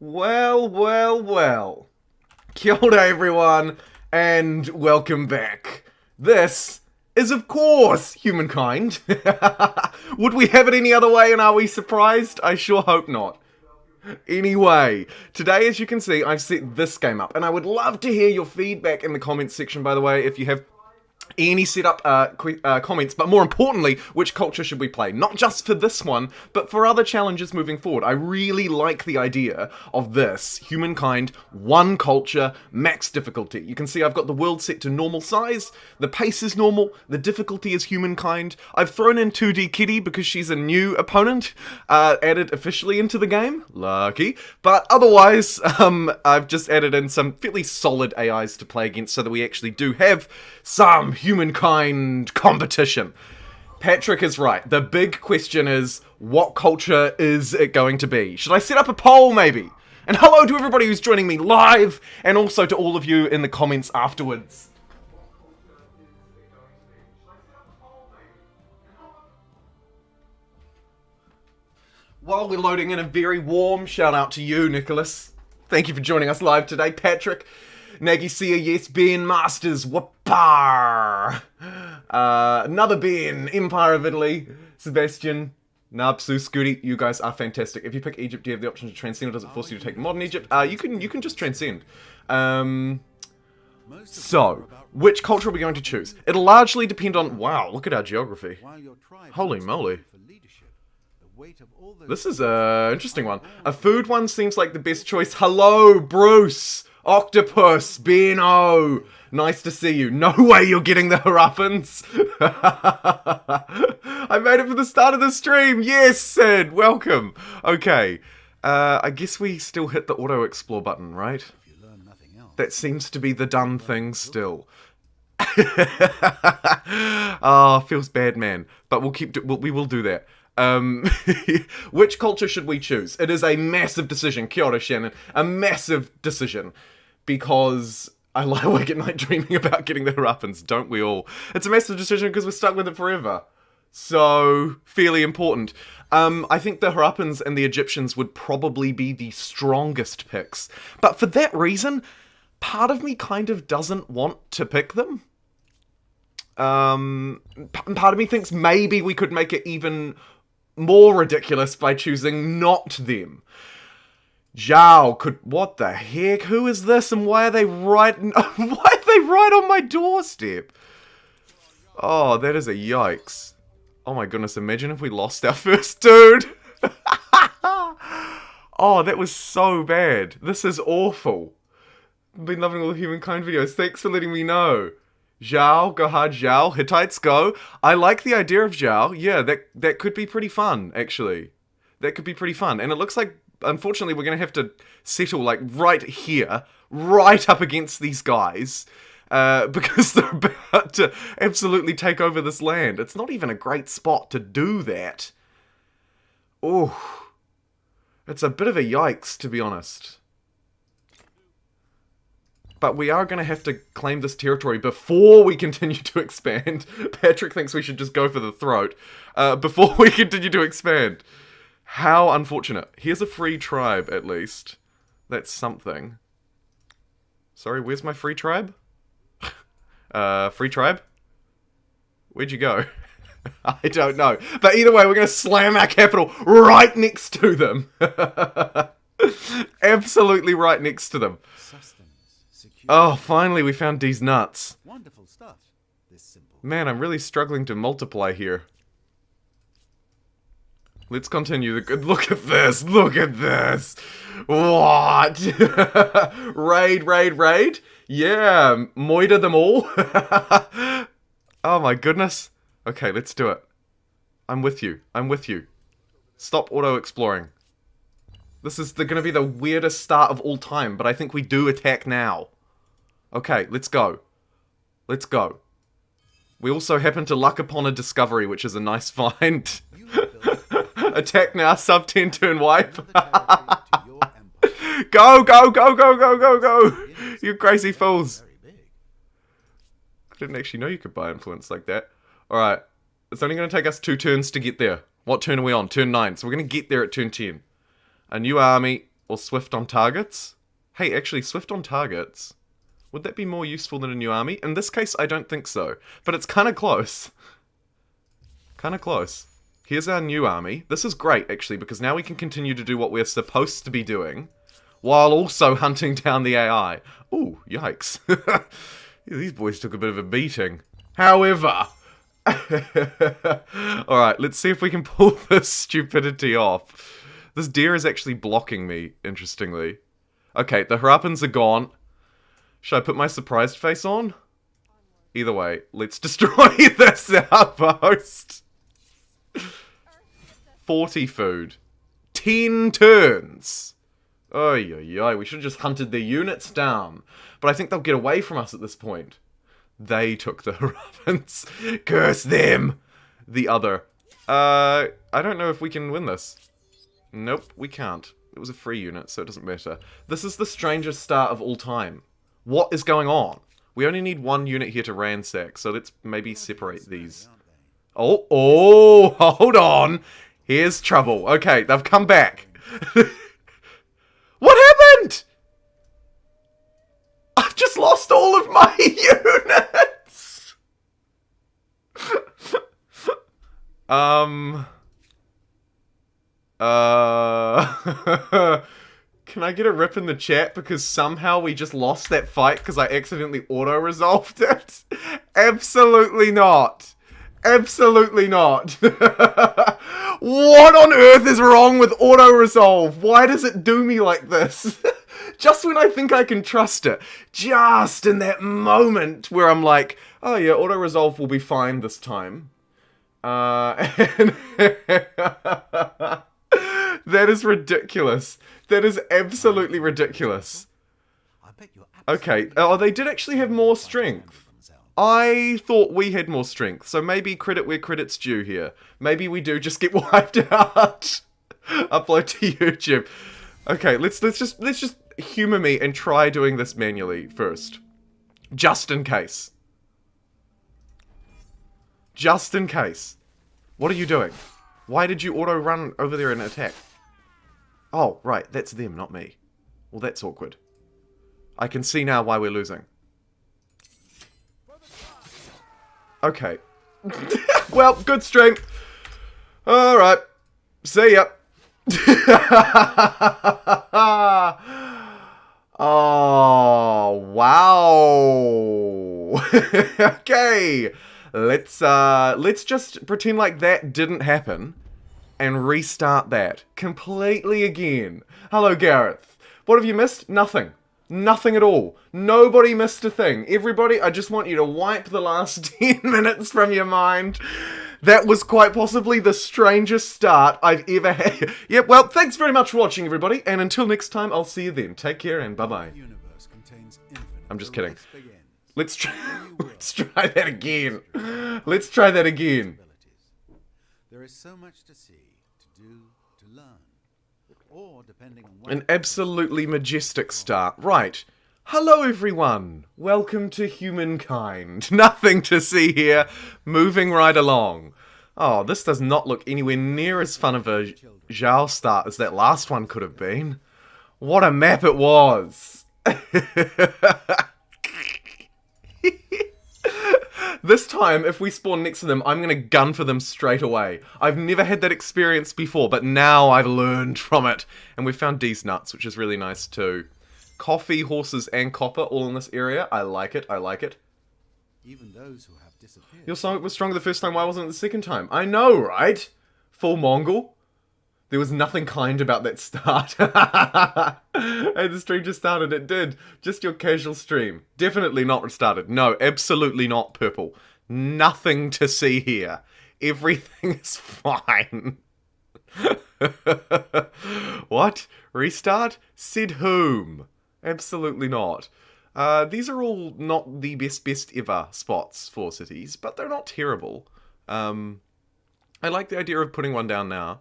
Well, well, well. Kia ora, everyone, and welcome back. This is, of course, Humankind. Would we have it any other way, and are we surprised? I sure hope not. Anyway, today, as you can see, I've set this game up, and I would love to hear your feedback in the comments section, by the way, if you have any setup comments, but more importantly, which culture should we play? Not just for this one, but for other challenges moving forward. I really like the idea of this, Humankind, one culture, max difficulty. You can see I've got the world set to normal size, the pace is normal, the difficulty is Humankind. I've thrown in 2D Kitty because she's a new opponent, added officially into the game, lucky, but otherwise, I've just added in some fairly solid AIs to play against so that we actually do have some Humankind competition. Patrick is right. The big question is, what culture is it going to be? Should I set up a poll, maybe? And hello to everybody who's joining me live, and also to all of you in the comments afterwards. While we're loading in, a very warm shout out to you, Nicholas. Thank you for joining us live today. Patrick, Nagicia, yes, Ben, Masters, Wapar. Another Ben, Empire of Italy, Sebastian, Nabsu, Scooty, you guys are fantastic. If you pick Egypt, do you have the option to transcend, or does it force you to take modern Egypt? You can just transcend. So, which culture are we going to choose? It'll largely depend on... Wow, look at our geography. Holy moly. This is an interesting one. A food one seems like the best choice. Hello, Bruce! Octopus! Beno! Nice to see you. No way you're getting the Harrapans! I made it for the start of the stream! Yes, Sid! Welcome! Okay. I guess we still hit the auto-explore button, right? That seems to be the done thing still. Oh, feels bad, man. But we will do that. Which culture should we choose? It is a massive decision. Kia ora, Shannon. A massive decision. Because I lie awake at night dreaming about getting the Harrapans, don't we all? It's a massive decision because we're stuck with it forever. So, fairly important. I think the Harrapans and the Egyptians would probably be the strongest picks. But for that reason, part of me kind of doesn't want to pick them. Part of me thinks maybe we could make it even more ridiculous by choosing not them. Zhao could... What the heck? Who is this and why are they right... Why are they right on my doorstep? Oh, that is a yikes. Oh my goodness, imagine if we lost our first dude. Oh, that was so bad. This is awful. I've been loving all the Humankind videos. Thanks for letting me know. Zhao, go hard, Zhao. Hittites go. I like the idea of Zhao. Yeah, that could be pretty fun, actually. That could be pretty fun. And it looks like, unfortunately, we're going to have to settle, like, right here. Right up against these guys. Because they're about to absolutely take over this land. It's not even a great spot to do that. Oh. It's a bit of a yikes, to be honest. But we are going to have to claim this territory before we continue to expand. Patrick thinks we should just go for the throat. Before we continue to expand. How unfortunate. Here's a free tribe, at least. That's something. Sorry, where's my free tribe? Free tribe? Where'd you go? I don't know. But either way, we're going to slam our capital right next to them. Absolutely right next to them. Oh, finally we found these nuts. Wonderful stuff. This simple. Man, I'm really struggling to multiply here. Let's continue the good. Look at this. Look at this. What? Raid, raid, raid? Yeah, moida them all. Oh my goodness. Okay, let's do it. I'm with you. I'm with you. Stop auto-exploring. This is going to be the weirdest start of all time, but I think we do attack now. Okay, let's go. Let's go. We also happen to luck upon a discovery, which is a nice find. Attack now, sub 10 turn wipe. Go, go, go, go, go, go, go. You crazy fools. I didn't actually know you could buy influence like that. Alright, it's only going to take us 2 turns to get there. What turn are we on? Turn 9. So we're going to get there at turn 10. A new army. Or swift on targets? Hey, actually, swift on targets. Would that be more useful than a new army? In this case, I don't think so. But it's kind of close. Kind of close. Here's our new army. This is great, actually, because now we can continue to do what we're supposed to be doing, while also hunting down the AI. Ooh, yikes. These boys took a bit of a beating. However... Alright, let's see if we can pull this stupidity off. This deer is actually blocking me, interestingly. Okay, the Harrapans are gone. Should I put my surprised face on? Either way, let's destroy this outpost. 40 food. 10 turns. Oy, oy, oy. We should have just hunted their units down. But I think they'll get away from us at this point. They took the Harrapans. Curse them! The other. I don't know if we can win this. Nope, we can't. It was a free unit, so it doesn't matter. This is the strangest start of all time. What is going on? We only need one unit here to ransack, so let's maybe separate these. Oh, hold on. Here's trouble. Okay, they've come back. What happened? I've just lost all of my units. Can I get a rip in the chat because somehow we just lost that fight because I accidentally auto-resolved it? Absolutely not. Absolutely not. What on earth is wrong with auto-resolve? Why does it do me like this? Just when I think I can trust it. Just in that moment where I'm like, oh yeah, auto-resolve will be fine this time. And that is ridiculous. That is absolutely ridiculous. Okay, oh, they did actually have more strength. I thought we had more strength, so maybe credit where credit's due here. Maybe we do just get wiped out. Upload to YouTube. Okay, let's just humor me and try doing this manually first. Just in case. Just in case. What are you doing? Why did you auto-run over there and attack? Oh, right, that's them, not me. Well, that's awkward. I can see now why we're losing. Okay. Well, good stream. Alright. See ya. Oh, wow. Okay. Let's just pretend like that didn't happen and restart that completely again. Hello, Gareth. What have you missed? Nothing. Nothing at all. Nobody missed a thing. Everybody, I just want you to wipe the last 10 minutes from your mind. That was quite possibly the strangest start I've ever had. Yep, well, thanks very much for watching, everybody. And until next time, I'll see you then. Take care and bye-bye. I'm just kidding. Let's try that again. Let's try that again. There is so much to see, to do, to learn. Or, depending on what... An absolutely majestic start. Right. Hello, everyone. Welcome to Humankind. Nothing to see here. Moving right along. Oh, this does not look anywhere near as fun of a Zhao start as that last one could have been. What a map it was. This time, if we spawn next to them, I'm gonna gun for them straight away. I've never had that experience before, but now I've learned from it. And we've found these nuts, which is really nice too. Coffee, horses, and copper all in this area. I like it, I like it. Even those who have disappeared. Your song was stronger the first time, why wasn't it the second time? I know, right? Full Mongol. There was nothing kind about that start. Hey, the stream just started. It did. Just your casual stream. Definitely not restarted. No, absolutely not purple. Nothing to see here. Everything is fine. What? Restart? Said whom? Absolutely not. These are all not the best ever spots for cities, but they're not terrible. I like the idea of putting one down now.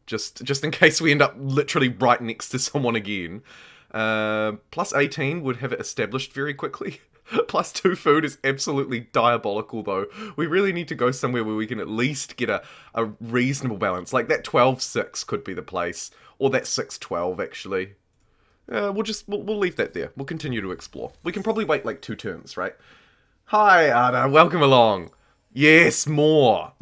Just in case we end up literally right next to someone again. Plus 18 would have it established very quickly. Plus 2 food is absolutely diabolical though. We really need to go somewhere where we can at least get a reasonable balance. Like that 12-6 could be the place. Or that 6-12 actually. we'll leave that there. We'll continue to explore. We can probably wait like 2 turns, right? Hi, Ada. Welcome along. Yes, more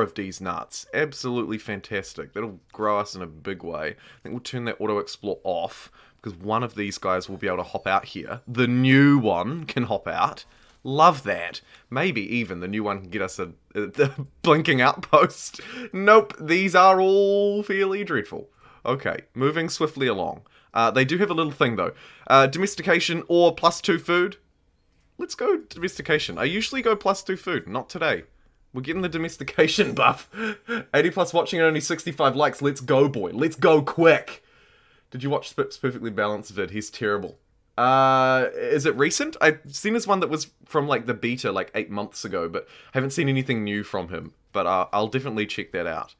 of these nuts. Absolutely fantastic. That'll grow us in a big way. I think we'll turn that auto explore off because one of these guys will be able to hop out here. The new one can hop out. Love that. Maybe even the new one can get us a blinking outpost. Nope, these are all fairly dreadful. Okay, moving swiftly along. They do have a little thing though. Domestication or +2 food. Let's go domestication. I usually go +2 food, not today. We're getting the domestication buff. 80 plus watching and only 65 likes. Let's go, boy. Let's go quick. Did you watch Spip's Perfectly Balanced vid? He's terrible. Is it recent? I've seen this one that was from like the beta like 8 months ago, but haven't seen anything new from him. But I'll definitely check that out.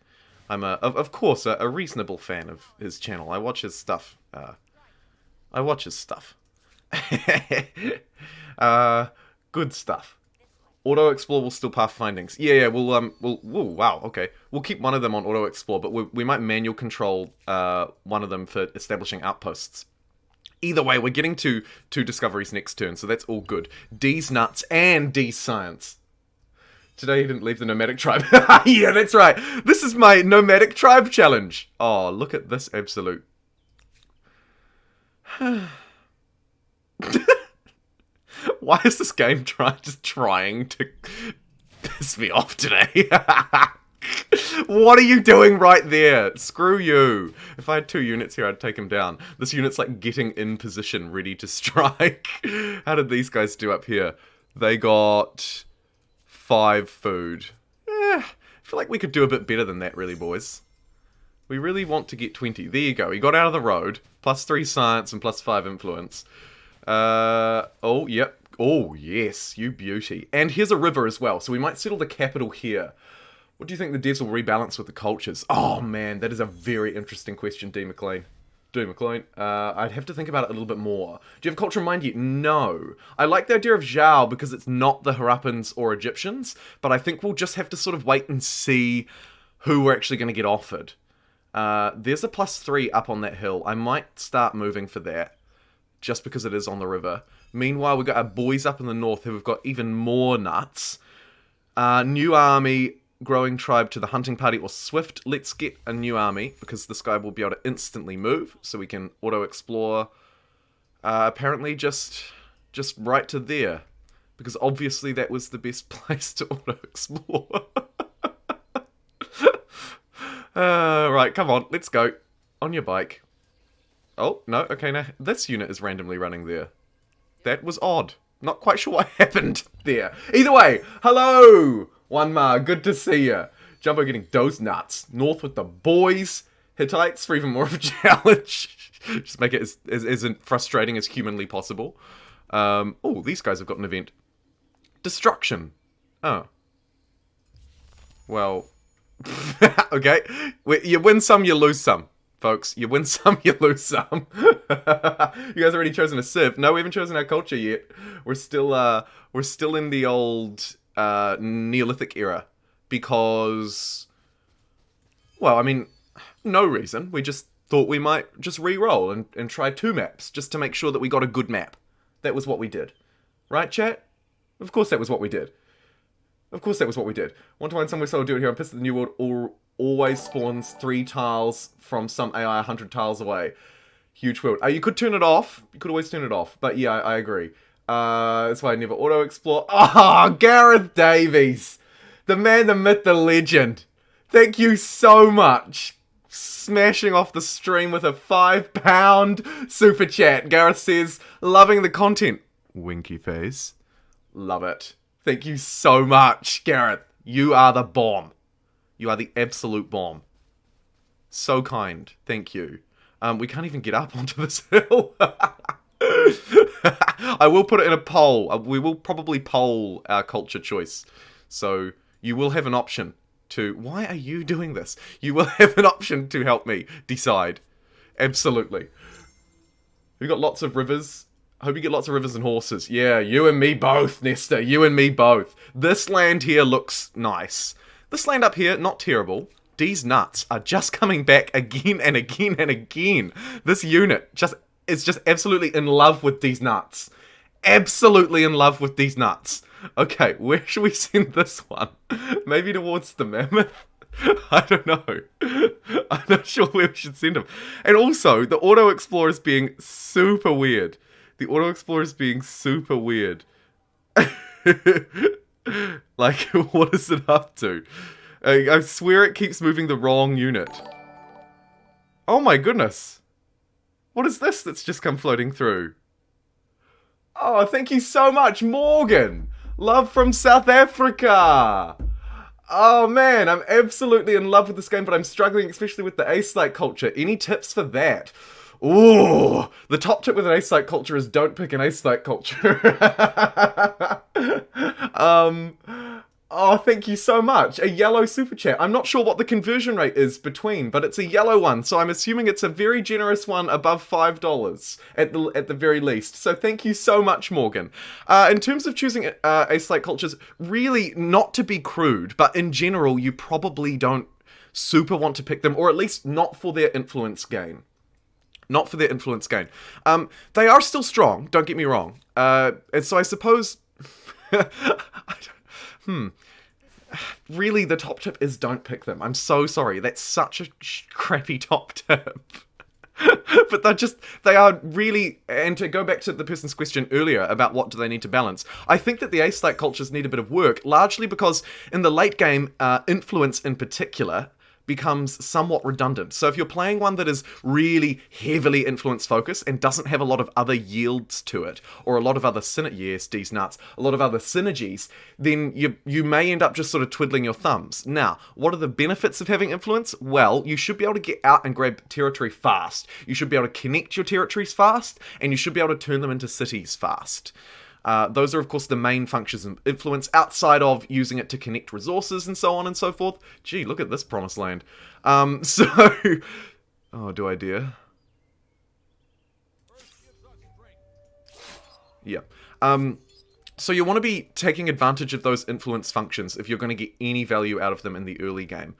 I'm of course a reasonable fan of his channel. I watch his stuff. Good stuff. Auto explore will still path findings. Yeah, we'll whoa, wow, okay. We'll keep one of them on auto explore, but we might manual control one of them for establishing outposts. Either way, we're getting to 2 discoveries next turn, so that's all good. D's nuts and D's science. Today he didn't leave the nomadic tribe. Yeah, that's right. This is my nomadic tribe challenge. Oh, look at this absolute. Why is this game just trying to piss me off today? What are you doing right there? Screw you. If I had 2 units here, I'd take him down. This unit's like getting in position, ready to strike. How did these guys do up here? They got 5 food. I feel like we could do a bit better than that, really, boys. We really want to get 20. There you go. He got out of the road. +3 science and +5 influence. Oh, yep. Oh, yes. You beauty. And here's a river as well, so we might settle the capital here. What do you think the devs will rebalance with the cultures? Oh, man, that is a very interesting question, D. McLean. D. McLean. I'd have to think about it a little bit more. Do you have culture in mind yet? No. I like the idea of Zhao because it's not the Harrapans or Egyptians, but I think we'll just have to sort of wait and see who we're actually going to get offered. There's a +3 up on that hill. I might start moving for that, just because it is on the river. Meanwhile, we've got our boys up in the north who have got even more nuts. New army, growing tribe to the hunting party or swift. Let's get a new army, because this guy will be able to instantly move, so we can auto-explore. Apparently just right to there, because obviously that was the best place to auto-explore. Right, come on, let's go. On your bike. Oh, no, okay, now this unit is randomly running there. That was odd. Not quite sure what happened there. Either way, hello! One Ma, good to see ya. Jumbo getting those nuts. North with the boys. Hittites for even more of a challenge. Just make it as frustrating as humanly possible. Oh, these guys have got an event. Destruction. Oh. Well. Okay. You win some, you lose some. Folks, you win some, you lose some. You guys already chosen a civ. No, we haven't chosen our culture yet. We're still in the old Neolithic era, because, well, I mean, no reason. We just thought we might just re-roll and try 2 maps just to make sure that we got a good map. That was what we did, right, chat? Of course, that was what we did. Of course, that was what we did. Want to find somewhere so I'll do it here. I'm pissed that the new world always spawns 3 tiles from some AI 100 tiles away. Huge world. You could turn it off. You could always turn it off. But yeah, I agree. That's why I never auto-explore. Oh, Gareth Davies. The man, the myth, the legend. Thank you so much. Smashing off the stream with a £5 super chat. Gareth says, loving the content. Winky face. Love it. Thank you so much, Gareth. You are the bomb. You are the absolute bomb. So kind. Thank you. We can't even get up onto this hill. I will put it in a poll. We will probably poll our culture choice. So you will have an option to... Why are you doing this? You will have an option to help me decide. Absolutely. We've got lots of rivers. I hope you get lots of rivers and horses. Yeah, you and me both, Nesta. You and me both. This land here looks nice. This land up here, not terrible. These nuts are just coming back again and again and again. This unit, just is just absolutely in love with these nuts. Absolutely in love with these nuts. Okay, where should we send this one? Maybe towards the mammoth? I don't know. I'm not sure where we should send him. And also, the Auto Explorer is being super weird. The Auto Explorer is being super weird. Like, what is it up to? I swear it keeps moving the wrong unit. Oh my goodness. What is this that's just come floating through? Oh, thank you so much, Morgan! Love from South Africa! Oh man, I'm absolutely in love with this game, but I'm struggling especially with the ace-like culture. Any tips for that? Ooh, the top tip with an ace-like culture is don't pick an ace-like culture. Oh, thank you so much. A yellow super chat. I'm not sure what the conversion rate is between, but it's a yellow one, so I'm assuming it's a very generous one above $5 at the very least. So thank you so much, Morgan. In terms of choosing ace-like cultures, really not to be crude, but in general, you probably don't super want to pick them, or at least not for their influence gain. Not for their influence gain. They are still strong, don't get me wrong. And so I suppose... Really, the top tip is don't pick them. I'm so sorry. That's such a crappy top tip. But they are really, and to go back to the person's question earlier about what do they need to balance, I think that the ace-like cultures need a bit of work, largely because in the late game, influence in particular becomes somewhat redundant. So if you're playing one that is really heavily influence focused and doesn't have a lot of other yields to it, or a lot of other these nuts, a lot of other synergies, then you may end up just sort of twiddling your thumbs. Now, what are the benefits of having influence? Well, you should be able to get out and grab territory fast. You should be able to connect your territories fast, and you should be able to turn them into cities fast. Those are, of course, the main functions of influence, outside of using it to connect resources and so on and so forth. Gee, look at this promised land. Oh, do I dare? Yeah. So you want to be taking advantage of those influence functions if you're going to get any value out of them in the early game.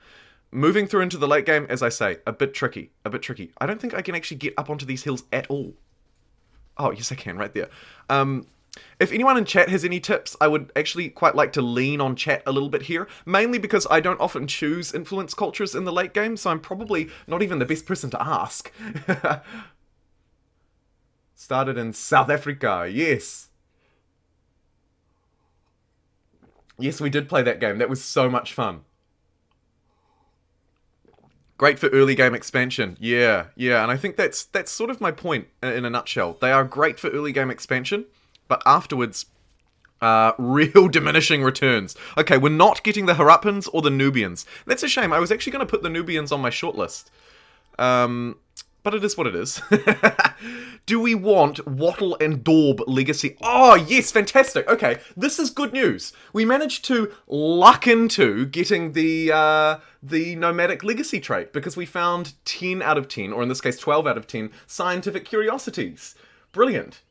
Moving through into the late game, as I say, a bit tricky. I don't think I can actually get up onto these hills at all. Oh, yes I can, right there. If anyone in chat has any tips, I would actually quite like to lean on chat a little bit here, mainly because I don't often choose influence cultures in the late game, so I'm probably not even the best person to ask. Started in South Africa, yes. Yes, we did play that game. That was so much fun. Great for early game expansion. Yeah, and I think that's sort of my point in a nutshell. They are great for early game expansion, but afterwards, real diminishing returns. Okay, we're not getting the Harrapans or the Nubians. That's a shame. I was actually going to put the Nubians on my shortlist. But it is what it is. Do we want Wattle and Daub Legacy? Oh, yes, fantastic. Okay, this is good news. We managed to luck into getting the Nomadic Legacy trait, because we found 10 out of 10, or in this case 12 out of 10, scientific curiosities. Brilliant.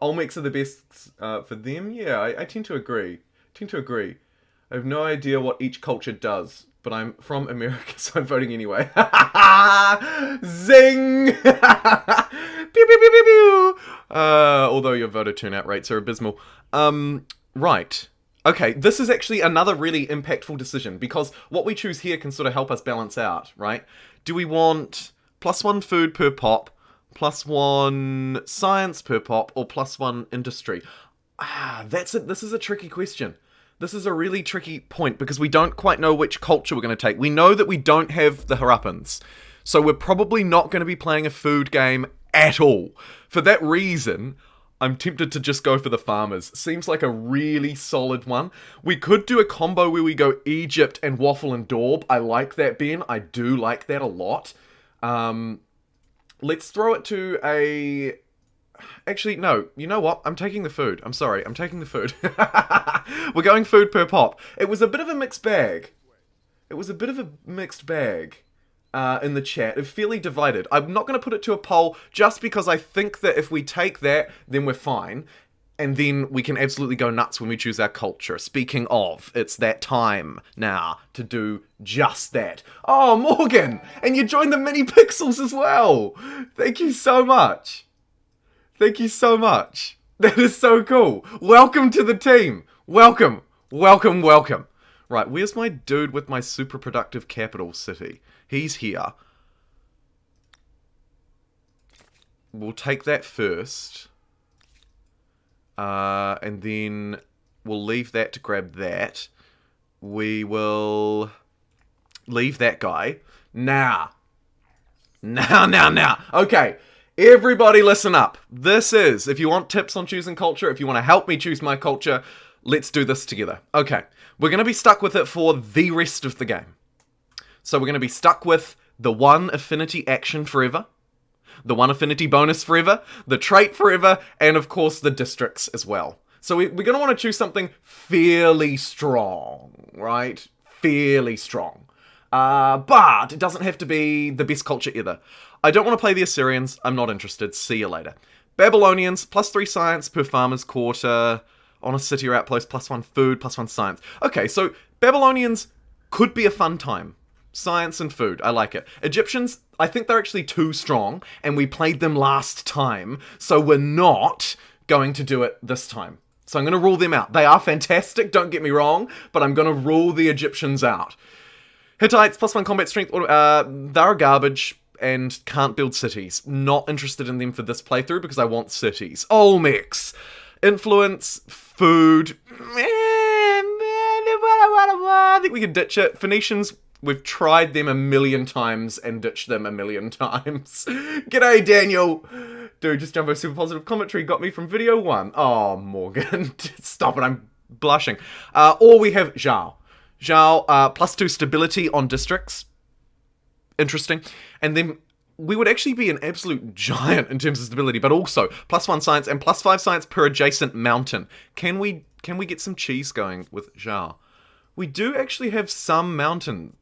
Olmecs are the best for them? Yeah, I tend to agree. I have no idea what each culture does, but I'm from America, so I'm voting anyway. Zing! Pew, pew, pew, pew, pew. Although your voter turnout rates are abysmal. Right. Okay, this is actually another really impactful decision, because what we choose here can sort of help us balance out, right? Do we want +1 food per pop, +1 science per pop, or +1 industry? That's it. This is a tricky question. This is a really tricky point, because we don't quite know which culture we're going to take. We know that we don't have the Harrapans, so we're probably not going to be playing a food game at all. For that reason, I'm tempted to just go for the farmers. Seems like a really solid one. We could do a combo where we go Egypt and Waffle and Daub. I like that, Ben. I do like that a lot. Let's throw it to a... Actually, no. You know what? I'm taking the food. I'm sorry. I'm taking the food. We're going food per pop. It was a bit of a mixed bag. In the chat. It's fairly divided. I'm not going to put it to a poll just because I think that if we take that, then we're fine. And then we can absolutely go nuts when we choose our culture. Speaking of, it's that time now to do just that. Oh, Morgan! And you joined the mini pixels as well! Thank you so much! Thank you so much. That is so cool. Welcome to the team. Welcome. Welcome, welcome. Right, where's my dude with my super productive capital city? He's here. We'll take that first. And then we'll leave that to grab that. We will leave that guy. Now. Okay, everybody listen up. This is, if you want tips on choosing culture, if you want to help me choose my culture, let's do this together. Okay, we're going to be stuck with it for the rest of the game. So we're going to be stuck with the one affinity action forever, the one affinity bonus forever, the trait forever, and of course the districts as well. So we're going to want to choose something fairly strong, right? Fairly strong. But it doesn't have to be the best culture either. I don't want to play the Assyrians. I'm not interested. See you later. Babylonians, +3 science per farmer's quarter. On a city or outpost, +1 food, +1 science. Okay, so Babylonians could be a fun time. Science and food. I like it. Egyptians, I think they're actually too strong, and we played them last time, so we're not going to do it this time. So I'm going to rule them out. They are fantastic, don't get me wrong, but I'm going to rule the Egyptians out. Hittites, +1 combat strength, they're garbage and can't build cities. Not interested in them for this playthrough because I want cities. Olmecs, influence, food. I think we can ditch it. Phoenicians, we've tried them a million times and ditched them a million times. G'day, Daniel. Dude, just Jumbo super positive commentary got me from video 1. Oh, Morgan. Stop it, I'm blushing. Or we have Zhao. Zhao, +2 stability on districts. Interesting. And then we would actually be an absolute giant in terms of stability, but also +1 science and +5 science per adjacent mountain. Can we get some cheese going with Zhao? We do actually have some mountain.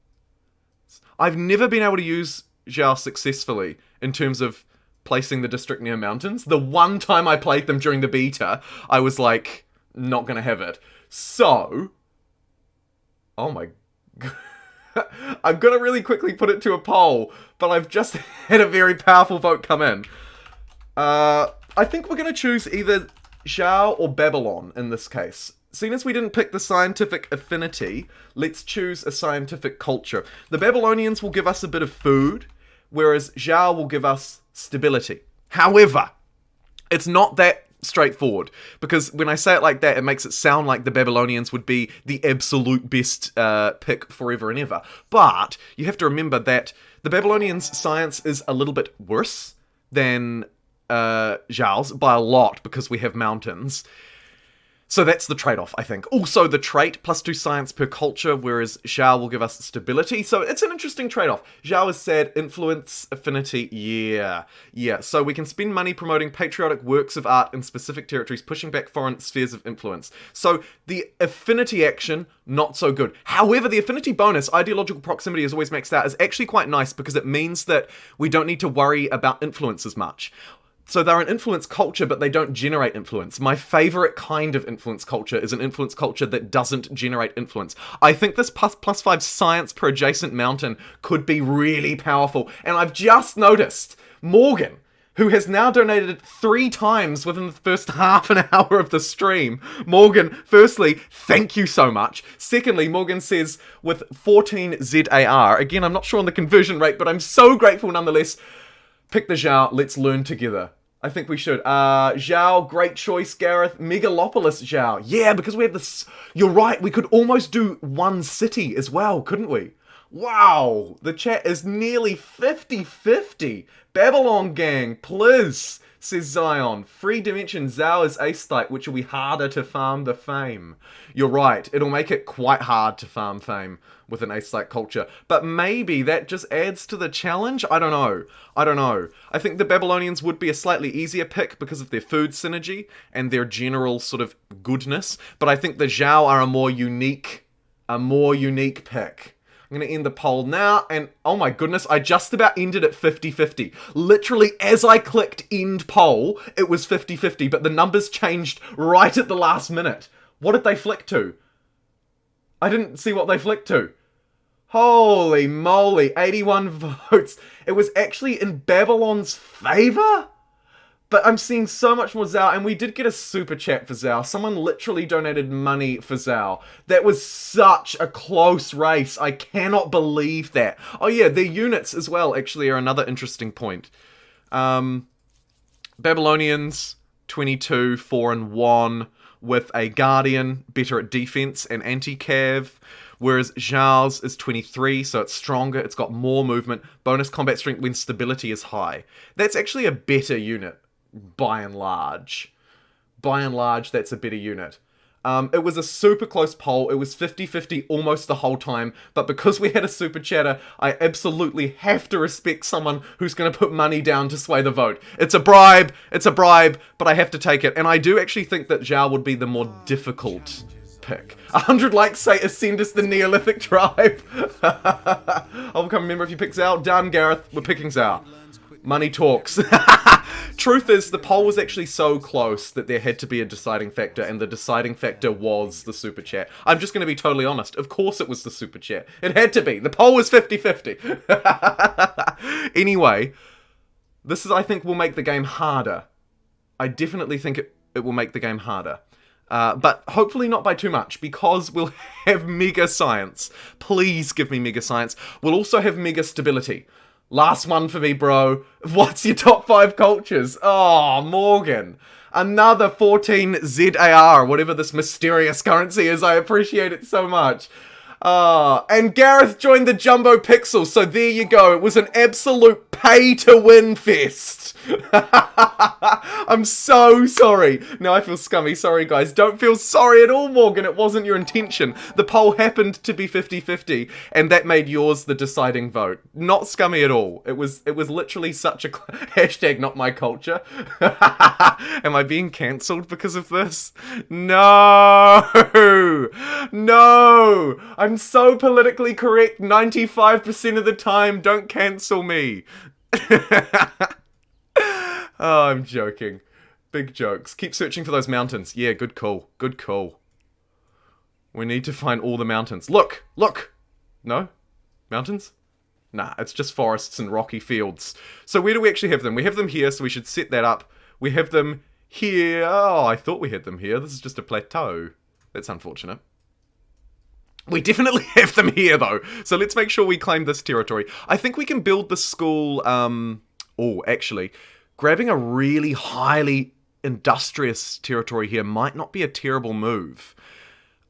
I've never been able to use Zhao successfully in terms of placing the district near mountains. The one time I played them during the beta, I was like, not gonna have it. So, oh my god. I'm gonna really quickly put it to a poll, but I've just had a very powerful vote come in. I think we're gonna choose either Zhao or Babylon in this case. Seeing as we didn't pick the scientific affinity, let's choose a scientific culture. The Babylonians will give us a bit of food, whereas Zhao will give us stability. However, it's not that straightforward, because when I say it like that, it makes it sound like the Babylonians would be the absolute best pick forever and ever. But you have to remember that the Babylonians' science is a little bit worse than Zhao's by a lot, because we have mountains. So that's the trade-off, I think. Also, the trait, +2 science per culture, whereas Zhao will give us stability. So it's an interesting trade-off. Zhao has said influence, affinity, yeah. So we can spend money promoting patriotic works of art in specific territories, pushing back foreign spheres of influence. So the affinity action, not so good. However, the affinity bonus, ideological proximity is always maxed out, is actually quite nice because it means that we don't need to worry about influence as much. So they're an influence culture, but they don't generate influence. My favorite kind of influence culture is an influence culture that doesn't generate influence. I think this +5 science per adjacent mountain could be really powerful. And I've just noticed Morgan, who has now donated 3 times within the first half an hour of the stream. Morgan, firstly, thank you so much. Secondly, Morgan says with 14 ZAR, again, I'm not sure on the conversion rate, but I'm so grateful nonetheless. Pick the Zhao, let's learn together. I think we should. Zhao, great choice, Gareth. Megalopolis Zhao. Yeah, because we have this... You're right, we could almost do one city as well, couldn't we? Wow, the chat is nearly 50-50. Babylon gang, please, says Zion. Free dimension Zhao is aesthete, which will be harder to farm the fame. You're right, it'll make it quite hard to farm fame with an aesthete culture. But maybe that just adds to the challenge? I don't know. I think the Babylonians would be a slightly easier pick because of their food synergy and their general sort of goodness. But I think the Zhao are a more unique pick. I'm going to end the poll now, and oh my goodness, I just about ended at 50-50. Literally, as I clicked end poll, it was 50-50, but the numbers changed right at the last minute. What did they flick to? I didn't see what they flicked to. Holy moly, 81 votes. It was actually in Babylon's favor? But I'm seeing so much more Zhao, and we did get a super chat for Zhao. Someone literally donated money for Zhao. That was such a close race. I cannot believe that. Oh yeah, their units as well actually are another interesting point. Babylonians, 22, 4 and 1, with a Guardian, better at defense and anti-cav. Whereas Zhao's is 23, so it's stronger, it's got more movement, bonus combat strength when stability is high. That's actually a better unit, by and large. By and large, that's a better unit. It was a super close poll. It was 50-50 almost the whole time. But because we had a super chatter, I absolutely have to respect someone who's going to put money down to sway the vote. It's a bribe, but I have to take it. And I do actually think that Zhao would be the more difficult pick. 100 likes say ascend us the Neolithic tribe. I'll become a member if you pick Zhao. Done, Gareth. We're picking Zhao. Money talks. Truth is, the poll was actually so close that there had to be a deciding factor, and the deciding factor was the super chat. I'm just going to be totally honest. Of course it was the super chat. It had to be. The poll was 50-50. Anyway, this is, I think, will make the game harder. I definitely think it will make the game harder. But hopefully not by too much, because we'll have mega science. Please give me mega science. We'll also have mega stability. Last one for me, bro. What's your top 5 cultures? Oh, Morgan. Another 14 ZAR, whatever this mysterious currency is. I appreciate it so much. And Gareth joined the JumboPixel, so there you go. It was an absolute pay-to-win fest. I'm so sorry. Now I feel scummy. Sorry, guys. Don't feel sorry at all, Morgan. It wasn't your intention. The poll happened to be 50-50, and that made yours the deciding vote. Not scummy at all. It was literally such a... Hashtag not my culture. Am I being cancelled because of this? No! No! I'm so politically correct 95% of the time. Don't cancel me. Oh, I'm joking. Big jokes. Keep searching for those mountains. Yeah, good call. Good call. We need to find all the mountains. Look! Look! No? Mountains? Nah, it's just forests and rocky fields. So where do we actually have them? We have them here, so we should set that up. We have them here. Oh, I thought we had them here. This is just a plateau. That's unfortunate. We definitely have them here, though. So let's make sure we claim this territory. I think we can build the school... Oh, actually... Grabbing a really highly industrious territory here might not be a terrible move.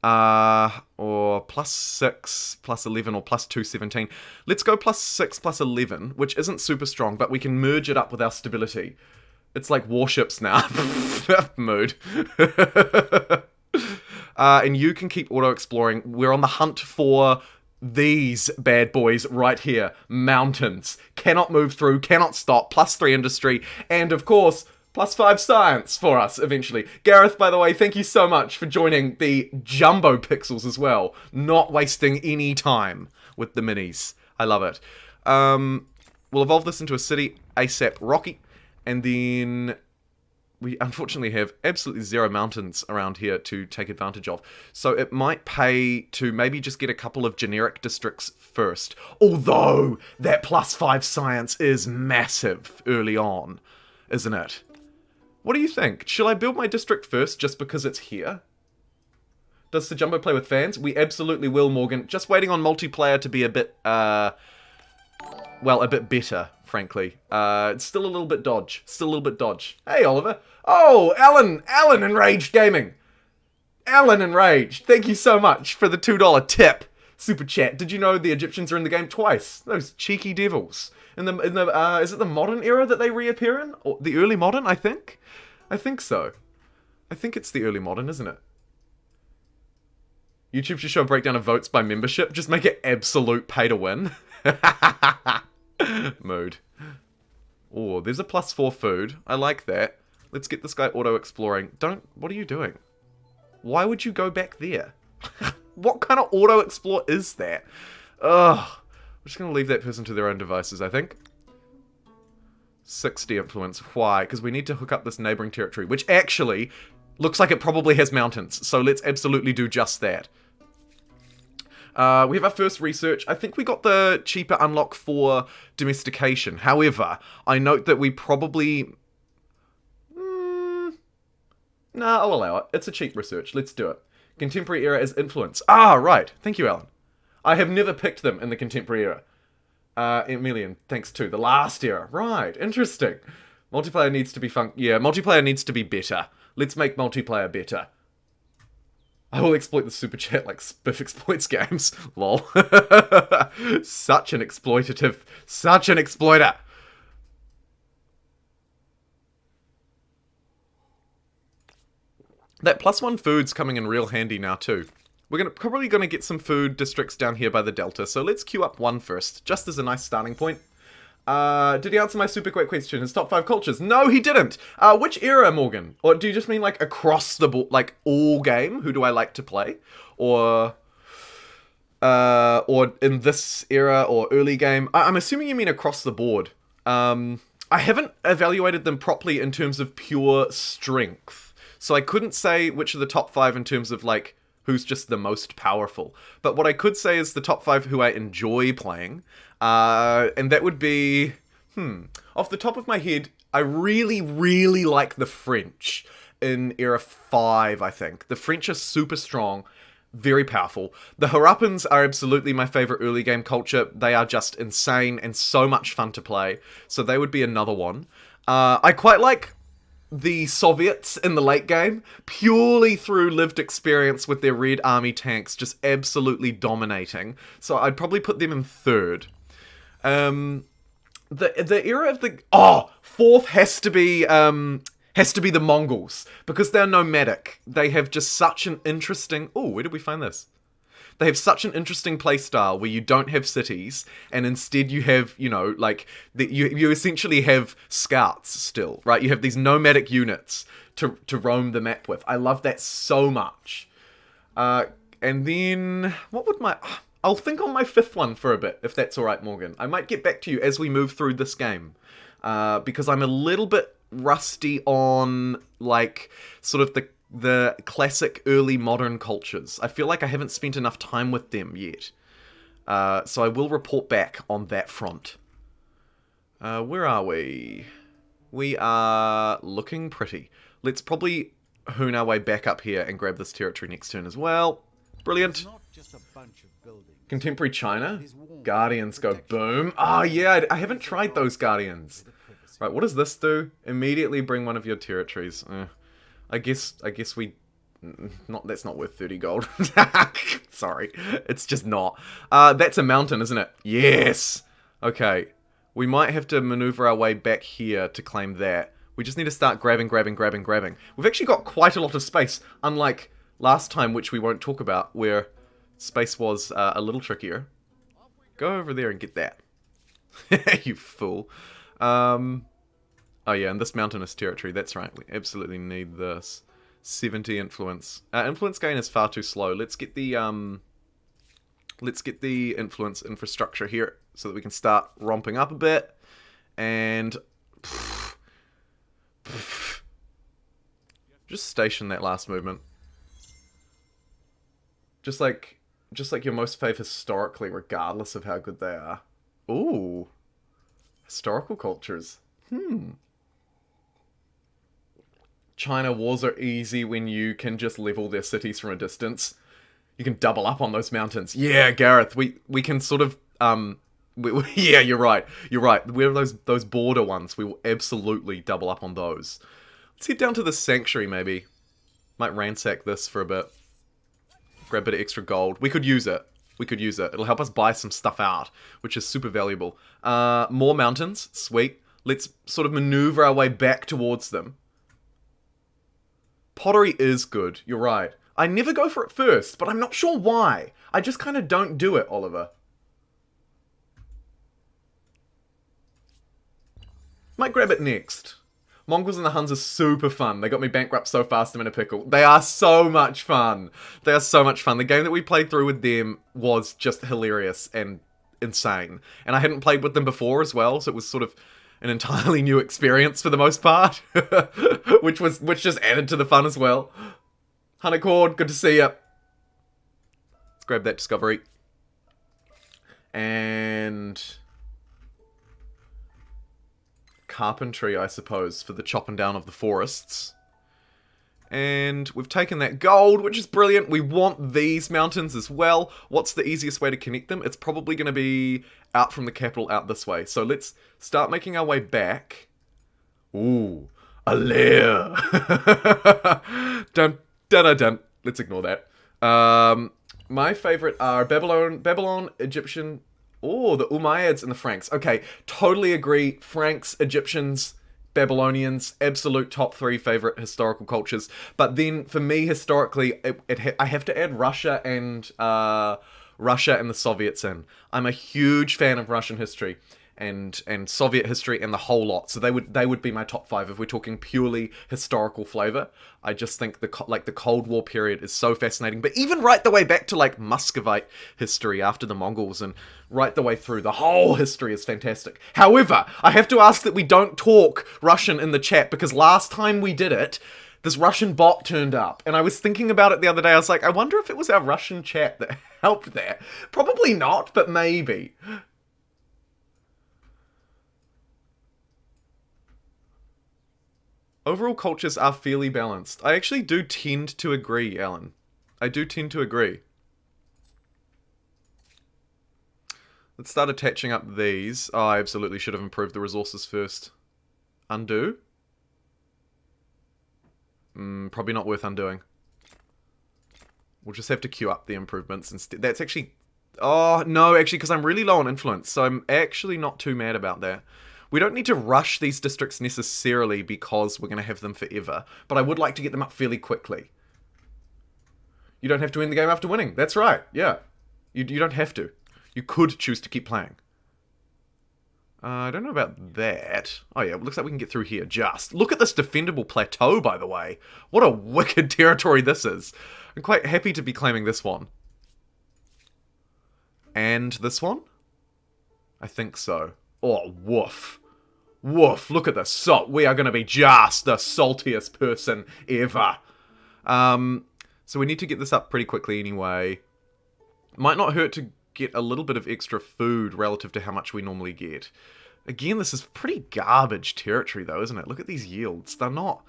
Or +6, +11, or +2, 17. Let's go +6, +11, which isn't super strong, but we can merge it up with our stability. It's like warships now. Mood. And you can keep auto-exploring. We're on the hunt for... these bad boys right here. Mountains. Cannot move through, cannot stop. +3 industry. And of course, +5 science for us eventually. Gareth, by the way, thank you so much for joining the JumboPixels as well. Not wasting any time with the minis. I love it. We'll evolve this into a city ASAP Rocky. And then... we unfortunately have absolutely 0 mountains around here to take advantage of. So it might pay to maybe just get a couple of generic districts first. Although, that +5 science is massive early on, isn't it? What do you think? Shall I build my district first just because it's here? Does the Jumbo play with fans? We absolutely will, Morgan. Just waiting on multiplayer to be a bit, well, a bit better, frankly. It's still a little bit dodge. Still a little bit dodge. Hey, Oliver. Oh, Alan Enraged Gaming. Alan Enraged. Thank you so much for the $2 tip. Super chat. Did you know the Egyptians are in the game twice? Those cheeky devils. Is it the modern era that they reappear in? Or the early modern, I think? I think so. I think it's the early modern, isn't it? YouTube should show a breakdown of votes by membership. Just make it absolute pay to win. Mood. Oh, there's a +4 food. I like that. Let's get this guy auto-exploring. What are you doing? Why would you go back there? What kind of auto-explore is that? Ugh. I'm just going to leave that person to their own devices, I think. 60 influence. Why? Because we need to hook up this neighboring territory, which actually looks like it probably has mountains. So let's absolutely do just that. We have our first research. I think we got the cheaper unlock for domestication. However, I note that we probably Nah, I'll allow it. It's a cheap research. Let's do it. Contemporary era as influence. Ah, right. Thank you, Alan. I have never picked them in the contemporary era. Emilian, thanks to the last era. Right, interesting. Multiplayer needs to be yeah, multiplayer needs to be better. Let's make multiplayer better. I will exploit the super chat like Spiff exploits games. Lol. Such an exploiter. That +1 food's coming in real handy now too. We're probably gonna get some food districts down here by the Delta, so let's queue up one first, just as a nice starting point. Did he answer my super quick question? His top 5 cultures? No, he didn't! Which era, Morgan? Or do you just mean like across the board, like all game? Who do I like to play? Or in this era or early game? I'm assuming you mean across the board. I haven't evaluated them properly in terms of pure strength. So I couldn't say which are the top 5 in terms of like who's just the most powerful. But what I could say is the top 5 who I enjoy playing. And that would be... Off the top of my head, I really, really like the French in Era 5, I think. The French are super strong, very powerful. The Harrapans are absolutely my favorite early game culture. They are just insane and so much fun to play. So they would be another one. I quite like the Soviets in the late game, purely through lived experience with their Red Army tanks just absolutely dominating. So I'd probably put them in third. The era of the... fourth has to be the Mongols, because they're nomadic. They have just such an interesting... where did we find this? They have such an interesting playstyle where you don't have cities, and instead you have, you know, like, you essentially have scouts still, right? You have these nomadic units to roam the map with. I love that so much. And then, what would my... I'll think on my 5th one for a bit, if that's alright, Morgan. I might get back to you as we move through this game. Because I'm a little bit rusty on, like, sort of the classic early modern cultures. I feel like I haven't spent enough time with them yet. So I will report back on that front. Where are we? We are looking pretty. Let's probably hoon our way back up here and grab this territory next turn as well. Brilliant. Contemporary China? Guardians go boom. Oh yeah, I haven't tried those Guardians. Right, what does this do? Immediately bring one of your territories. I guess we... that's not worth 30 gold. Sorry. It's just not. That's a mountain, isn't it? Yes! Okay. We might have to maneuver our way back here to claim that. We just need to start grabbing. We've actually got quite a lot of space, unlike last time, which we won't talk about, where space was a little trickier. Go over there and get that. You fool. Oh yeah, and this mountainous territory, that's right. We absolutely need this. 70 influence. Influence gain is far too slow. Let's get the influence infrastructure here so that we can start romping up a bit. And just station that last movement. Just like your most fave historically, regardless of how good they are. Ooh. Historical cultures. China wars are easy when you can just level their cities from a distance. You can double up on those mountains. Yeah, Gareth, we can sort of, yeah, you're right. We're those border ones. We will absolutely double up on those. Let's head down to the sanctuary, maybe. Might ransack this for a bit. Grab a bit of extra gold. We could use it. It'll help us buy some stuff out, which is super valuable. More mountains. Sweet. Let's sort of maneuver our way back towards them. Pottery is good. You're right. I never go for it first, but I'm not sure why. I just kind of don't do it, Oliver. Might grab it next. Mongols and the Huns are super fun. They got me bankrupt so fast I'm in a pickle. They are so much fun. The game that we played through with them was just hilarious and insane. And I hadn't played with them before as well, so it was sort of an entirely new experience for the most part. which just added to the fun as well. Hunnicord, good to see ya. Let's grab that discovery. And... carpentry, I suppose, for the chopping down of the forests. And we've taken that gold, which is brilliant. We want these mountains as well. What's the easiest way to connect them? It's probably going to be out from the capital out this way. So let's start making our way back. Ooh, a lair. Dun, dun, dun, dun. Let's ignore that. My favorite are Babylon, Egyptian. Oh, the Umayyads and the Franks. Okay, totally agree. Franks, Egyptians, Babylonians, absolute top 3 favorite historical cultures. But then, for me, historically, I have to add Russia and the Soviets in. I'm a huge fan of Russian history and Soviet history and the whole lot. So they would be my top 5 if we're talking purely historical flavor. I just think the Cold War period is so fascinating. But even right the way back to like Muscovite history after the Mongols and right the way through, the whole history is fantastic. However, I have to ask that we don't talk Russian in the chat because last time we did it, this Russian bot turned up. And I was thinking about it the other day. I was like, I wonder if it was our Russian chat that helped there. Probably not, but maybe. Overall cultures are fairly balanced. I actually do tend to agree, Alan. I do tend to agree. Let's start attaching up these. Oh, I absolutely should have improved the resources first. Undo? Probably not worth undoing. We'll just have to queue up the improvements instead. That's actually... Oh, no, actually, because I'm really low on influence, so I'm actually not too mad about that. We don't need to rush these districts necessarily because we're going to have them forever, but I would like to get them up fairly quickly. You don't have to end the game after winning. That's right, yeah. You don't have to. You could choose to keep playing. I don't know about that. Oh yeah, it looks like we can get through here just. Look at this defendable plateau, by the way. What a wicked territory this is. I'm quite happy to be claiming this one. And this one? I think so. Oh, woof. Woof, look at the salt. We are going to be just the saltiest person ever. So we need to get this up pretty quickly anyway. Might not hurt to get a little bit of extra food relative to how much we normally get. Again, this is pretty garbage territory though, isn't it? Look at these yields. They're not...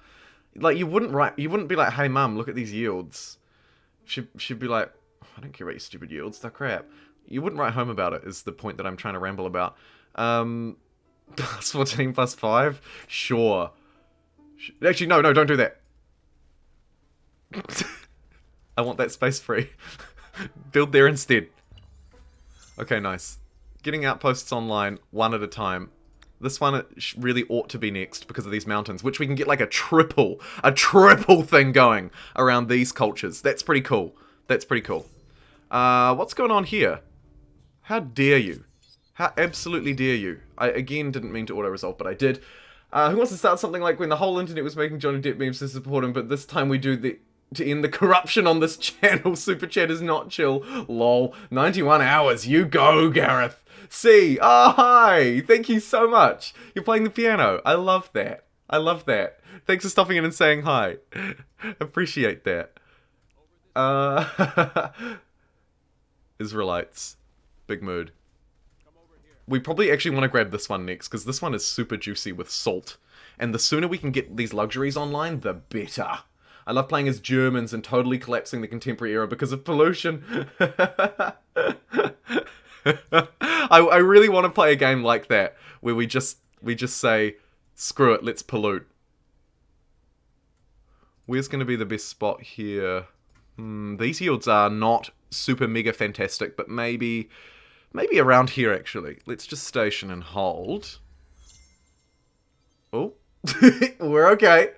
Like, you wouldn't be like, hey mum, look at these yields. She'd be like, I don't care about your stupid yields, they're crap. You wouldn't write home about it, is the point that I'm trying to ramble about. Plus 14, plus 5? Sure. Actually, no, don't do that. I want that space free. Build there instead. Okay, nice. Getting outposts online, one at a time. This one really ought to be next because of these mountains, which we can get like a triple thing going around these cultures. That's pretty cool. That's pretty cool. What's going on here? How dare you? How absolutely dare you? I, again, didn't mean to auto-resolve, but I did. Who wants to start something like when the whole internet was making Johnny Depp memes to support him, but this time we do to end the corruption on this channel. Super chat is not chill. Lol. 91 hours. You go, Gareth. C. Oh, hi. Thank you so much. You're playing the piano. I love that. I love that. Thanks for stopping in and saying hi. Appreciate that. Israelites. Big mood. We probably actually want to grab this one next, because this one is super juicy with salt. And the sooner we can get these luxuries online, the better. I love playing as Germans and totally collapsing the contemporary era because of pollution. I really want to play a game like that, where we just say, screw it, let's pollute. Where's going to be the best spot here? These yields are not super mega fantastic, but maybe around here, actually. Let's just station and hold. Oh. We're okay.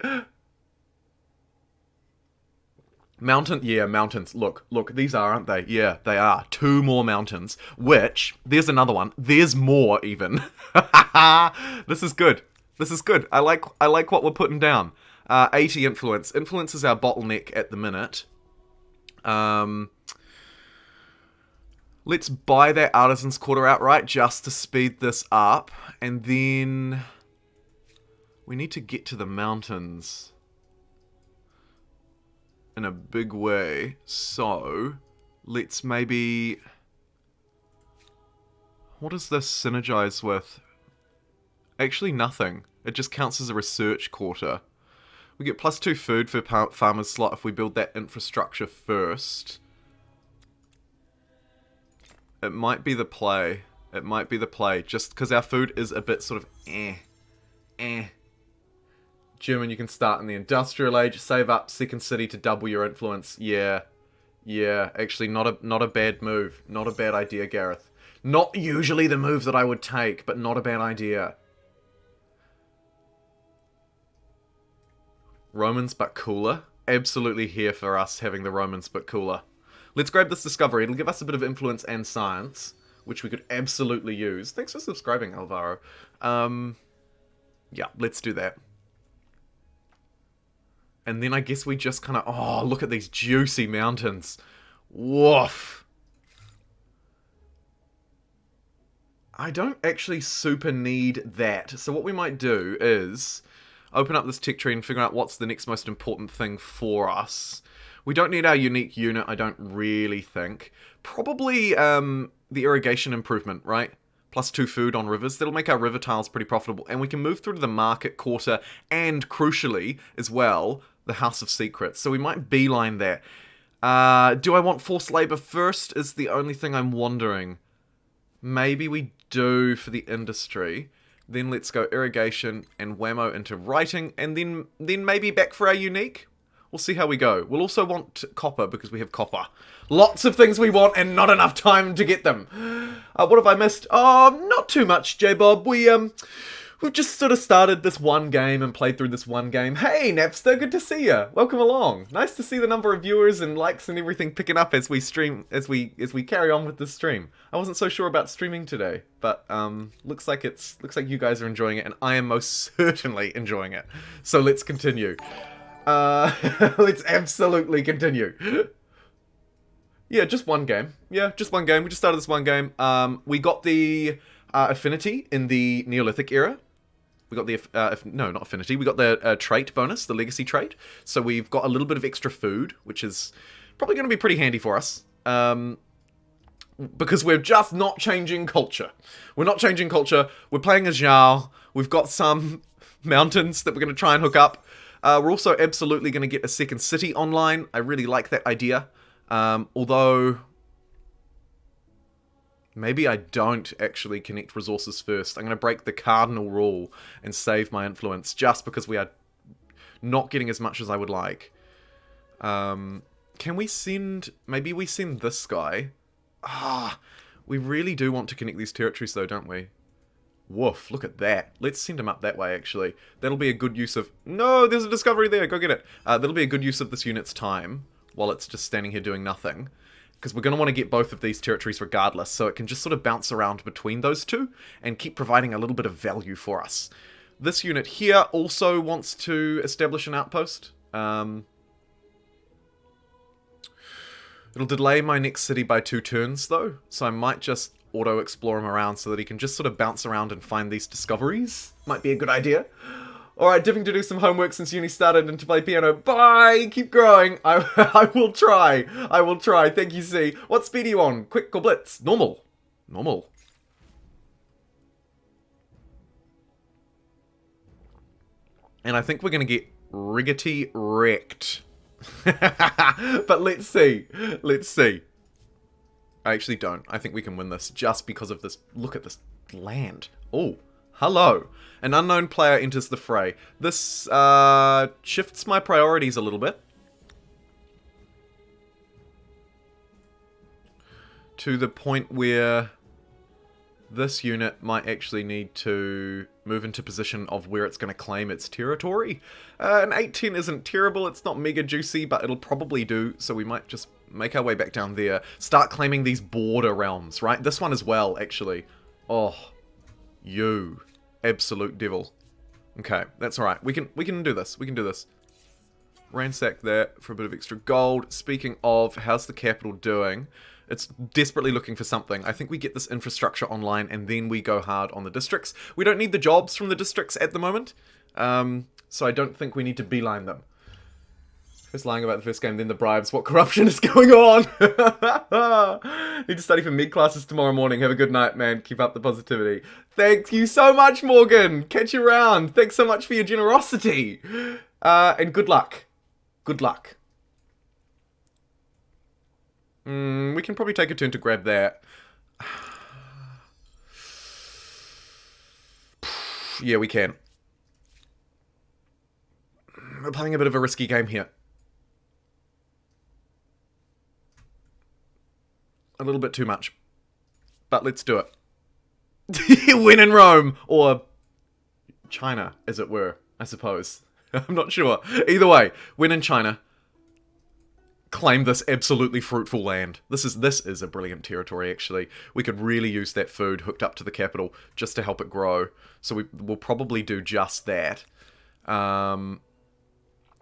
Mountains. Look, these are, aren't they? Yeah, they are. 2 more mountains. Which, there's another one. There's more, even. This is good. I like what we're putting down. 80 influence. Influence is our bottleneck at the minute. Let's buy that Artisan's Quarter outright just to speed this up. And then we need to get to the mountains in a big way. So let's maybe... What does this synergize with? Actually nothing. It just counts as a research quarter. We get +2 food for farmer's slot if we build that infrastructure first. It might be the play. It might be the play. Just because our food is a bit sort of German, you can start in the industrial age. Save up second city to double your influence. Yeah. Yeah, actually not a bad move. Not a bad idea, Gareth. Not usually the move that I would take, but not a bad idea. Romans but cooler. Absolutely here for us having the Romans but cooler. Let's grab this discovery. It'll give us a bit of influence and science, which we could absolutely use. Thanks for subscribing, Alvaro. Yeah, let's do that. And then I guess we just kind of... Oh, look at these juicy mountains. Woof. I don't actually super need that. So what we might do is open up this tech tree and figure out what's the next most important thing for us. We don't need our unique unit, I don't really think. Probably the irrigation improvement, right? +2 food on rivers. That'll make our river tiles pretty profitable. And we can move through to the market quarter and, crucially, as well, the House of Secrets. So we might beeline that. Do I want forced labor first is the only thing I'm wondering. Maybe we do for the industry. Then let's go irrigation and whammo into writing. And then maybe back for our unique. We'll see how we go. We'll also want copper because we have copper. Lots of things we want and not enough time to get them. What have I missed? Oh, not too much, J-Bob. We've just sort of started this one game and played through this one game. Hey, Napster, good to see you. Welcome along. Nice to see the number of viewers and likes and everything picking up as we stream, as we carry on with this stream. I wasn't so sure about streaming today, but looks like you guys are enjoying it, and I am most certainly enjoying it. So let's continue. Let's absolutely continue. Yeah, just one game. Yeah, just one game. We just started this one game. We got the affinity in the Neolithic era. We got the, no, not affinity. We got the trait bonus, the legacy trait. So we've got a little bit of extra food, which is probably going to be pretty handy for us. Because we're just not changing culture. We're not changing culture. We're playing as Zhao. We've got some mountains that we're going to try and hook up. We're also absolutely going to get a second city online. I really like that idea. Although, maybe I don't actually connect resources first. I'm going to break the cardinal rule and save my influence just because we are not getting as much as I would like. Can we send... Maybe we send this guy. We really do want to connect these territories though, don't we? Woof, look at that. Let's send him up that way, actually. That'll be a good use of... No, there's a discovery there. Go get it. That'll be a good use of this unit's time while it's just standing here doing nothing. Because we're going to want to get both of these territories regardless, so it can just sort of bounce around between those two and keep providing a little bit of value for us. This unit here also wants to establish an outpost. It'll delay my next city by 2 turns, though, so I might just auto-explore him around so that he can just sort of bounce around and find these discoveries. Might be a good idea. Alright, dipping to do some homework since uni started and to play piano. Bye! Keep growing. I will try. I will try. Thank you, C. What speed are you on? Quick or blitz? Normal. Normal. And I think we're going to get riggedy wrecked. But let's see. Let's see. I actually don't. I think we can win this just because of this. Look at this land. Oh, hello. An unknown player enters the fray. This shifts my priorities a little bit. To the point where this unit might actually need to move into position of where it's going to claim its territory. An 8-10 isn't terrible. It's not mega juicy, but it'll probably do. So we might just make our way back down there. Start claiming these border realms, right? This one as well, actually. Oh, you absolute devil. Okay, that's alright. We can do this. We can do this. Ransack that for a bit of extra gold. Speaking of, how's the capital doing? It's desperately looking for something. I think we get this infrastructure online and then we go hard on the districts. We don't need the jobs from the districts at the moment. So I don't think we need to beeline them. First lying about the first game, then the bribes. What corruption is going on? Need to study for mid classes tomorrow morning. Have a good night, man. Keep up the positivity. Thank you so much, Morgan. Catch you around. Thanks so much for your generosity. And good luck. Good luck. We can probably take a turn to grab that. Yeah, we can. We're playing a bit of a risky game here. A little bit too much. But let's do it. Win in Rome! Or China, as it were, I suppose. I'm not sure. Either way, win in China. Claim this absolutely fruitful land. This is a brilliant territory, actually. We could really use that food hooked up to the capital just to help it grow. So we'll probably do just that.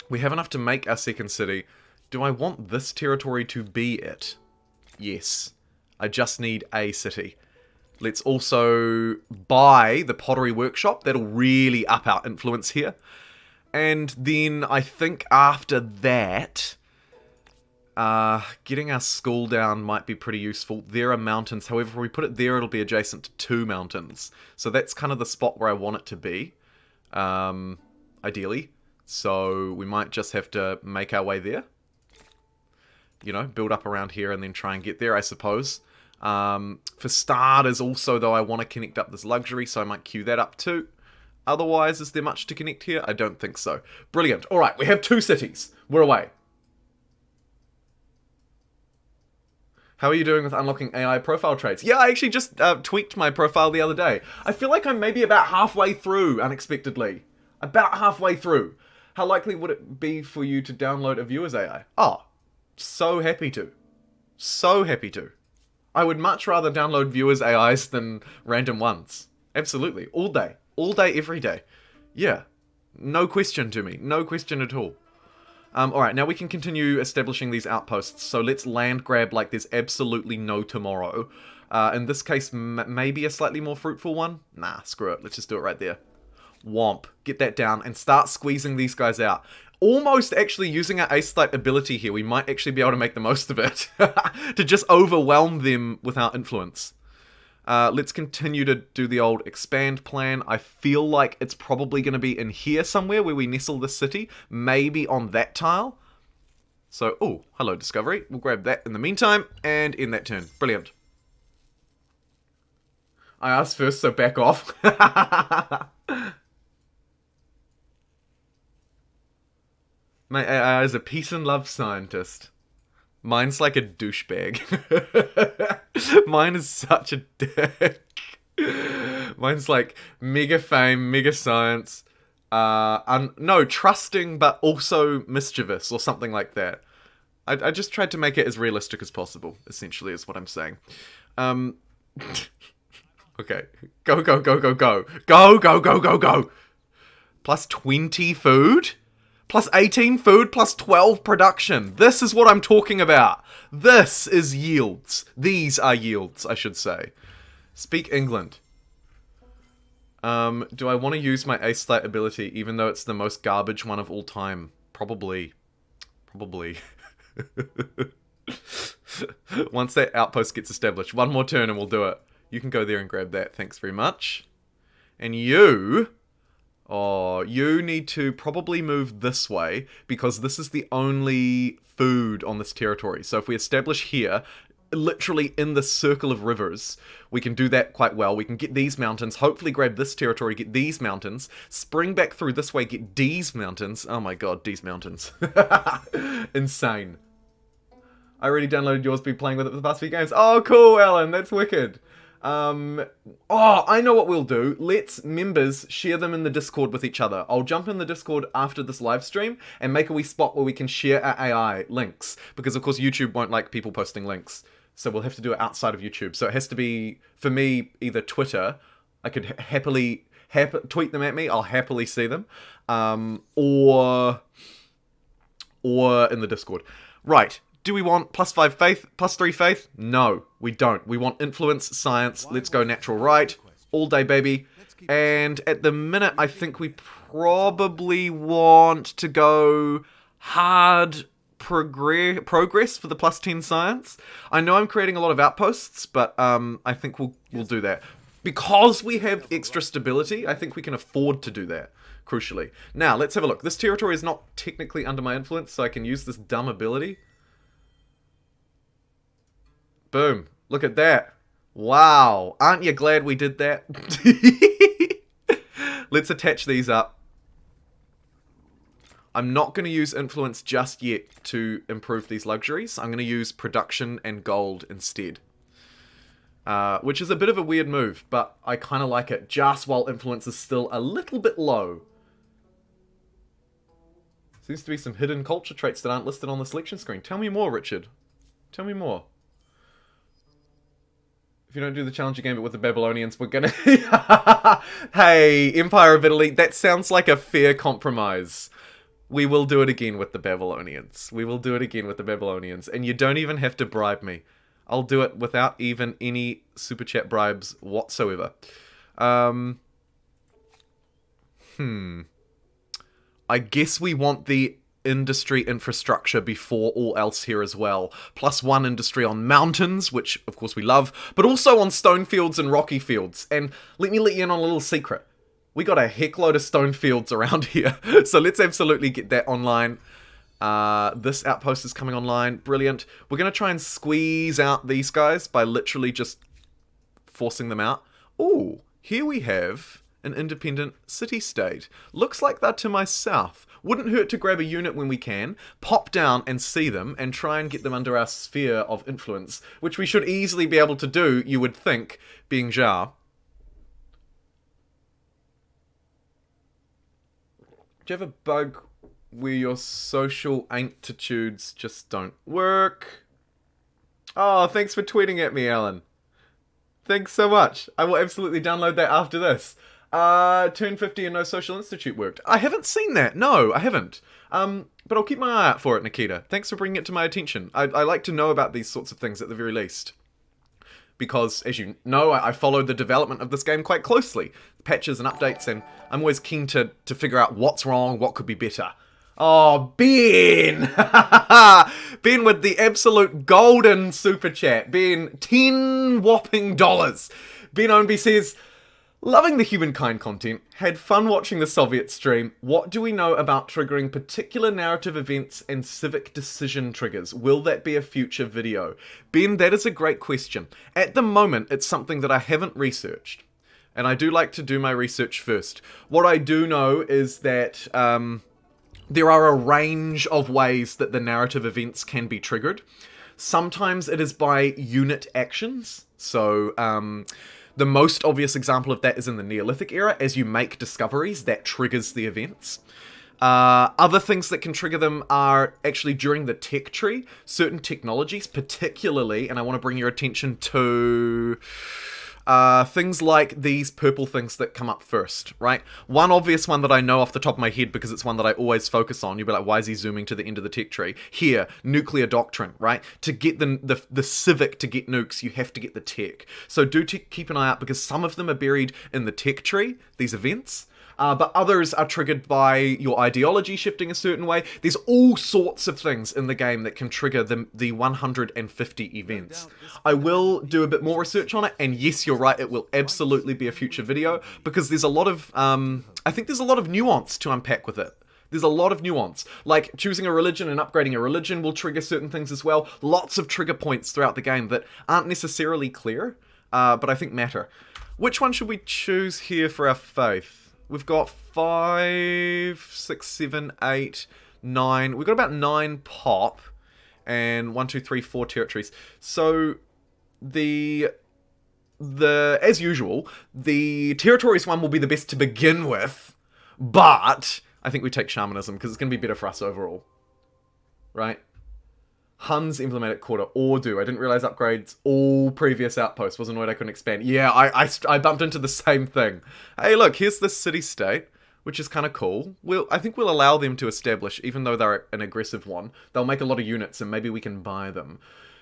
We have enough to make our second city. Do I want this territory to be it? Yes. I just need a city. Let's also buy the pottery workshop. That'll really up our influence here. And then I think after that, getting our school down might be pretty useful. There are mountains. However, if we put it there, it'll be adjacent to 2 mountains. So that's kind of the spot where I want it to be, ideally. So we might just have to make our way there. You know, build up around here and then try and get there, I suppose. For starters also, though, I want to connect up this luxury, so I might queue that up too. Otherwise, is there much to connect here? I don't think so. Brilliant. All right, we have 2 cities. We're away. How are you doing with unlocking AI profile traits? Yeah, I actually just tweaked my profile the other day. I feel like I'm maybe about halfway through, unexpectedly. About halfway through. How likely would it be for you to download a viewer's AI? Oh, so happy to. So happy to. I would much rather download viewers' AIs than random ones. Absolutely. All day. All day, every day. Yeah. No question to me. No question at all. Alright, now we can continue establishing these outposts. So let's land grab like there's absolutely no tomorrow. In this case, maybe a slightly more fruitful one? Nah, screw it. Let's just do it right there. Womp. Get that down and start squeezing these guys out. Almost actually using our ace-light ability here, we might actually be able to make the most of it. To just overwhelm them with our influence. Let's continue to do the old expand plan. I feel like it's probably going to be in here somewhere where we nestle the city. Maybe on that tile. So, oh, hello Discovery. We'll grab that in the meantime and end that turn. Brilliant. I asked first, so back off. My AI is a peace and love scientist. Mine's like a douchebag. Mine is such a dick. Mine's like mega fame, mega science. No, trusting but also mischievous or something like that. I just tried to make it as realistic as possible, essentially, is what I'm saying. Okay. Go, go, go, go, go. Go, go, go, go, go. Plus 20 food? Plus 18 food, plus 12 production. This is what I'm talking about. This is yields. These are yields, I should say. Speak England. Do I want to use my ace-light ability, even though it's the most garbage one of all time? Probably. Probably. Once that outpost gets established. One more turn and we'll do it. You can go there and grab that. Thanks very much. And you... Oh, you need to probably move this way, because this is the only food on this territory. So if we establish here, literally in the circle of rivers, we can do that quite well. We can get these mountains, hopefully grab this territory, get these mountains, spring back through this way, get these mountains. Oh my god, these mountains. Insane. I already downloaded yours, been playing with it for the past few games. Oh, cool, Alan, that's wicked. Oh, I know what we'll do. Let's members share them in the Discord with each other. I'll jump in the Discord after this live stream and make a wee spot where we can share our AI links. Because, of course, YouTube won't like people posting links. So we'll have to do it outside of YouTube. So it has to be, for me, either Twitter. I could happily tweet them at me. I'll happily see them. Or in the Discord. Right. Do we want +5 faith, +3 faith? No, we don't. We want influence, science, let's go natural right, all day baby. And at the minute, I think we probably want to go hard progress for the +10 science. I know I'm creating a lot of outposts, but I think we'll do that. Because we have extra stability, I think we can afford to do that. crucially. Now, let's have a look. This territory is not technically under my influence, so I can use this dumb ability. Boom. Look at that. Wow. Aren't you glad we did that? Let's attach these up. I'm not going to use influence just yet to improve these luxuries. I'm going to use production and gold instead. Which is a bit of a weird move, but I kind of like it just while influence is still a little bit low. Seems to be some hidden culture traits that aren't listed on the selection screen. Tell me more, Richard. Tell me more. If you don't do the challenge again, but with the Babylonians, we're gonna... Hey, Empire of Italy, that sounds like a fair compromise. We will do it again with the Babylonians. We will do it again with the Babylonians. And you don't even have to bribe me. I'll do it without even any super chat bribes whatsoever. I guess we want the industry infrastructure before all else here as well. Plus one industry on mountains, which of course we love, but also on stone fields and rocky fields. And let me let you in on a little secret. We got a heckload of stone fields around here. So let's absolutely get that online. This outpost is coming online. Brilliant. We're going to try and squeeze out these guys by literally just forcing them out. Ooh, here we have an independent city-state. Looks like they're to my south. Wouldn't hurt to grab a unit when we can, pop down and see them, and try and get them under our sphere of influence, which we should easily be able to do, you would think, being Zhao. Do you have a bug where your social aptitudes just don't work? Oh, thanks for tweeting at me, Alan. Thanks so much. I will absolutely download that after this. Turn 50 and no social institute worked. I haven't seen that. No, I haven't. But I'll keep my eye out for it, Nikita. Thanks for bringing it to my attention. I like to know about these sorts of things at the very least. Because, as you know, I followed the development of this game quite closely. Patches and updates, and I'm always keen to figure out what's wrong, what could be better. Oh, Ben! Ben with the absolute golden super chat. Ben, 10 whopping dollars. Ben Ownby says, loving the Humankind content, had fun watching the Soviet stream. What do we know about triggering particular narrative events and civic decision triggers? Will that be a future video? Ben, that is a great question. At the moment, it's something that I haven't researched. And I do like to do my research first. What I do know is that there are a range of ways that the narrative events can be triggered. Sometimes it is by unit actions. So, the most obvious example of that is in the Neolithic era. As you make discoveries, that triggers the events. Other things that can trigger them are actually during the tech tree. Certain technologies, particularly, and I want to bring your attention to things like these purple things that come up first, right? One obvious one that I know off the top of my head, because it's one that I always focus on. You'll be like, why is he zooming to the end of the tech tree? Here, nuclear doctrine, right? To get the civic to get nukes, you have to get the tech. So do keep an eye out, because some of them are buried in the tech tree, these events. But others are triggered by your ideology shifting a certain way. There's all sorts of things in the game that can trigger the 150 events. I will do a bit more research on it, and yes, you're right, it will absolutely be a future video, because there's a lot of, I think there's a lot of nuance to unpack with it. There's a lot of nuance. Like, choosing a religion and upgrading a religion will trigger certain things as well. Lots of trigger points throughout the game that aren't necessarily clear, but I think matter. Which one should we choose here for our faith? We've got 5, 6, 7, 8, 9. We've got about 9 pop. And 1, 2, 3, 4 territories. So, as usual, the territories one will be the best to begin with. But I think we take shamanism, because it's going to be better for us overall. Right? Huns emblematic quarter, or do. I didn't realize upgrades all previous outposts. Was annoyed I couldn't expand. Yeah, I bumped into the same thing. Hey, look, here's this city-state, which is kind of cool. I think we'll allow them to establish, even though they're an aggressive one. They'll make a lot of units, and maybe we can buy them.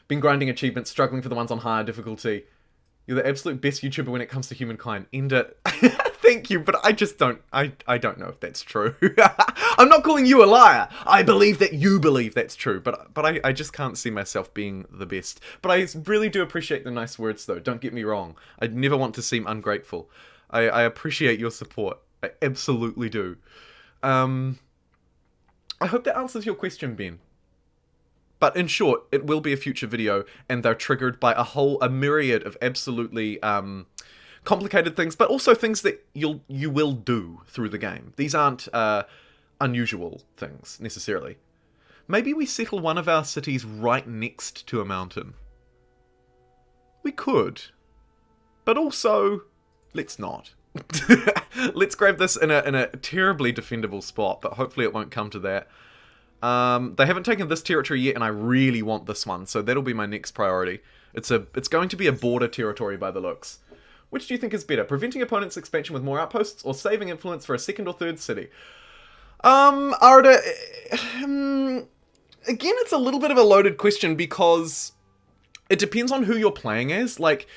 Been grinding achievements, struggling for the ones on higher difficulty. You're the absolute best YouTuber when it comes to humankind. End it. Thank you, but I just don't, I don't know if that's true. I'm not calling you a liar. I believe that you believe that's true, but I just can't see myself being the best. But I really do appreciate the nice words, though. Don't get me wrong. I'd never want to seem ungrateful. I appreciate your support. I absolutely do. I hope that answers your question, Ben. But in short, it will be a future video, and they're triggered by a myriad of absolutely complicated things, but also things that you will do through the game. These aren't unusual things, necessarily. Maybe we settle one of our cities right next to a mountain. We could. But also, let's not. Let's grab this in a terribly defendable spot, but hopefully it won't come to that. They haven't taken this territory yet, and I really want this one, so that'll be my next priority. It's going to be a border territory by the looks. Which do you think is better, preventing opponents' expansion with more outposts, or saving influence for a second or third city? Arda, again, it's a little bit of a loaded question, because it depends on who you're playing as. Like,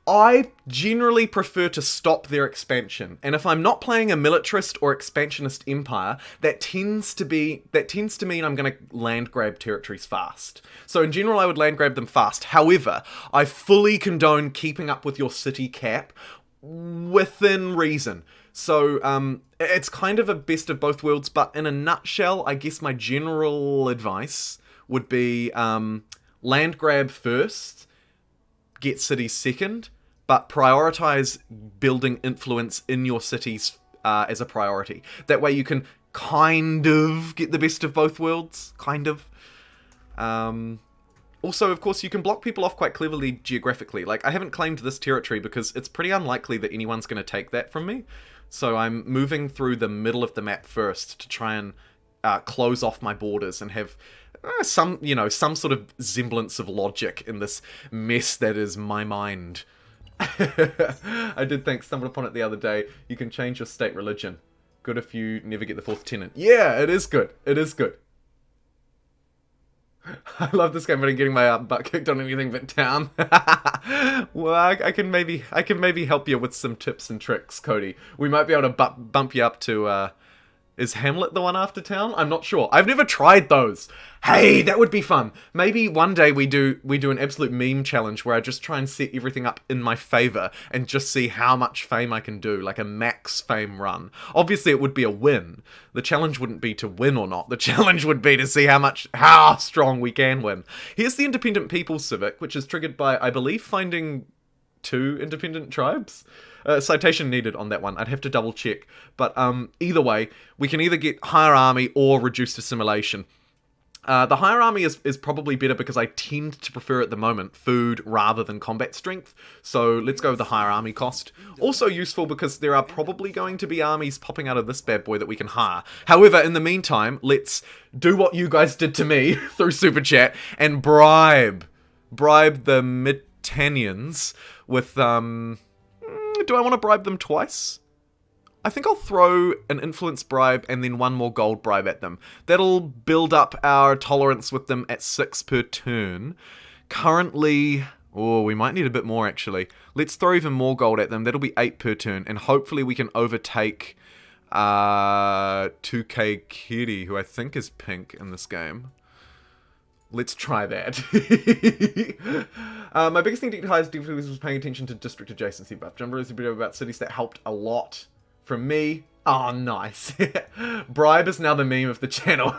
I generally prefer to stop their expansion, and if I'm not playing a militarist or expansionist empire, that tends to mean I'm going to land grab territories fast. So in general, I would land grab them fast. However, I fully condone keeping up with your city cap within reason. So it's kind of a best of both worlds, but in a nutshell, I guess my general advice would be land grab first, get cities second, but prioritize building influence in your cities as a priority. That way you can kind of get the best of both worlds, kind of. Also, of course, you can block people off quite cleverly geographically. Like, I haven't claimed this territory because it's pretty unlikely that anyone's going to take that from me. So I'm moving through the middle of the map first to try and close off my borders and have some sort of semblance of logic in this mess that is my mind. I did stumbled upon it the other day. You can change your state religion. Good if you never get the fourth tenant. Yeah, it is good. It is good. I love this game, but I'm getting my butt kicked on anything but town. Well, I can maybe help you with some tips and tricks, Cody. We might be able to bump you up to is Hamlet the one after town? I'm not sure. I've never tried those. Hey, that would be fun. Maybe one day we do an absolute meme challenge where I just try and set everything up in my favor and just see how much fame I can do, like a max fame run. Obviously, it would be a win. The challenge wouldn't be to win or not. The challenge would be to see how strong we can win. Here's the Independent People's Civic, which is triggered by, I believe, finding 2 independent tribes. Citation needed on that one. I'd have to double check. But either way, we can either get higher army or reduced assimilation. The higher army is probably better because I tend to prefer at the moment food rather than combat strength. So let's go with the higher army cost. Also useful because there are probably going to be armies popping out of this bad boy that we can hire. However, in the meantime, let's do what you guys did to me through Super Chat and bribe the Mitannians with do I want to bribe them twice? I think I'll throw an influence bribe and then one more gold bribe at them. That'll build up our tolerance with them at 6 per turn. Currently, we might need a bit more actually. Let's throw even more gold at them. That'll be 8 per turn, and hopefully we can overtake 2K Kiri, who I think is pink in this game. Let's try that. My biggest thing to hide definitely was paying attention to district adjacency buff. Jumbo is a video about cities that helped a lot from me. Oh, nice. Bribe is now the meme of the channel.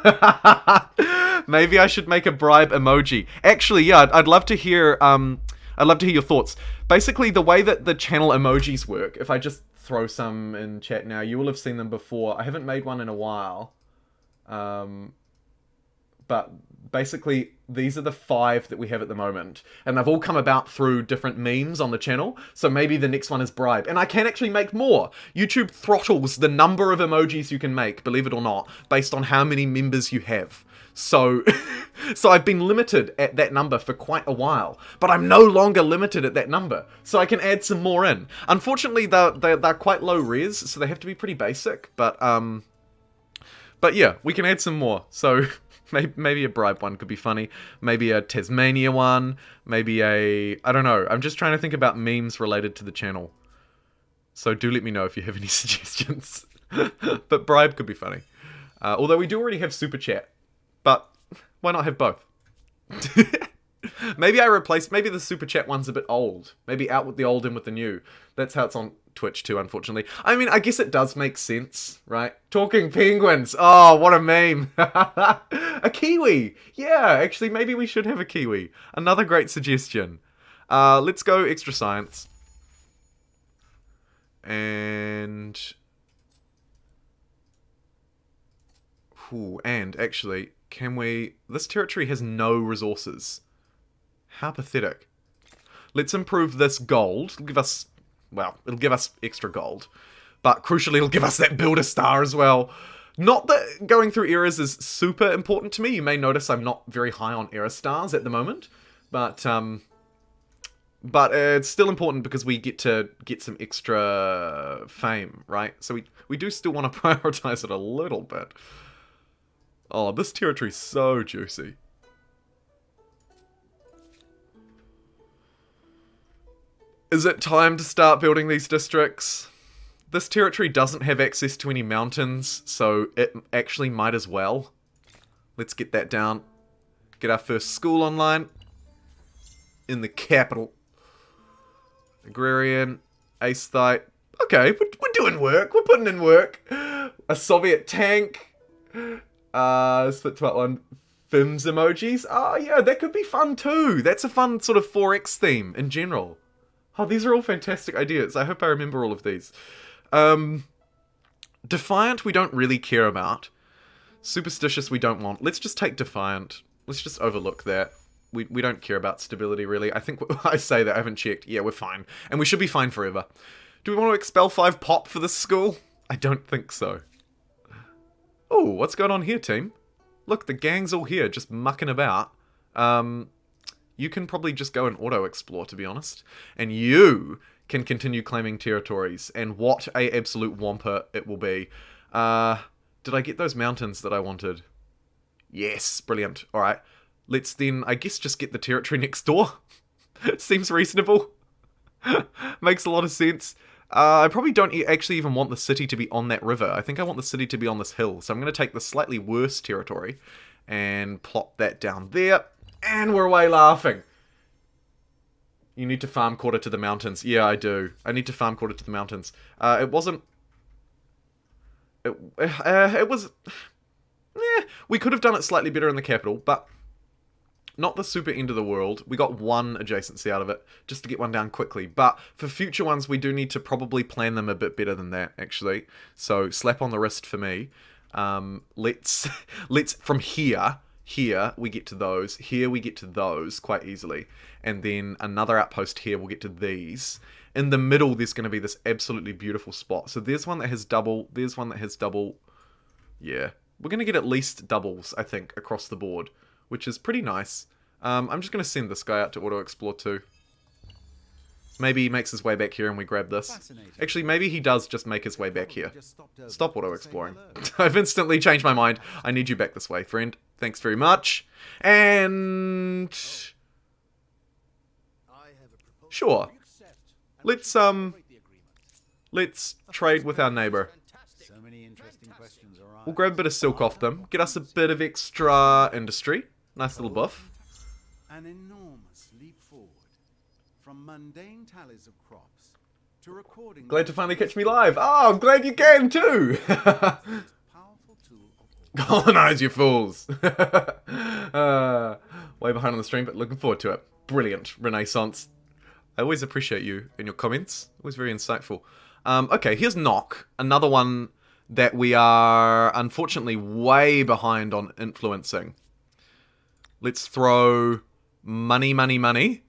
Maybe I should make a bribe emoji. Actually, yeah, I'd love to hear your thoughts. Basically, the way that the channel emojis work, if I just throw some in chat now, you will have seen them before. I haven't made one in a while. But basically, these are the 5 that we have at the moment. And they've all come about through different memes on the channel. So maybe the next one is bribe. And I can actually make more. YouTube throttles the number of emojis you can make, believe it or not, based on how many members you have. So, so I've been limited at that number for quite a while. But I'm no longer limited at that number. So I can add some more in. Unfortunately, they're quite low res, so they have to be pretty basic. But yeah, we can add some more. So maybe a bribe one could be funny. Maybe a Tasmania one. Maybe I don't know. I'm just trying to think about memes related to the channel. So do let me know if you have any suggestions. But bribe could be funny. Although we do already have Super Chat. But why not have both? Maybe I replaced... Maybe the Super Chat one's a bit old. Maybe out with the old, in with the new. That's how it's on Twitch too, unfortunately. I mean, I guess it does make sense, right? Talking penguins. Oh, what a meme. A kiwi. Yeah, actually, maybe we should have a kiwi. Another great suggestion. Let's go extra science. And... Ooh, and actually, can we... This territory has no resources. How pathetic. Let's improve this gold. It'll give us... Well, it'll give us extra gold. But crucially, it'll give us that builder star as well. Not that going through eras is super important to me. You may notice I'm not very high on era stars at the moment. But it's still important because we get to get some extra fame, right? So we do still want to prioritize it a little bit. Oh, this territory's so juicy. Is it time to start building these districts? This territory doesn't have access to any mountains, so it actually might as well. Let's get that down. Get our first school online. In the capital. Agrarian. Aesthite. Okay, we're doing work. We're putting in work. A Soviet tank. Split to one. Fims emojis. Oh yeah, that could be fun too. That's a fun sort of 4X theme in general. Oh, these are all fantastic ideas. I hope I remember all of these. Defiant we don't really care about. Superstitious we don't want. Let's just take Defiant. Let's just overlook that. We don't care about stability really. I think I say that, I haven't checked. Yeah, we're fine. And we should be fine forever. Do we want to expel 5 pop for this school? I don't think so. Oh, what's going on here, team? Look, the gang's all here, just mucking about. You can probably just go and auto-explore, to be honest. And you can continue claiming territories. And what a absolute whomper it will be. Did I get those mountains that I wanted? Yes, brilliant. Alright, let's then, I guess, just get the territory next door. Seems reasonable. Makes a lot of sense. I probably don't actually even want the city to be on that river. I think I want the city to be on this hill. So I'm going to take the slightly worse territory and plop that down there. And we're away laughing. You need to farm quarter to the mountains. Yeah, I do. I need to farm quarter to the mountains. It wasn't... It was... we could have done it slightly better in the capital, but... Not the super end of the world. We got one adjacency out of it, just to get one down quickly. But for future ones, we do need to probably plan them a bit better than that, actually. So, slap on the wrist for me. Let's from here, we get to those. Here, we get to those quite easily. And then another outpost here, we'll get to these. In the middle, there's going to be this absolutely beautiful spot. So, there's one that has double. There's one that has double. Yeah. We're going to get at least doubles, I think, across the board. Which is pretty nice. I'm just going to send this guy out to auto-explore too. Maybe he makes his way back here and we grab this. Actually, maybe he does just make his way back here. Stop auto-exploring. I've instantly changed my mind. I need you back this way, friend. Thanks very much. And... Sure. Let's trade with our neighbor. We'll grab a bit of silk off them. Get us a bit of extra industry. Nice little buff. An enormous leap forward from mundane tallies of crops to recording. Glad to finally catch me live. Oh, I'm glad you can too. Colonize, you fools. Way behind on the stream, but looking forward to it. Brilliant Renaissance. I always appreciate you and your comments. Always very insightful. Okay, here's Knock. Another one that we are unfortunately way behind on influencing. Let's throw money, money, money,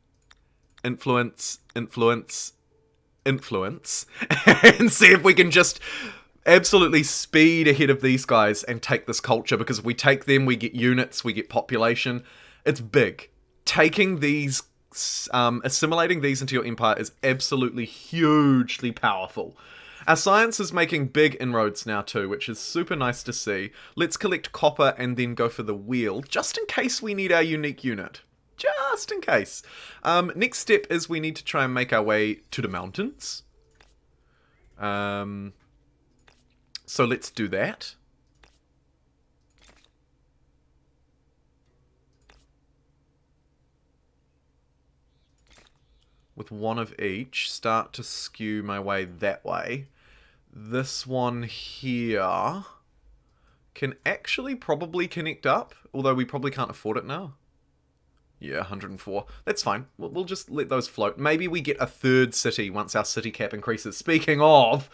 influence, influence, influence, and see if we can just absolutely speed ahead of these guys and take this culture, because if we take them, we get units, we get population. It's big. Taking these, assimilating these into your empire is absolutely hugely powerful. Our science is making big inroads now too, which is super nice to see. Let's collect copper and then go for the wheel, just in case we need our unique unit. Just in case. Next step is we need to try and make our way to the mountains. So let's do that. with one of each, start to skew my way that way. This one here can actually probably connect up, although we probably can't afford it now. Yeah, 104. That's fine. We'll just let those float. Maybe we get a third city once our city cap increases. Speaking of,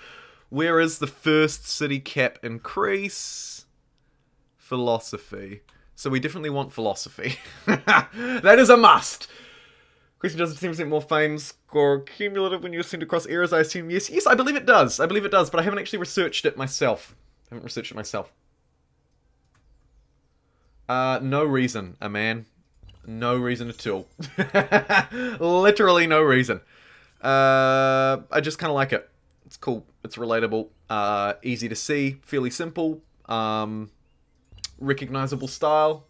where is the first city cap increase? Philosophy. So we definitely want philosophy. That is a must! Question, does 10% more fame score cumulative when you send across errors? I assume yes. Yes, I believe it does. I believe it does, but I haven't actually researched it myself. No reason, a man. No reason at all. Literally no reason. I just kind of like it. It's cool. It's relatable. Easy to see. Fairly simple. Recognizable style.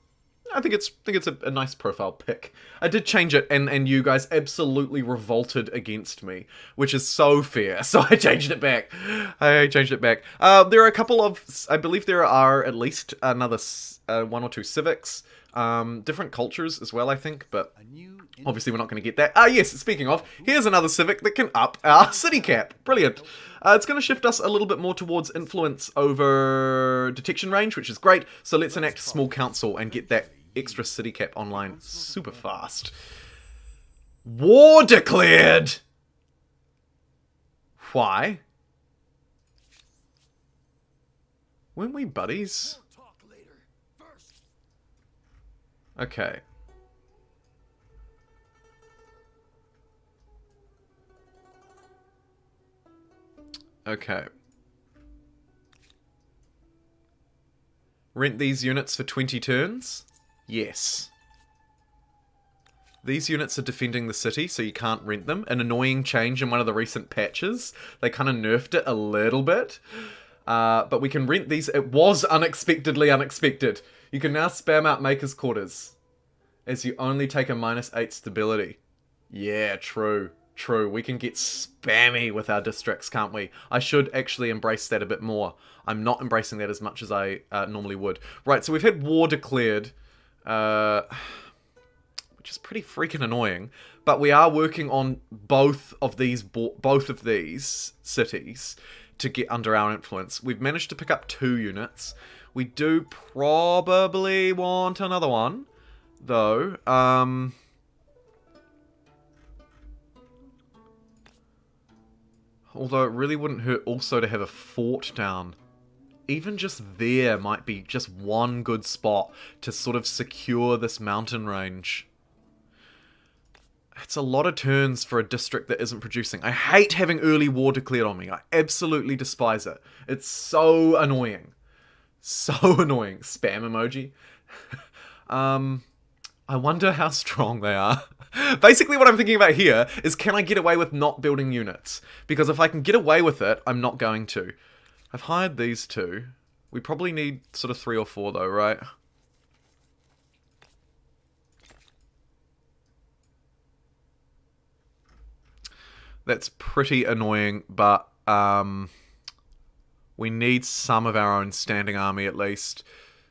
I think it's a nice profile pick. I did change it, and you guys absolutely revolted against me, which is so fair. So I changed it back. There are a couple of, I believe there are at least another one or two civics. Different cultures as well, I think, but obviously we're not going to get that. Yes, speaking of, here's another civic that can up our city cap. Brilliant. It's going to shift us a little bit more towards influence over detection range, which is great. So let's enact small council and get that extra city cap online super fast. War declared! Why? Weren't we buddies? Okay. Okay. Rent these units for 20 turns? Yes. These units are defending the city, so you can't rent them. An annoying change in one of the recent patches. They kind of nerfed it a little bit. But we can rent these. It was unexpectedly unexpected. You can now spam out Maker's Quarters, as you only take a -8 stability. Yeah, true. True. We can get spammy with our districts, can't we? I should actually embrace that a bit more. I'm not embracing that as much as I normally would. Right, so we've had war declared, which is pretty freaking annoying. But we are working on both of these cities to get under our influence. We've managed to pick up 2 units. We do probably want another one, though. Although it really wouldn't hurt also to have a fort down. Even just there might be just one good spot to sort of secure this mountain range. It's a lot of turns for a district that isn't producing. I hate having early war declared on me. I absolutely despise it. It's so annoying. So annoying. Spam emoji. I wonder how strong they are. Basically what I'm thinking about here is, can I get away with not building units? Because if I can get away with it, I'm not going to. I've hired these 2. We probably need sort of 3 or 4 though, right? That's pretty annoying, but we need some of our own standing army at least.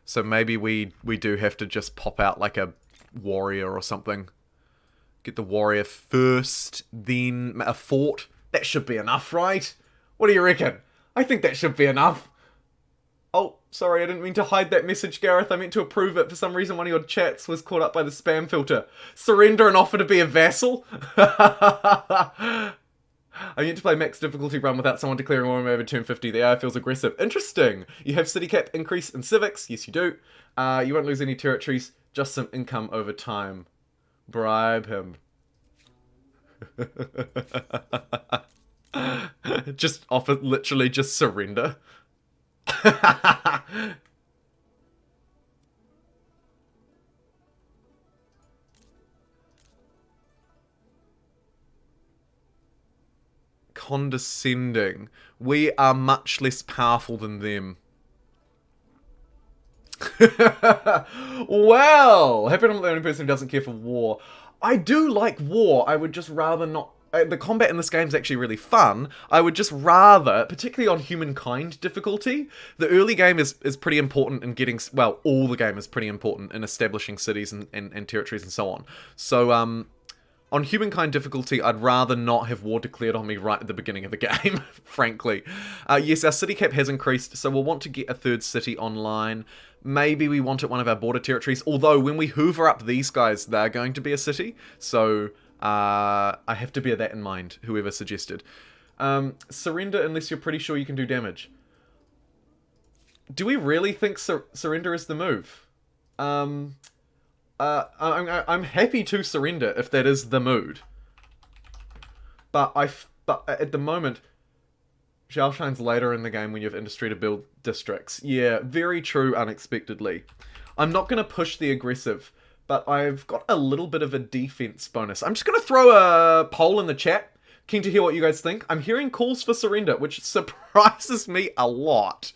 So maybe we do have to just pop out like a warrior or something. Get the warrior first, then a fort. That should be enough, right? What do you reckon? I think that should be enough. Oh, sorry, I didn't mean to hide that message, Gareth. I meant to approve it. For some reason, one of your chats was caught up by the spam filter. Surrender and offer to be a vassal? I meant to play max difficulty run without someone declaring war over turn 50. The AI feels aggressive. Interesting. You have city cap increase in civics. Yes, you do. You won't lose any territories. Just some income over time. Bribe him. Just offer, literally just surrender. Condescending. We are much less powerful than them. Well, happy I'm not the only person who doesn't care for war. I do like war. I would just rather not. The combat in this game is actually really fun. I would just rather, particularly on humankind difficulty, the early game is pretty important in getting, well, all the game is pretty important in establishing cities and territories and so on. So, On Humankind difficulty, I'd rather not have war declared on me right at the beginning of the game, frankly. Yes, our city cap has increased, so we'll want to get a third city online. Maybe we want it one of our border territories, although when we hoover up these guys, they're going to be a city. So, I have to bear that in mind, whoever suggested. Surrender unless you're pretty sure you can do damage. Do we really think surrender is the move? I'm happy to surrender if that is the mood. But at the moment, Zhao shines later in the game when you have industry to build districts. Yeah, very true, unexpectedly. I'm not going to push the aggressive, but I've got a little bit of a defense bonus. I'm just going to throw a poll in the chat. Keen to hear what you guys think. I'm hearing calls for surrender, which surprises me a lot.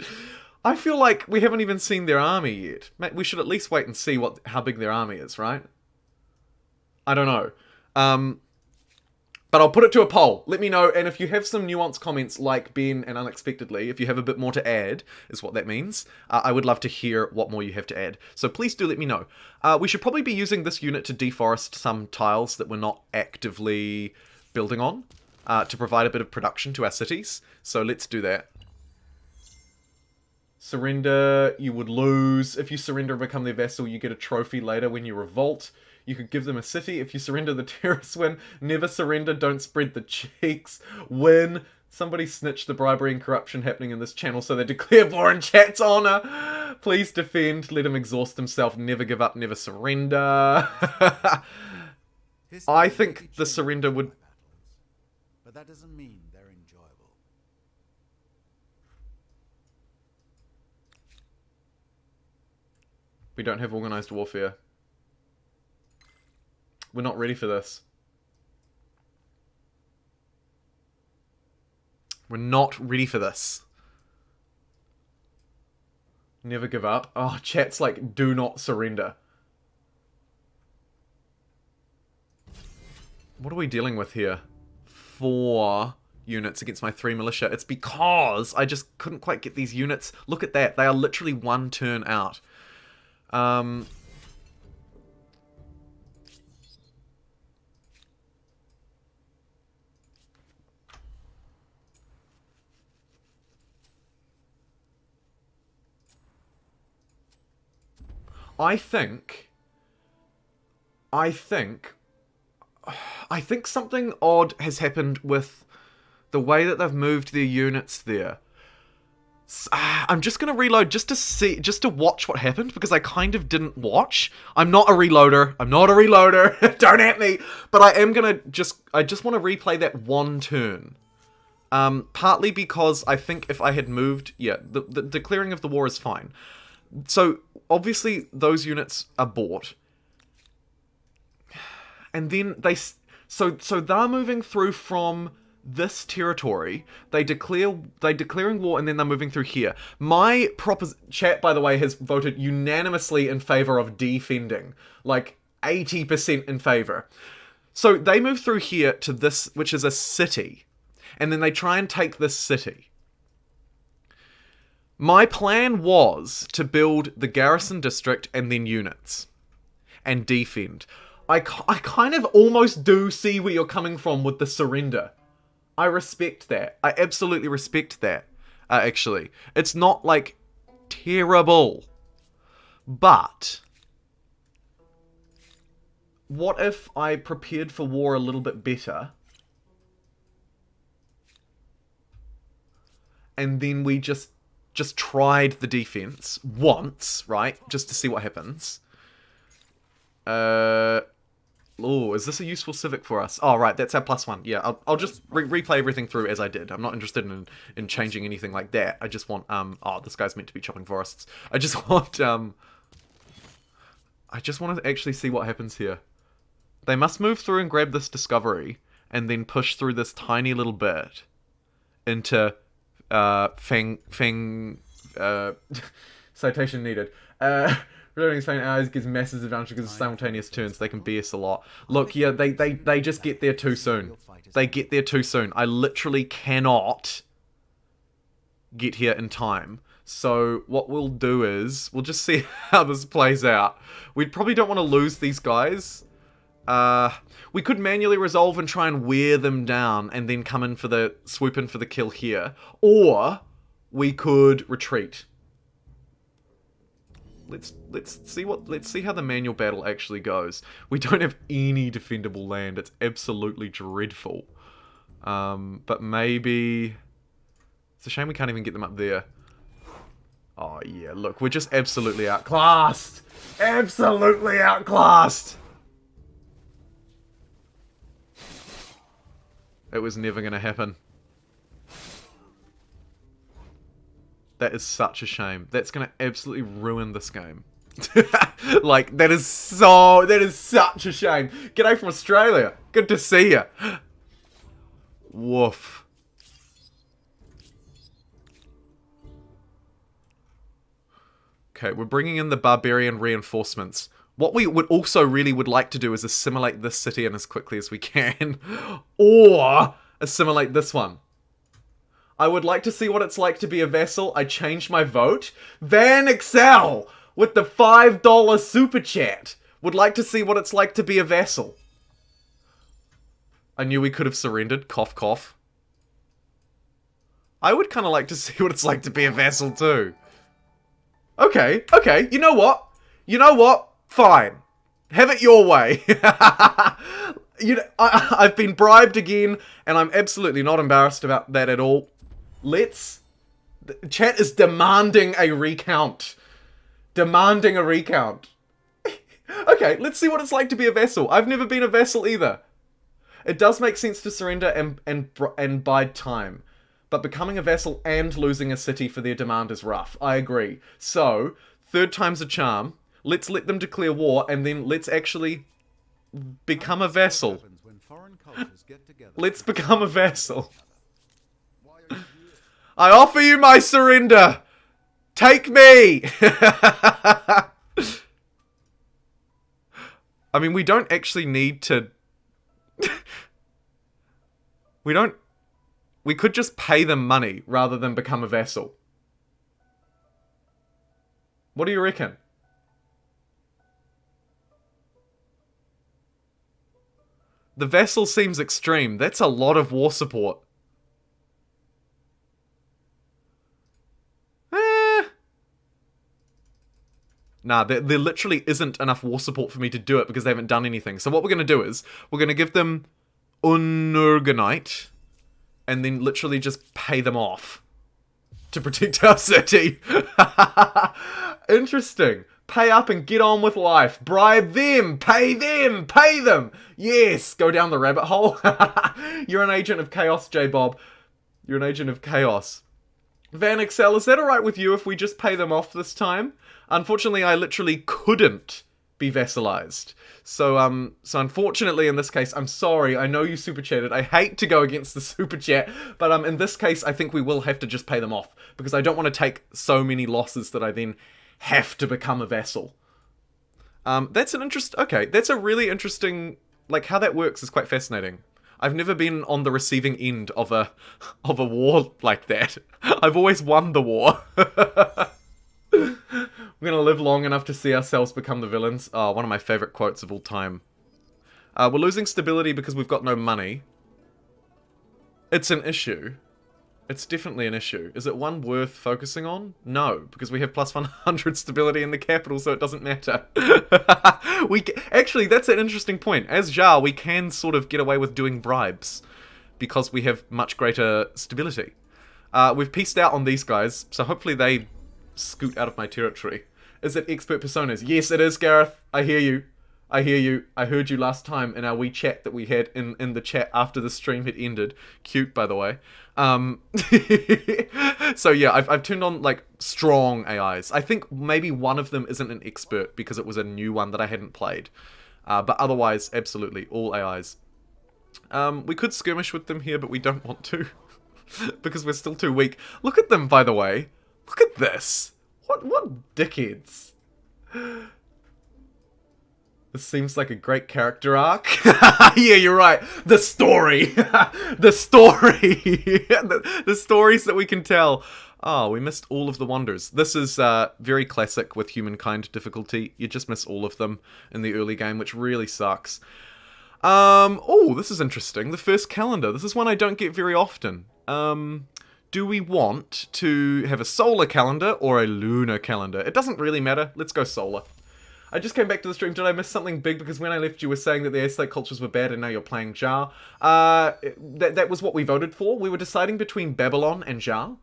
I feel like we haven't even seen their army yet. We should at least wait and see how big their army is, right? I don't know. But I'll put it to a poll. Let me know, and if you have some nuanced comments like Ben and Unexpectedly, if you have a bit more to add, is what that means, I would love to hear what more you have to add. So please do let me know. We should probably be using this unit to deforest some tiles that we're not actively building on, to provide a bit of production to our cities. So let's do that. Surrender, you would lose. If you surrender and become their vassal, you get a trophy later when you revolt. You could give them a city. If you surrender, the terrorists win. Never surrender, don't spread the cheeks. Win. Somebody snitched the bribery and corruption happening in this channel, so they declare war in chat's honor. Please defend, let him exhaust himself, never give up, never surrender. I think the surrender would... But that doesn't mean they're enjoyable. We don't have organized warfare. We're not ready for this. We're not ready for this. Never give up. Oh, chat's like, do not surrender. What are we dealing with here? 4 units against my 3 militia. It's because I just couldn't quite get these units. Look at that. They are literally 1 turn out. I think something odd has happened with the way that they've moved their units there. I'm just going to reload just to watch what happened, because I kind of didn't watch. I'm not a reloader. Don't at me. But I am going to I just want to replay that 1 turn. Partly because I think if I had moved, yeah, the declaring of the war is fine. So, obviously, those units are bought. And then so they're moving through from this territory. They're declaring war, and then they're moving through here. My chat, by the way, has voted unanimously in favor of defending. Like, 80% in favor. So, they move through here to this, which is a city. And then they try and take this city. My plan was to build the garrison district and then units. And defend. I kind of almost do see where you're coming from with the surrender. I respect that. I absolutely respect that, actually. It's not, like, terrible. But what if I prepared for war a little bit better? And then we just tried the defense once, right? Just to see what happens. Oh, is this a useful civic for us? Oh, right, that's our +1. Yeah, I'll just replay everything through as I did. I'm not interested in changing anything like that. I just want, oh, this guy's meant to be chopping forests. I just want to actually see what happens here. They must move through and grab this discovery, and then push through this tiny little bit into, citation needed. Reloading is faint hours gives massive advantage because of simultaneous turns. They can BS a lot. Look, yeah, they just get there too soon. They get there too soon. I literally cannot get here in time. So what we'll do is, we'll just see how this plays out. We probably don't want to lose these guys. We could manually resolve and try and wear them down and then come in for the swoop in for the kill here. Or we could retreat. Let's see how the manual battle actually goes. We don't have any defendable land. It's absolutely dreadful. But maybe it's a shame we can't even get them up there. Oh yeah, look, we're just absolutely outclassed. Absolutely outclassed. It was never going to happen. That is such a shame. That's going to absolutely ruin this game. Like, that is such a shame. G'day from Australia. Good to see you. Woof. Okay, we're bringing in the barbarian reinforcements. What we would also really would like to do is assimilate this city in as quickly as we can. Or assimilate this one. I would like to see what it's like to be a vassal. I changed my vote. Van Excel with the $5 super chat. Would like to see what it's like to be a vassal. I knew we could have surrendered. Cough, cough. I would kind of like to see what it's like to be a vassal too. Okay, okay. You know what? You know what? Fine. Have it your way. You know, I've been bribed again, and I'm absolutely not embarrassed about that at all. Chat is demanding a recount. Demanding a recount. Okay, let's see what it's like to be a vassal. I've never been a vassal either. It does make sense to surrender and bide time. But becoming a vassal and losing a city for their demand is rough. I agree. So, third time's a charm. Let's let them declare war, and then let's actually become a vassal. Let's become a vassal. I offer you my surrender. Take me. I mean, we don't actually need to... We could just pay them money rather than become a vassal. What do you reckon? The vassal seems extreme. That's a lot of war support. Nah, there literally isn't enough war support for me to do it because they haven't done anything. So what we're going to do is, we're going to give them Unurganite, and then literally just pay them off to protect our city. Interesting. Pay up and get on with life. Bribe them. Pay them. Pay them. Yes. Go down the rabbit hole. You're an agent of chaos, J-Bob. You're an agent of chaos. Van Excel, is that alright with you if we just pay them off this time? Unfortunately, I literally couldn't be vassalized. So unfortunately, in this case, I'm sorry. I know you super chatted. I hate to go against the super chat, but in this case, I think we will have to just pay them off because I don't want to take so many losses that I then have to become a vassal. That's an okay, that's a really interesting, like, how that works is quite fascinating. I've never been on the receiving end of a war like that. I've always won the war. We're gonna live long enough to see ourselves become the villains. Oh, one of my favorite quotes of all time. We're losing stability because we've got no money. It's an issue. It's definitely an issue. Is it one worth focusing on? No, because we have plus 100 stability in the capital, so it doesn't matter. Actually, that's an interesting point. As Jar, we can sort of get away with doing bribes because we have much greater stability. We've pieced out on these guys, so hopefully they scoot out of my territory. Is it expert personas? Yes, it is, Gareth. I hear you. I hear you. I heard you last time in our wee chat that we had in the chat after the stream had ended. Cute, by the way. So yeah, I've turned on, like, strong AIs. I think maybe one of them isn't an expert because it was a new one that I hadn't played. But otherwise, absolutely, all AIs. We could skirmish with them here, but we don't want to. Because we're still too weak. Look at them, by the way. Look at this. What dickheads. This seems like a great character arc. Yeah, you're right. The story. The story. The stories that we can tell. Oh, we missed all of the wonders. This is very classic with humankind difficulty. You just miss all of them in the early game, which really sucks. Oh, this is interesting. The first calendar. This is one I don't get very often. Do we want to have a solar calendar or a lunar calendar? It doesn't really matter. Let's go solar. I just came back to the stream. Did I miss something big? Because when I left, you were saying that the Aztec cultures were bad, and now you're playing Zhao. That was what we voted for. We were deciding between Babylon and Zhao,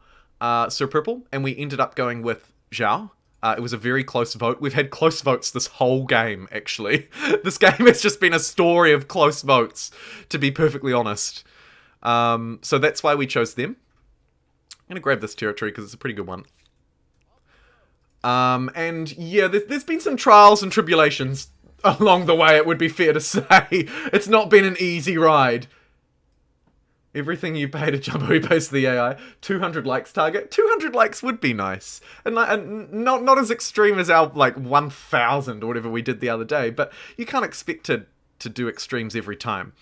Sir Purple, and we ended up going with Zhao. It was a very close vote. We've had close votes this whole game, actually. This game has just been a story of close votes, to be perfectly honest. So that's why we chose them. I'm going to grab this territory because it's a pretty good one. And yeah, there's been some trials and tribulations along the way, it would be fair to say. It's not been an easy ride. Everything you pay to Jumbo, he pays to the AI. 200 likes target. 200 likes would be nice. And not as extreme as our, 1,000 or whatever we did the other day, but you can't expect to do extremes every time.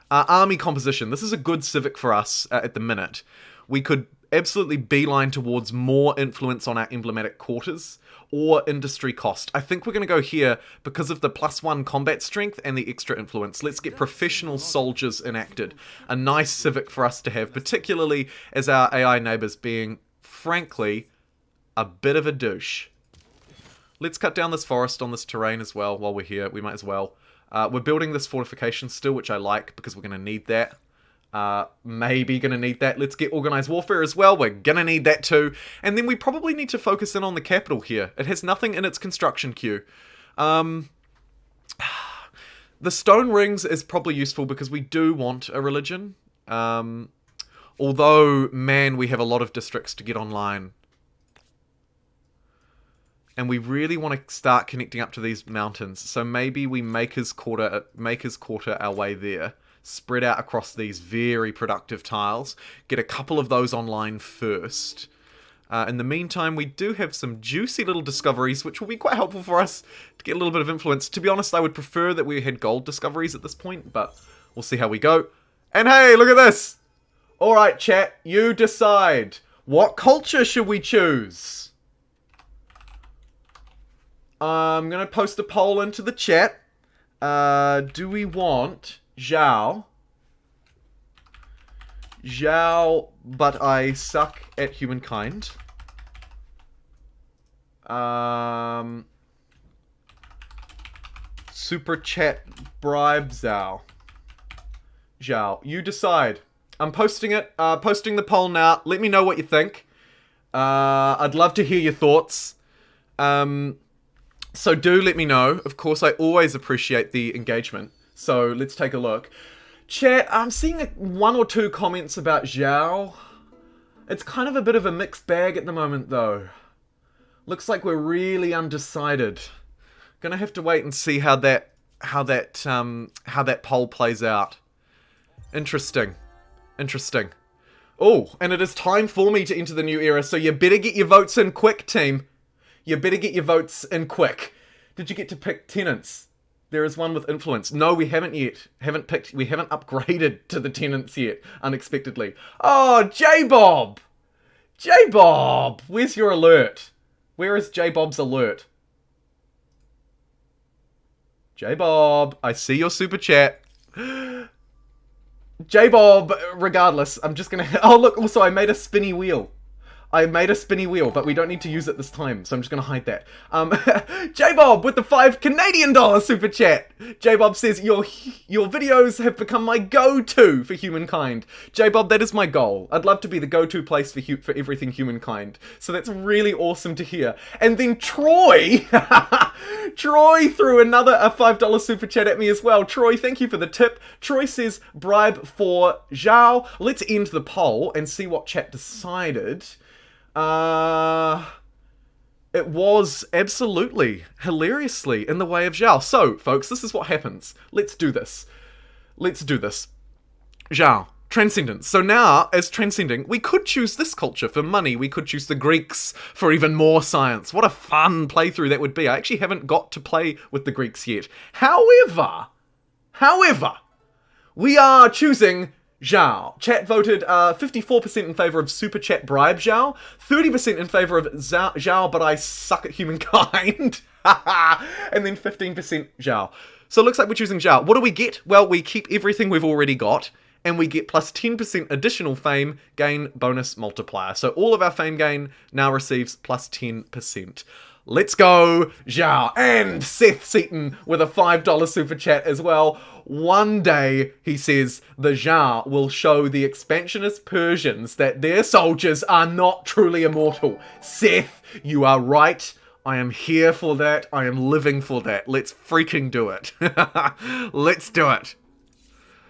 Army composition. This is a good civic for us at the minute. We could absolutely beeline towards more influence on our emblematic quarters or industry cost. I think we're going to go here because of the +1 combat strength and the extra influence. Let's get professional soldiers enacted. A nice civic for us to have, particularly as our AI neighbours being, frankly, a bit of a douche. Let's cut down this forest on this terrain as well while we're here. We might as well. We're building this fortification still, which I like because we're going to need that. Maybe gonna need that. Let's get organized warfare as well. We're gonna need that too. And then we probably need to focus in on the capital here. It has nothing in its construction queue. The stone rings is probably useful because we do want a religion. Although, man, we have a lot of districts to get online. And we really want to start connecting up to these mountains. So maybe we make his quarter our way there. Spread out across these very productive tiles. Get a couple of those online first. In the meantime, we do have some juicy little discoveries, which will be quite helpful for us to get a little bit of influence. To be honest, I would prefer that we had gold discoveries at this point, but we'll see how we go. And hey, look at this! Alright, chat, you decide. What culture should we choose? I'm going to post a poll into the chat. Do we want Zhao, but I suck at humankind. Super chat bribe Zhao. You decide. I'm posting it. Posting the poll now. Let me know what you think. I'd love to hear your thoughts. So do let me know. Of course, I always appreciate the engagement. So let's take a look. Chat, I'm seeing 1 or 2 comments about Zhao. It's kind of a bit of a mixed bag at the moment, though. Looks like we're really undecided. Gonna have to wait and see how that poll plays out. Interesting. Oh, and it is time for me to enter the new era, so you better get your votes in quick, team. You better get your votes in quick. Did you get to pick tenants? There is one with influence. No, we haven't yet. We haven't upgraded to the tenants yet, unexpectedly. Oh, J-Bob! J-Bob! Where's your alert? Where is J-Bob's alert? J-Bob, I see your super chat. J-Bob, regardless, I'm just gonna... Oh, look, also, I made a spinny wheel. But we don't need to use it this time, so I'm just going to hide that. J-Bob with the $5 Canadian super chat. J-Bob says, your videos have become my go-to for humankind. J-Bob, that is my goal. I'd love to be the go-to place for everything humankind. So that's really awesome to hear. And then Troy, Troy threw a $5 super chat at me as well. Troy, thank you for the tip. Troy says, bribe for Zhao. Let's end the poll and see what chat decided. It was absolutely, hilariously, in the way of Zhao. So, folks, this is what happens. Let's do this. Zhao, transcendence. So now, as transcending, we could choose this culture for money. We could choose the Greeks for even more science. What a fun playthrough that would be. I actually haven't got to play with the Greeks yet. However, we are choosing Zhao. Chat voted 54% in favour of super chat bribe Zhao, 30% in favour of Zhao, but I suck at humankind. And then 15% Zhao. So it looks like we're choosing Zhao. What do we get? Well, we keep everything we've already got, and we get plus 10% additional fame gain bonus multiplier. So all of our fame gain now receives plus 10%. Let's go, Zhao. And Seth Seaton with a $5 super chat as well. One day, he says, the Zhao will show the expansionist Persians that their soldiers are not truly immortal. Seth, you are right. I am here for that. I am living for that. Let's freaking do it. Let's do it.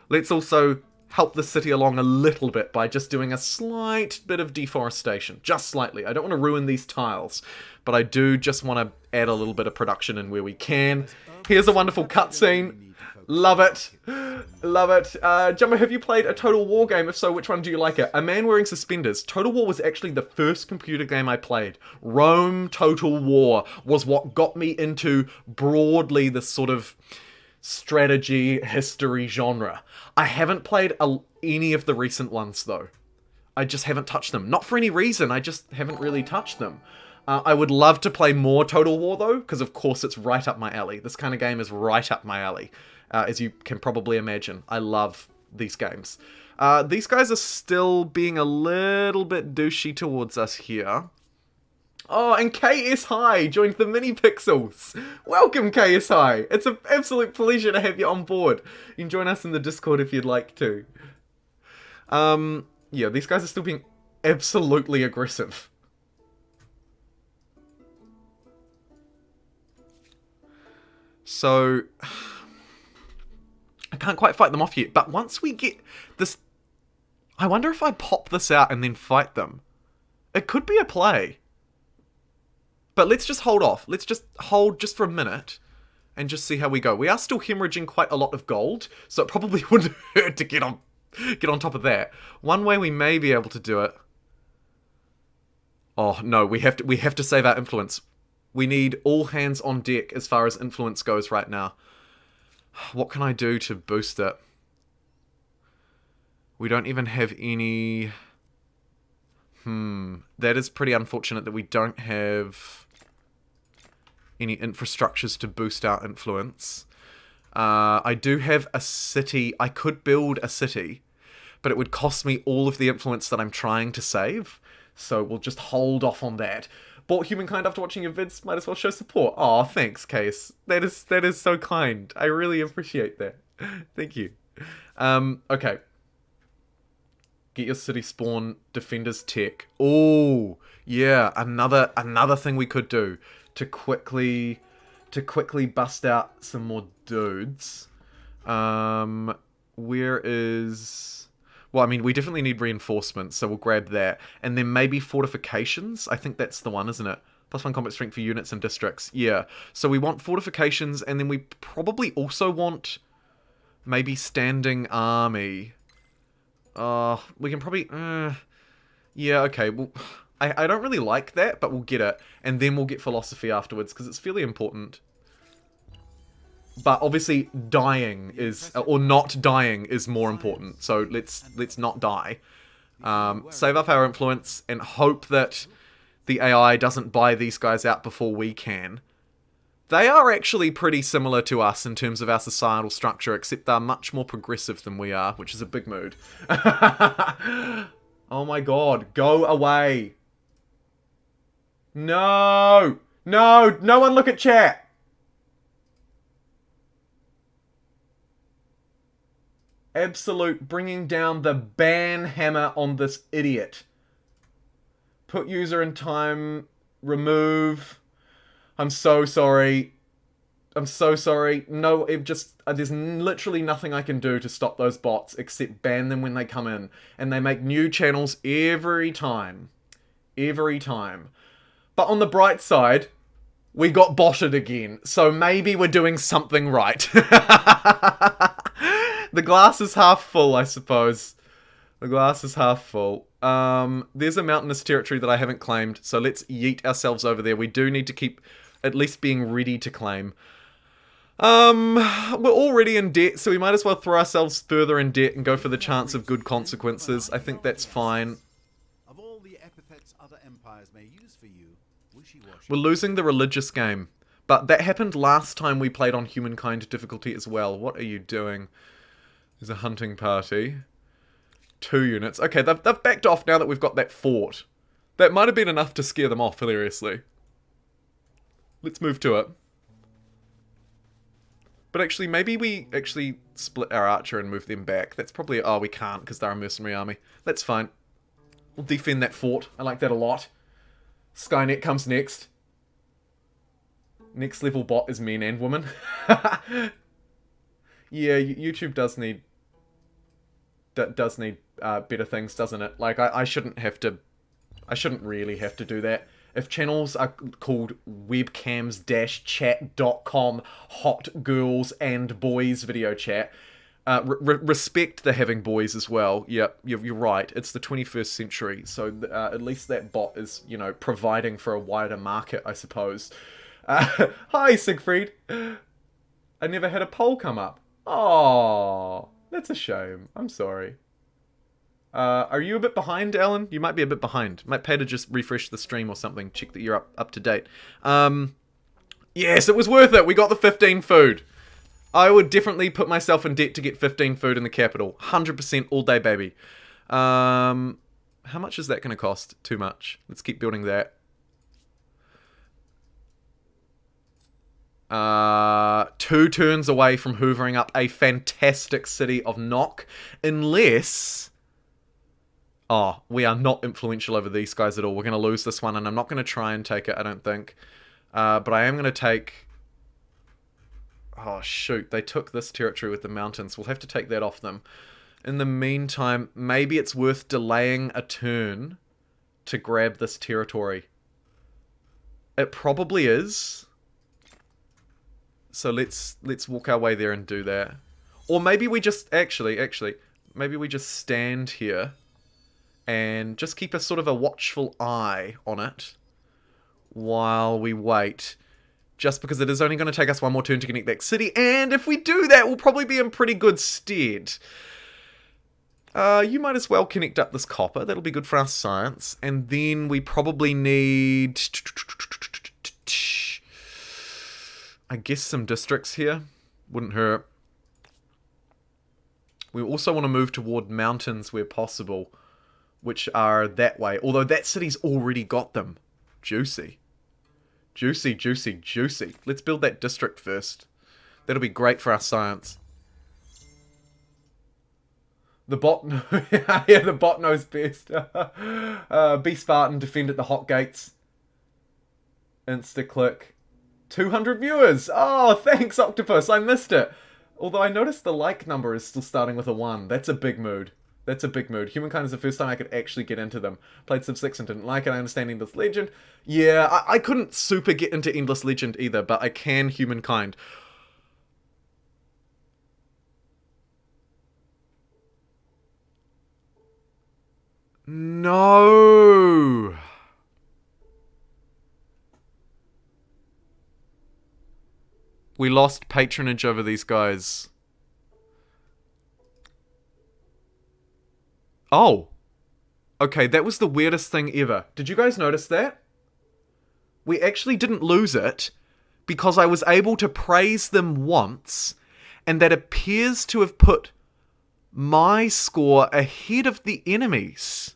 Let's also help the city along a little bit by just doing a slight bit of deforestation. Just slightly. I don't want to ruin these tiles, but I do just want to add a little bit of production in where we can. Here's a wonderful cutscene. Love it. Love it. Jumbo, have you played a Total War game? If so, which one do you like it? A Man Wearing Suspenders. Total War was actually the first computer game I played. Rome Total War was what got me into broadly this sort of strategy history genre. I haven't played any of the recent ones though. I just haven't touched them. Not for any reason, I just haven't really touched them. I would love to play more Total War though, because of course it's right up my alley. This kind of game is right up my alley, as you can probably imagine. I love these games. These guys are still being a little bit douchey towards us here. Oh, and KS High joined the Mini Pixels. Welcome, KS High. It's an absolute pleasure to have you on board. You can join us in the Discord if you'd like to. Yeah, these guys are still being absolutely aggressive. So, I can't quite fight them off yet, but once we get this... I wonder if I pop this out and then fight them. It could be a play. But let's just hold off. Let's just hold just for a minute and just see how we go. We are still hemorrhaging quite a lot of gold, so it probably wouldn't hurt to get on top of that. One way we may be able to do it... Oh, no, we have to save our influence. We need all hands on deck as far as influence goes right now. What can I do to boost it? We don't even have any... That is pretty unfortunate that we don't have any infrastructures to boost our influence. I do have a city. I could build a city, but it would cost me all of the influence that I'm trying to save. So we'll just hold off on that. Bought Humankind after watching your vids, might as well show support. Aw, thanks, Case. That is so kind. I really appreciate that. Thank you. Okay. Get your city spawn defenders tech. Oh, yeah, another thing we could do to quickly bust out some more dudes. Where is... Well, I mean, we definitely need reinforcements, so we'll grab that. And then maybe fortifications? I think that's the one, isn't it? +1 combat strength for units and districts. Yeah. So we want fortifications, and then we probably also want maybe standing army. We can probably... yeah, okay. Well, I don't really like that, but we'll get it. And then we'll get philosophy afterwards, because it's fairly important. But obviously, dying is... Or not dying is more important. So let's not die. Save up our influence and hope that the AI doesn't buy these guys out before we can. They are actually pretty similar to us in terms of our societal structure, except they're much more progressive than we are, which is a big mood. Oh my god, go away. No! No! No one look at chat! Absolute bringing down the ban hammer on this idiot. Put user in time, remove... I'm so sorry. I'm so sorry. No, it just... there's literally nothing I can do to stop those bots except ban them when they come in. And they make new channels every time. Every time. But on the bright side, we got botted again. So maybe we're doing something right. The glass is half full, I suppose. The glass is half full. There's a mountainous territory that I haven't claimed. So let's yeet ourselves over there. We do need to keep... at least being ready to claim. We're already in debt, so we might as well throw ourselves further in debt and go for the chance of good consequences. I think that's fine. Of all the epithets other empires may use for you, wishy-washy. We're losing the religious game, But that happened last time we played on Humankind difficulty as well. What are you doing? There's a hunting party. 2 units. Okay, they've backed off now that we've got that fort. That might have been enough to scare them off, hilariously. Let's move to it. But actually, maybe we actually split our archer and move them back. That's probably... Oh, we can't because they're a mercenary army. That's fine. We'll defend that fort. I like that a lot. Skynet comes next. Next level bot is men and women. Yeah, YouTube does need better things, doesn't it? Like, I shouldn't really have to do that. If channels are called webcams-chat.com hot girls and boys video chat, respect the having boys as well. Yep, you're right. It's the 21st century, so at least that bot is, you know, providing for a wider market, I suppose. Hi, Siegfried. I never had a poll come up. Oh, that's a shame. I'm sorry. Are you a bit behind, Alan? You might be a bit behind. Might pay to just refresh the stream or something. Check that you're up to date. Yes, it was worth it. We got the 15 food. I would definitely put myself in debt to get 15 food in the capital. 100% all day, baby. How much is that going to cost? Too much. Let's keep building that. 2 turns away from hoovering up a fantastic city of Nock. Unless... Oh, we are not influential over these guys at all. We're going to lose this one, and I'm not going to try and take it, I don't think. But I am going to take... Oh, shoot. They took this territory with the mountains. We'll have to take that off them. In the meantime, maybe it's worth delaying a turn to grab this territory. It probably is. So let's walk our way there and do that. Or maybe we just... Actually, maybe we just stand here and just keep a sort of a watchful eye on it while we wait. Just because it is only going to take us one more turn to connect that city. And if we do that, we'll probably be in pretty good stead. You might as well connect up this copper. That'll be good for our science. And then we probably need... I guess some districts here. Wouldn't hurt. We also want to move toward mountains where possible, which are that way. Although that city's already got them. Juicy. Juicy, juicy, juicy. Let's build that district first. That'll be great for our science. The bot... yeah, the bot knows best. Be Spartan, defend at the hot gates. Insta-click. 200 viewers! Oh, thanks, Octopus. I missed it. Although I noticed the like number is still starting with a 1. That's a big mood. That's a big mood. Humankind is the first time I could actually get into them. Played Civ 6 and didn't like it. I understand Endless Legend. Yeah, I couldn't super get into Endless Legend either, but I can Humankind. No! We lost patronage over these guys. Oh. Okay, that was the weirdest thing ever. Did you guys notice that? We actually didn't lose it because I was able to praise them once, and that appears to have put my score ahead of the enemy's.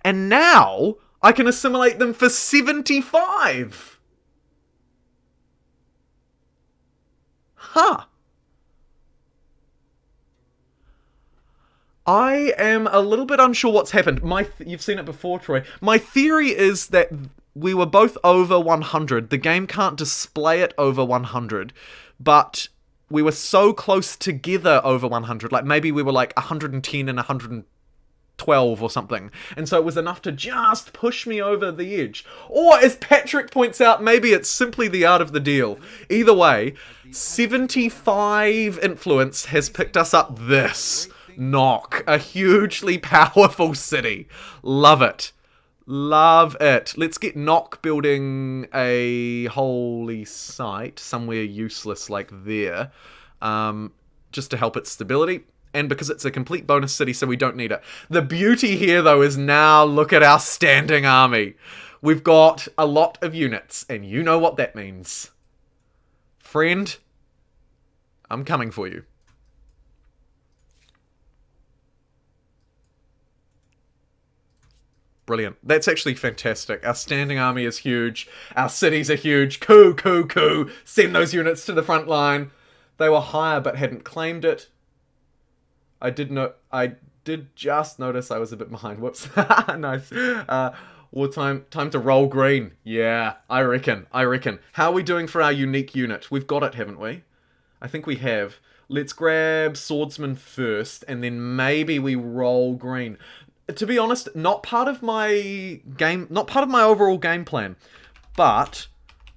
And now I can assimilate them for 75! Huh. I am a little bit unsure what's happened. You've seen it before, Troy. My theory is that we were both over 100. The game can't display it over 100, but we were so close together over 100. Like, maybe we were like 110 and 112 or something. And so it was enough to just push me over the edge. Or, as Patrick points out, maybe it's simply the art of the deal. Either way, 75 influence has picked us up this. Nock, a hugely powerful city. Love it. Love it. Let's get Nock building a holy site somewhere useless like there. Just to help its stability. And because it's a complete bonus city, so we don't need it. The beauty here, though, is now look at our standing army. We've got a lot of units, and you know what that means. Friend, I'm coming for you. Brilliant. That's actually fantastic. Our standing army is huge. Our cities are huge. Coup, coup, coup. Send those units to the front line. They were higher but hadn't claimed it. I did just notice I was a bit behind. Whoops. Nice. Wartime. Time to roll green. Yeah, I reckon. How are we doing for our unique unit? We've got it, haven't we? I think we have. Let's grab swordsman first, and then maybe we roll green. To be honest, not part of my overall game plan, but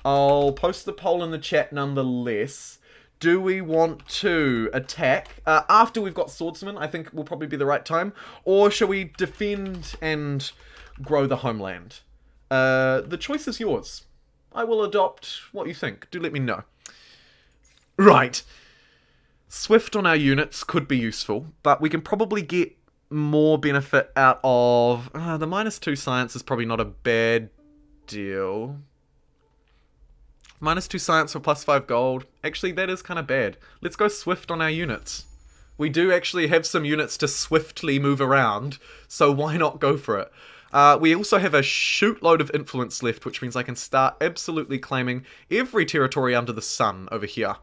I'll post the poll in the chat nonetheless. Do we want to attack after we've got swordsman? I think will probably be the right time, or shall we defend and grow the homeland? The choice is yours. I will adopt what you think. Do let me know. Right. Swift on our units could be useful, but we can probably get more benefit out of... the -2 science is probably not a bad deal. -2 science for +5 gold. Actually, that is kind of bad. Let's go swift on our units. We do actually have some units to swiftly move around, so why not go for it? We also have a shootload of influence left, which means I can start absolutely claiming every territory under the sun over here.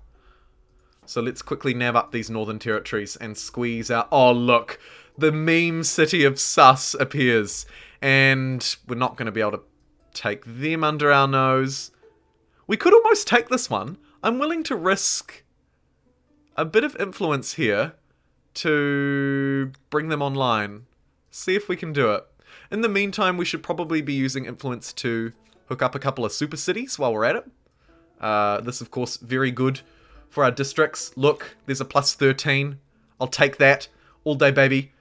So let's quickly nab up these northern territories and squeeze out... Oh, look! The meme city of Sus appears. And we're not going to be able to take them under our nose. We could almost take this one. I'm willing to risk a bit of influence here to bring them online. See if we can do it. In the meantime, we should probably be using influence to hook up a couple of super cities while we're at it. This, of course, very good for our districts. Look, there's a +13. I'll take that all day, baby.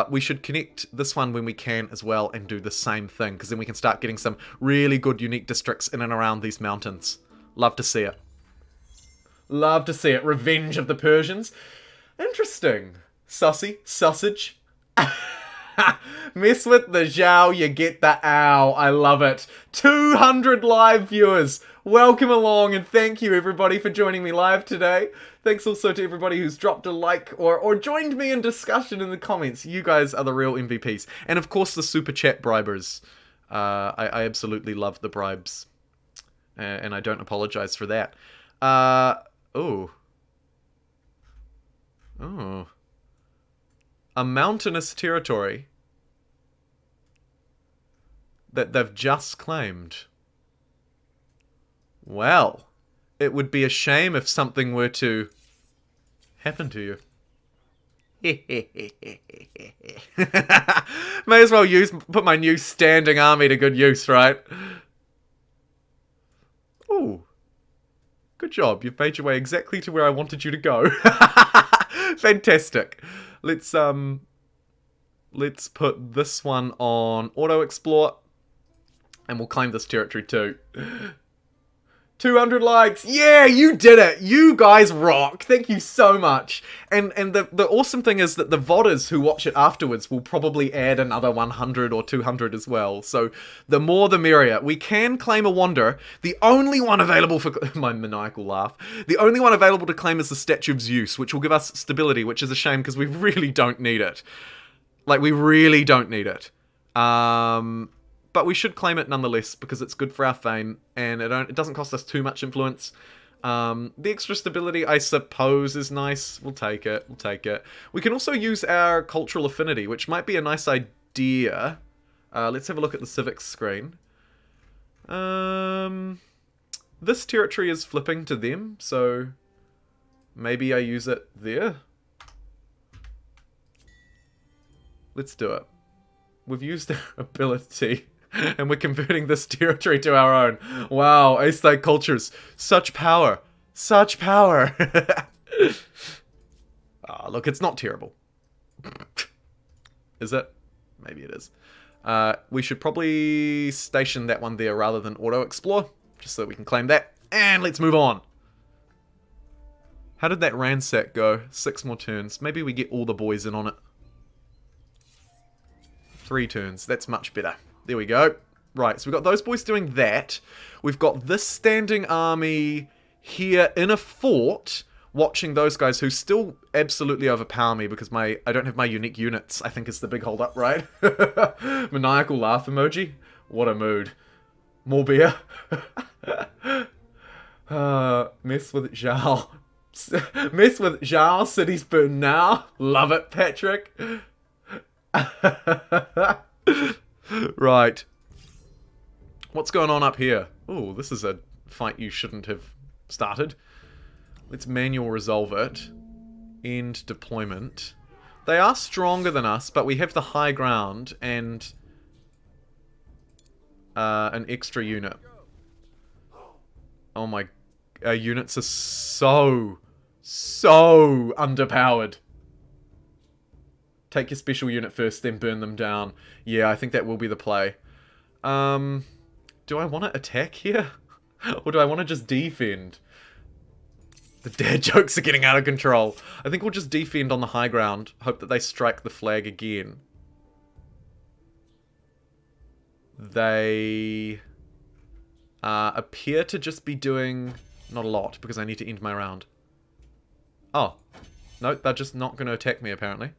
We should connect this one when we can as well and do the same thing, because then we can start getting some really good unique districts in and around these mountains. Love to see it. Love to see it. Revenge of the Persians. Interesting. Sussy. Sausage. Mess with the Zhao, you get the ow. I love it. 200 live viewers. Welcome along, and thank you everybody for joining me live today. Thanks also to everybody who's dropped a like or joined me in discussion in the comments. You guys are the real MVPs. And of course the super chat bribers. I absolutely love the bribes. And I don't apologize for that. Oh. A mountainous territory that they've just claimed. Well, it would be a shame if something were to happen to you. May as well put my new standing army to good use, right? Ooh. Good job. You've made your way exactly to where I wanted you to go. Fantastic. Let's put this one on auto explore, and we'll claim this territory too. 200 likes. Yeah, you did it. You guys rock. Thank you so much. And the awesome thing is that the VODers who watch it afterwards will probably add another 100 or 200 as well. So the more the merrier. We can claim a wander. The only one available for... My maniacal laugh. The only one available to claim is the Statue of Zeus, which will give us stability, which is a shame because we really don't need it. Like, we really don't need it. But we should claim it nonetheless because it's good for our fame and it doesn't cost us too much influence. The extra stability, I suppose, is nice. We'll take it. We'll take it. We can also use our cultural affinity, which might be a nice idea. Let's have a look at the civics screen. This territory is flipping to them, so maybe I use it there. Let's do it. We've used our ability. And we're converting this territory to our own. Wow, Aesthetic cultures. Such power. Such power. Oh, look, it's not terrible. Is it? Maybe it is. We should probably station that one there rather than auto-explore. Just so that we can claim that. And let's move on. How did that ransack go? 6 more turns. Maybe we get all the boys in on it. 3 turns. That's much better. There we go. Right, so we've got those boys doing that. We've got this standing army here in a fort, watching those guys who still absolutely overpower me because I don't have my unique units, I think is the big hold up, right? Maniacal laugh emoji. What a mood. More beer. Mess with Zhao. Mess with Zhao, cities burn now. Love it, Patrick. Right. What's going on up here? Oh, this is a fight you shouldn't have started. Let's manual resolve it. End deployment. They are stronger than us, but we have the high ground and an extra unit. Oh my... Our units are so underpowered. Take your special unit first, then burn them down. Yeah, I think that will be the play. Do I want to attack here? Or do I want to just defend? The dad jokes are getting out of control. I think we'll just defend on the high ground. Hope that they strike the flag again. They appear to just be doing not a lot because I need to end my round. Oh. No, they're just not going to attack me apparently.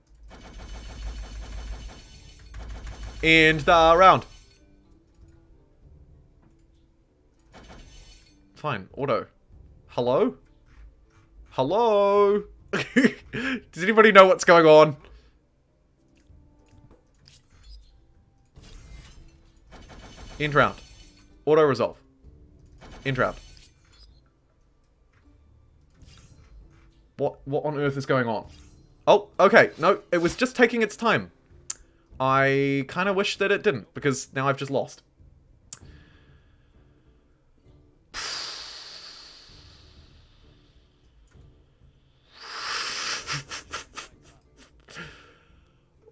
End the round. Fine. Auto. Hello? Hello? Does anybody know what's going on? End round. Auto resolve. End round. What on earth is going on? Oh, okay. No, it was just taking its time. I kind of wish that it didn't, because now I've just lost.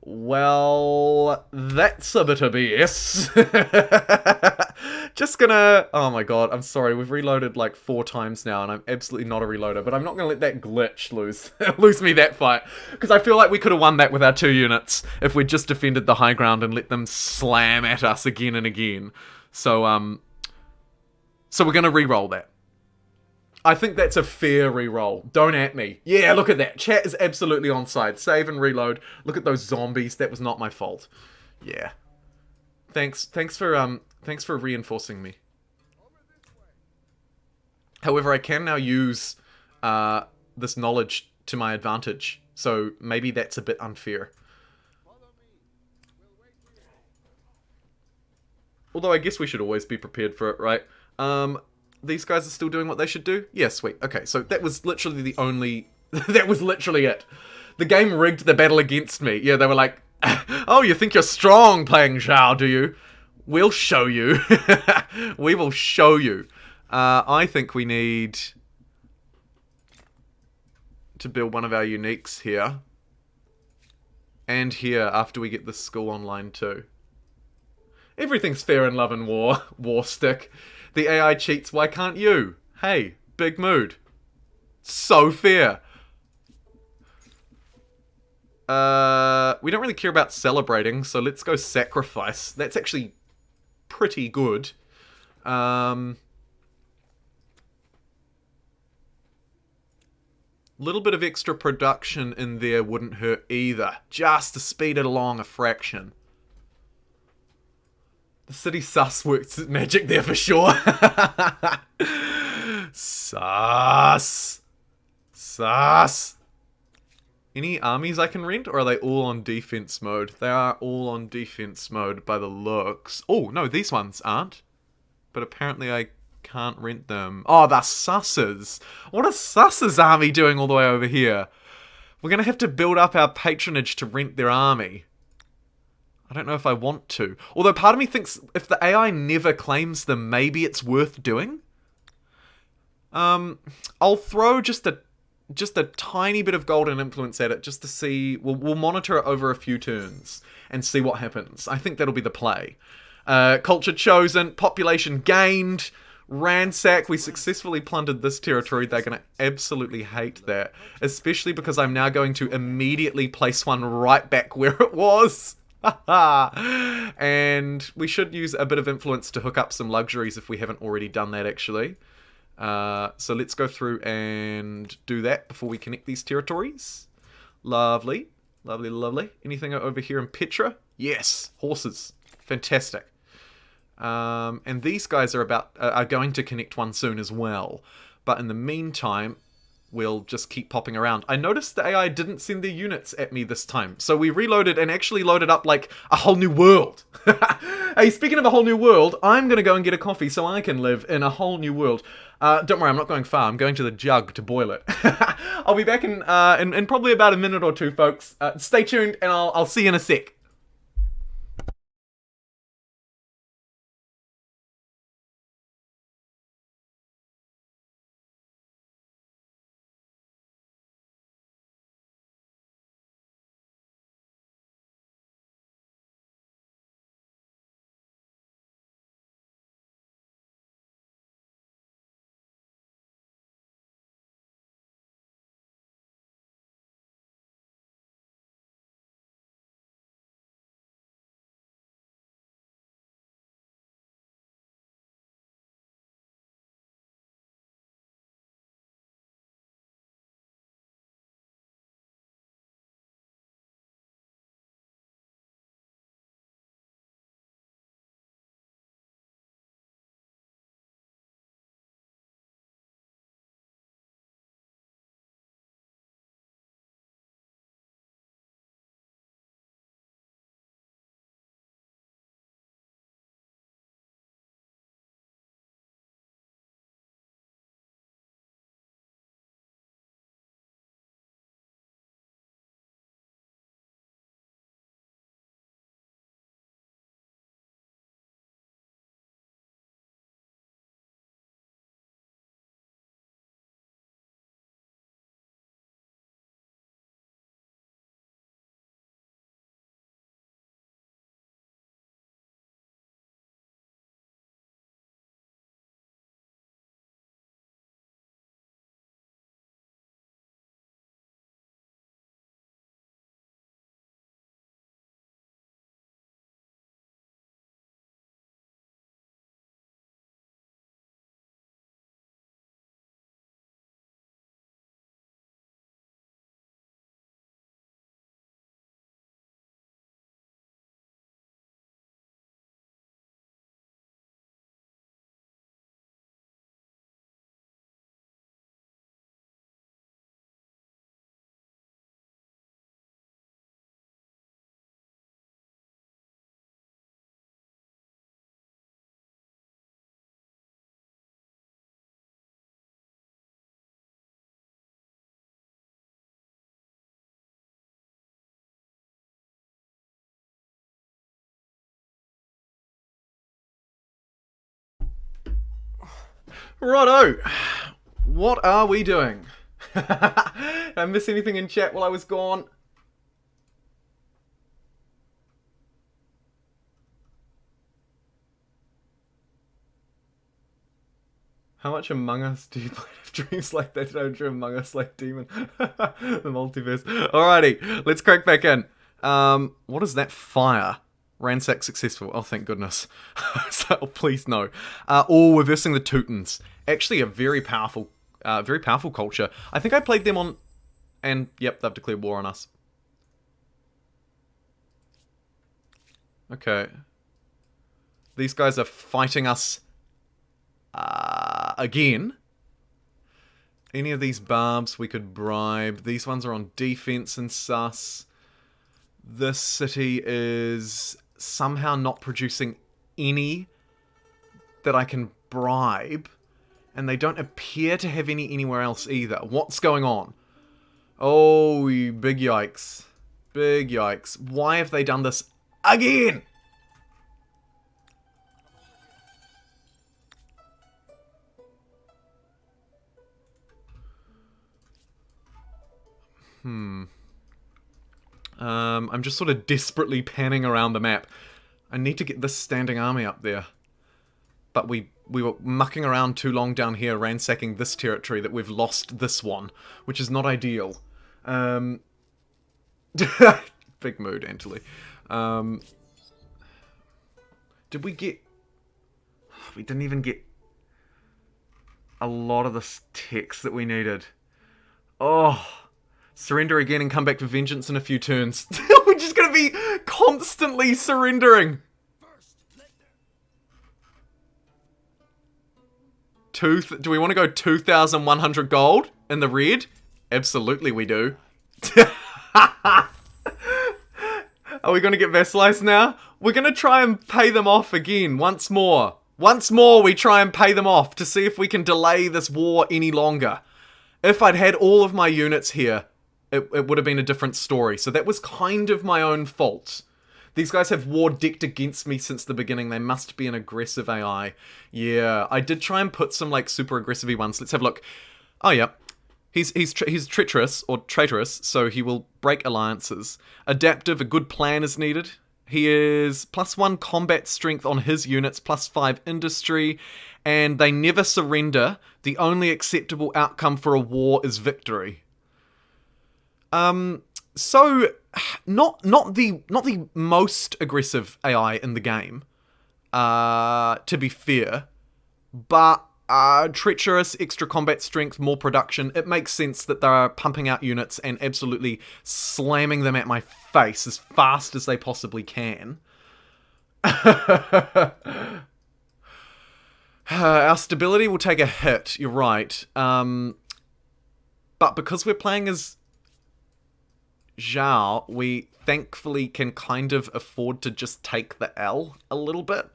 Well, that's a bit of BS. Just gonna... Oh my god, I'm sorry. We've reloaded like 4 times now, and I'm absolutely not a reloader. But I'm not gonna let that glitch lose me that fight. Because I feel like we could have won that with our 2 units if we'd just defended the high ground and let them slam at us again and again. So we're gonna re-roll that. I think that's a fair re-roll. Don't at me. Yeah, look at that. Chat is absolutely on side. Save and reload. Look at those zombies. That was not my fault. Yeah. Thanks for reinforcing me. However, I can now use this knowledge to my advantage. So maybe that's a bit unfair. Although I guess we should always be prepared for it, right? These guys are still doing what they should do? Yeah, sweet. Okay, so that was literally the only... that was literally it. The game rigged the battle against me. Yeah, they were like, oh, you think you're strong playing Zhao, do you? We'll show you. We will show you. I think we need to build one of our uniques here. And here, after we get the school online too. Everything's fair in love and war. War stick. The AI cheats, why can't you? Hey, big mood. So fair. We don't really care about celebrating, so let's go sacrifice. That's actually pretty good. Little bit of extra production in there wouldn't hurt either. Just to speed it along a fraction. The city sus works magic there for sure. Sus. Sus. Any armies I can rent, or are they all on defense mode? They are all on defense mode by the looks. Oh, no, these ones aren't. But apparently I can't rent them. Oh, the susses. What are susses army doing all the way over here? We're going to have to build up our patronage to rent their army. I don't know if I want to. Although part of me thinks if the AI never claims them, maybe it's worth doing. I'll throw just a tiny bit of golden influence at it just to see. We'll monitor it over a few turns and see what happens. I think that'll be the play. Culture chosen, population gained, ransack. We successfully plundered this territory. They're going to absolutely hate that, especially because I'm now going to immediately place one right back where it was. And we should use a bit of influence to hook up some luxuries if we haven't already done that, actually. So let's go through and do that before we connect these territories. Lovely. Lovely, lovely. Anything over here in Petra? Yes. Horses. Fantastic. And these guys are going to connect one soon as well. But in the meantime, we'll just keep popping around. I noticed the AI didn't send their units at me this time. So we reloaded and actually loaded up like a whole new world. Hey, speaking of a whole new world, I'm going to go and get a coffee so I can live in a whole new world. Don't worry, I'm not going far. I'm going to the jug to boil it. I'll be back in probably about a minute or two, folks. Stay tuned and I'll see you in a sec. Righto. What are we doing? Did I miss anything in chat while I was gone? How much Among Us do you play of dreams like that? Don't dream Among Us like Demon. The multiverse. Alrighty, let's crack back in. What is that fire? Ransack successful. Oh, thank goodness. So, please no. We're versing the Teutons. Actually, a very powerful culture. I think I played them on, and yep, they've declared war on us. Okay. These guys are fighting us again. Any of these barbs we could bribe. These ones are on defense and sus. This city is somehow not producing any that I can bribe. And they don't appear to have any anywhere else either. What's going on? Oh, big yikes. Big yikes. Why have they done this again? I'm just sort of desperately panning around the map. I need to get this standing army up there. But we were mucking around too long down here, ransacking this territory, that we've lost this one, which is not ideal. Big mood, Antley. Did we get... We didn't even get... a lot of this text that we needed. Oh, surrender again and come back for vengeance in a few turns. We're just going to be constantly surrendering. Do we want to go 2,100 gold in the red? Absolutely we do. Are we going to get vassalized now? We're going to try and pay them off again, once more. Once more we try and pay them off to see if we can delay this war any longer. If I'd had all of my units here, it would have been a different story. So that was kind of my own fault. These guys have war decked against me since the beginning. They must be an aggressive AI. Yeah, I did try and put some like super aggressive ones. Let's have a look. Oh yeah. He's treacherous, or traitorous, so he will break alliances. Adaptive, a good plan is needed. He is +1 combat strength on his units, +5 industry, and they never surrender. The only acceptable outcome for a war is victory. So not the most aggressive AI in the game, to be fair, but treacherous, extra combat strength, more production. It makes sense that they're pumping out units and absolutely slamming them at my face as fast as they possibly can. Our stability will take a hit, you're right. But because we're playing as Zhao, we thankfully can kind of afford to just take the L a little bit.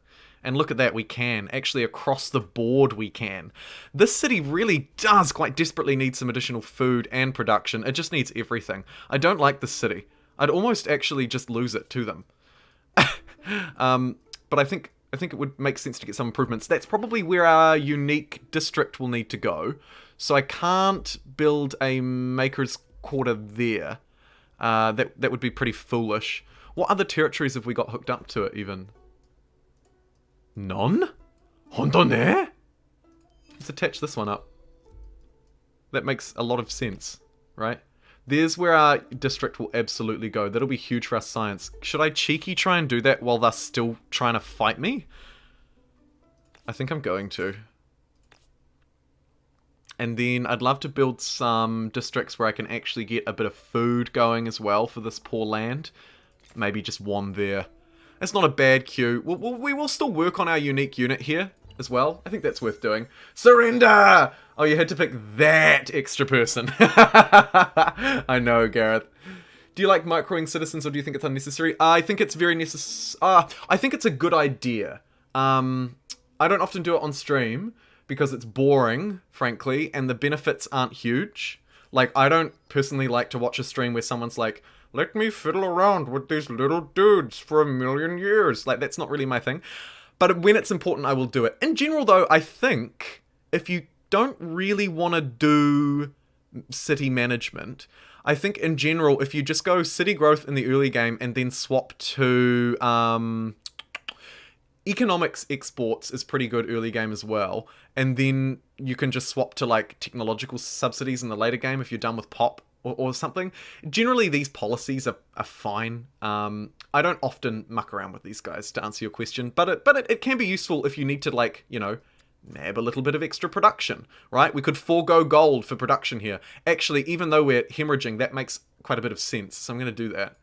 And look at that, we can. Actually, across the board, we can. This city really does quite desperately need some additional food and production. It just needs everything. I don't like this city. I'd almost actually just lose it to them. But I think it would make sense to get some improvements. That's probably where our unique district will need to go. So I can't build a maker's quarter there. That would be pretty foolish. What other territories have we got hooked up to it, even? None? Hondone? Let's attach this one up. That makes a lot of sense, right? There's where our district will absolutely go. That'll be huge for our science. Should I cheeky try and do that while they're still trying to fight me? I think I'm going to. And then I'd love to build some districts where I can actually get a bit of food going as well for this poor land. Maybe just one there. That's not a bad queue. We will still work on our unique unit here as well. I think that's worth doing. Surrender! Oh, you had to pick that extra person. I know, Gareth. Do you like microing citizens, or do you think it's unnecessary? I think it's very necessary. I think it's a good idea. I don't often do it on stream because it's boring, frankly, and the benefits aren't huge. Like, I don't personally like to watch a stream where someone's like, let me fiddle around with these little dudes for 1,000,000 years. Like, that's not really my thing. But when it's important, I will do it. In general, though, I think if you don't really want to do city management, I think in general, if you just go city growth in the early game and then swap to economics exports is pretty good early game as well. And then you can just swap to like technological subsidies in the later game if you're done with pop. Or something. Generally, these policies are fine. I don't often muck around with these guys, to answer your question, but it can be useful if you need to, like, you know, nab a little bit of extra production, right? We could forego gold for production here. Actually, even though we're hemorrhaging, that makes quite a bit of sense, so I'm going to do that.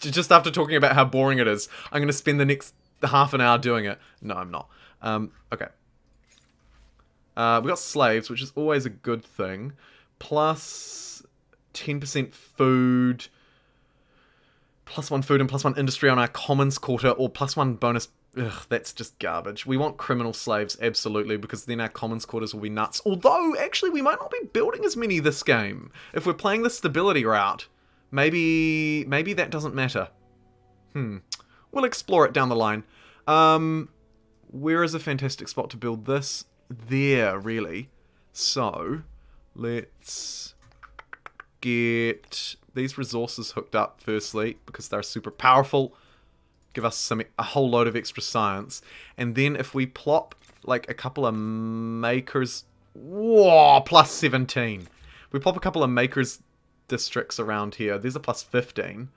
Just after talking about how boring it is, I'm going to spend the next half an hour doing it. No, I'm not. Okay. We got slaves, which is always a good thing. Plus 10% food. +1 food and +1 industry on our commons quarter, or +1 bonus. Ugh, that's just garbage. We want criminal slaves, absolutely, because then our commons quarters will be nuts. Although, actually, we might not be building as many this game. If we're playing the stability route, maybe that doesn't matter. We'll explore it down the line. Where is a fantastic spot to build this? There, really. So, let's get these resources hooked up firstly, because they're super powerful. Give us a whole load of extra science. And then if we plop like a couple of makers... Whoa, +17. We plop a couple of makers districts around here. There's a +15.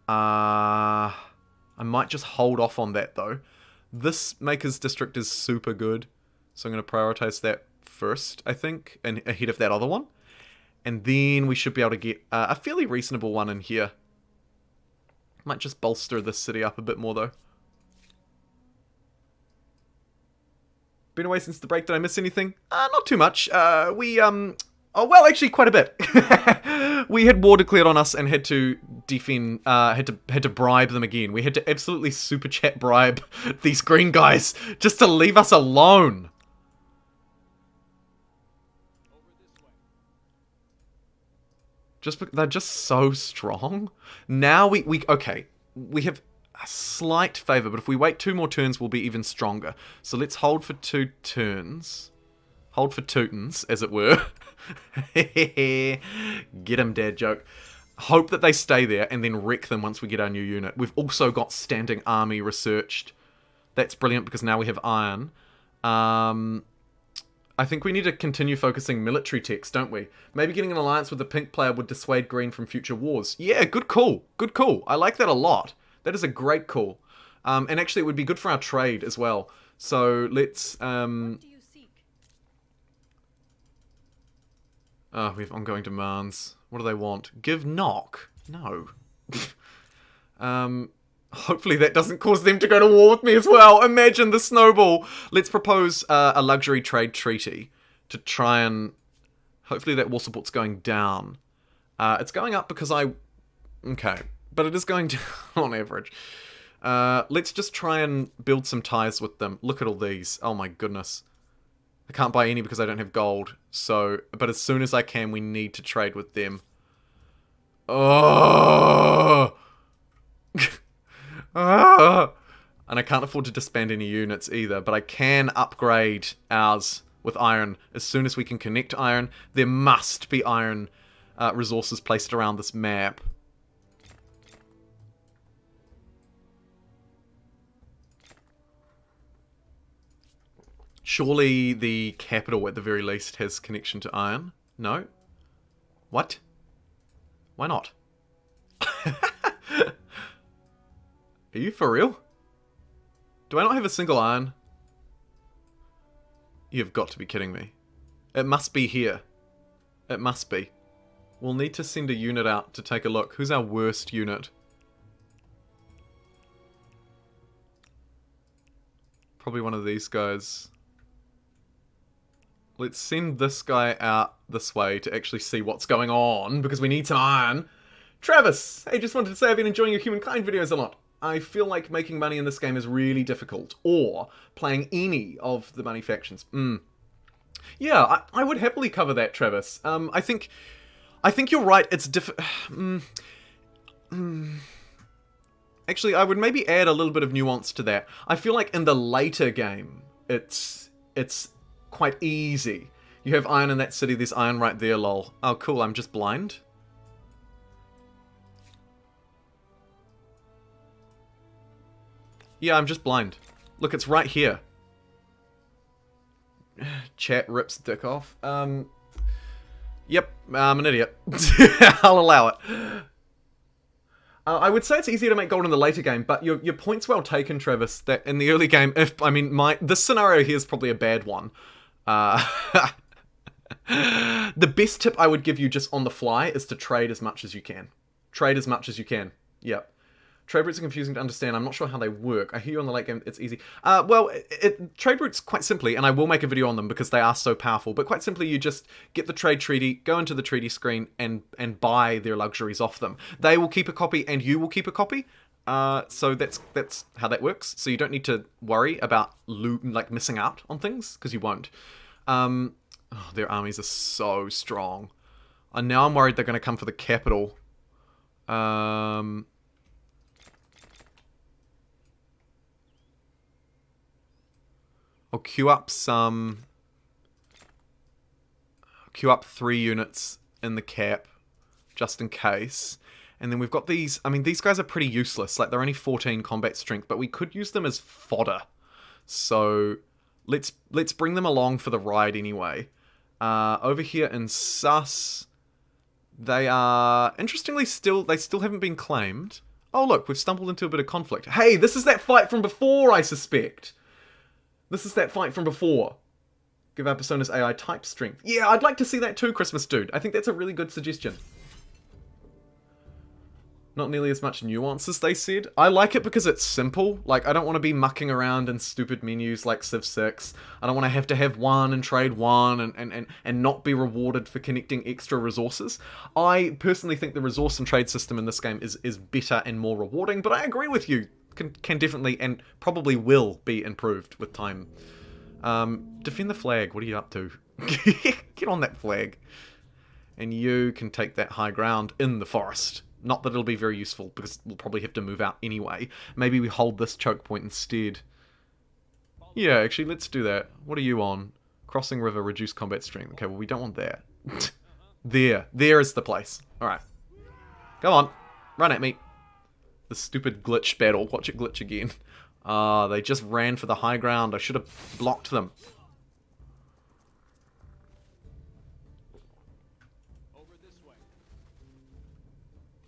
I might just hold off on that though. This Maker's District is super good. So I'm going to prioritize that first, I think, and ahead of that other one. And then we should be able to get a fairly reasonable one in here. Might just bolster this city up a bit more, though. Been away since the break. Did I miss anything? Not too much. Oh, well, actually, quite a bit. We had war declared on us and had to defend, had to bribe them again. We had to absolutely super chat bribe these green guys just to leave us alone. They're just so strong. Now okay, we have a slight favor, but if we wait 2 more turns, we'll be even stronger. So let's hold for 2 turns. Hold for tootens, as it were. Get him, dad joke. Hope that they stay there and then wreck them once we get our new unit. We've also got standing army researched. That's brilliant because now we have iron. I think we need to continue focusing military techs, don't we? Maybe getting an alliance with the pink player would dissuade green from future wars. Yeah, good call. Good call. I like that a lot. That is a great call. And actually it would be good for our trade as well. So let's... What do you seek? Oh, we have ongoing demands. What do they want? Give knock? No. Hopefully that doesn't cause them to go to war with me as well. Imagine the snowball. Let's propose a luxury trade treaty to try and... Hopefully that war support's going down. It's going up because I... Okay. But it is going down on average. Let's just try and build some ties with them. Look at all these. Oh my goodness. I can't buy any because I don't have gold. So, but as soon as I can, we need to trade with them. Oh! And I can't afford to disband any units either, but I can upgrade ours with iron as soon as we can connect iron. There must be iron resources placed around this map. Surely the capital, at the very least, has connection to iron? No? What? Why not? Are you for real? Do I not have a single iron? You've got to be kidding me. It must be here. It must be. We'll need to send a unit out to take a look. Who's our worst unit? Probably one of these guys. Let's send this guy out this way to actually see what's going on, because we need some iron. Travis! Hey, just wanted to say I've been enjoying your Humankind videos a lot. I feel like making money in this game is really difficult, or playing any of the money factions. Yeah, I would happily cover that, Travis. I think you're right, it's Actually, I would maybe add a little bit of nuance to that. I feel like in the later game, it's quite easy. You have iron in that city, there's iron right there, lol. Oh, cool, I'm just blind? Yeah, I'm just blind. Look, it's right here. Chat rips dick off. Yep, I'm an idiot. I'll allow it. I would say it's easier to make gold in the later game, but your point's well taken, Travis, that in the early game, this scenario here is probably a bad one. The best tip I would give you just on the fly is to trade as much as you can. Trade as much as you can. Yep. Trade routes are confusing to understand. I'm not sure how they work. I hear you on the late game, it's easy. Well, trade routes, quite simply, and I will make a video on them because they are so powerful, but quite simply you just get the trade treaty, go into the treaty screen, and buy their luxuries off them. They will keep a copy, and you will keep a copy. So that's how that works. So you don't need to worry about missing out on things, because you won't. Their armies are so strong. And now I'm worried they're going to come for the capital. I'll queue up 3 units in the cap, just in case. And then we've got these, these guys are pretty useless. Like, they're only 14 combat strength, but we could use them as fodder. So, let's bring them along for the ride anyway. Over here in Sus, they are, interestingly, they still haven't been claimed. Oh look, we've stumbled into a bit of conflict. Hey, this is that fight from before, I suspect. This is that fight from before. Give our personas AI type strength. Yeah, I'd like to see that too, Christmas Dude. I think that's a really good suggestion. Not nearly as much nuances, they said. I like it because it's simple. Like, I don't want to be mucking around in stupid menus like Civ 6. I don't want to have one and trade one and not be rewarded for connecting extra resources. I personally think the resource and trade system in this game is better and more rewarding, but I agree with you. Can definitely and probably will be improved with time. Defend the flag. What are you up to? Get on that flag. And you can take that high ground in the forest. Not that it'll be very useful, because we'll probably have to move out anyway. Maybe we hold this choke point instead. Yeah, actually, let's do that. What are you on? Crossing river, reduce combat strength. Okay, well, we don't want that. There is the place. Alright. Go on. Run at me. The stupid glitch battle. Watch it glitch again. They just ran for the high ground. I should have blocked them.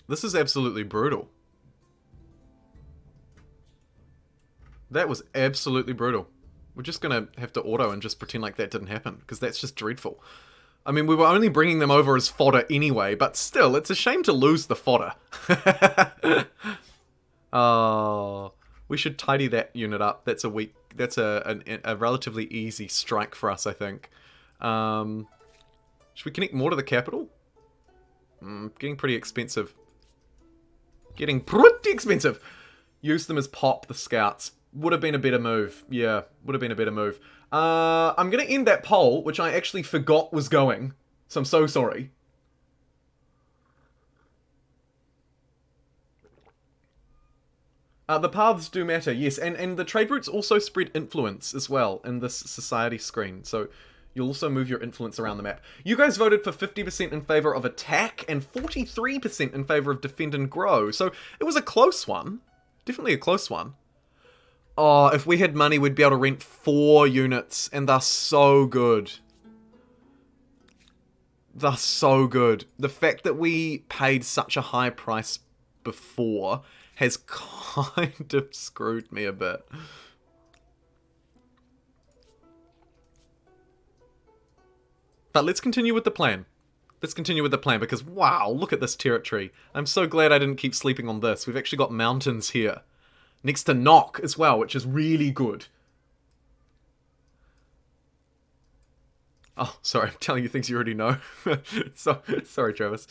This is absolutely brutal. That was absolutely brutal. We're just gonna have to auto and just pretend like that didn't happen, because that's just dreadful. I mean, we were only bringing them over as fodder anyway, but still, it's a shame to lose the fodder. Oh, we should tidy that unit up. That's a relatively easy strike for us, I think. Should we connect more to the capital? Getting pretty expensive. Getting pretty expensive. Use them as pop, the scouts. Would have been a better move. Yeah, would have been a better move. I'm going to end that poll, which I actually forgot was going. So I'm so sorry. The paths do matter, yes. And the trade routes also spread influence as well in this society screen. So you'll also move your influence around the map. You guys voted for 50% in favor of attack and 43% in favor of defend and grow. So it was a close one. Definitely a close one. Oh, if we had money, we'd be able to rent 4 units, and they're so good. They're so good. The fact that we paid such a high price before has kind of screwed me a bit. But let's continue with the plan. Let's continue with the plan, because wow, look at this territory. I'm so glad I didn't keep sleeping on this. We've actually got mountains here. Next to Nock as well, which is really good. Oh, sorry, I'm telling you things you already know. Sorry, Travis.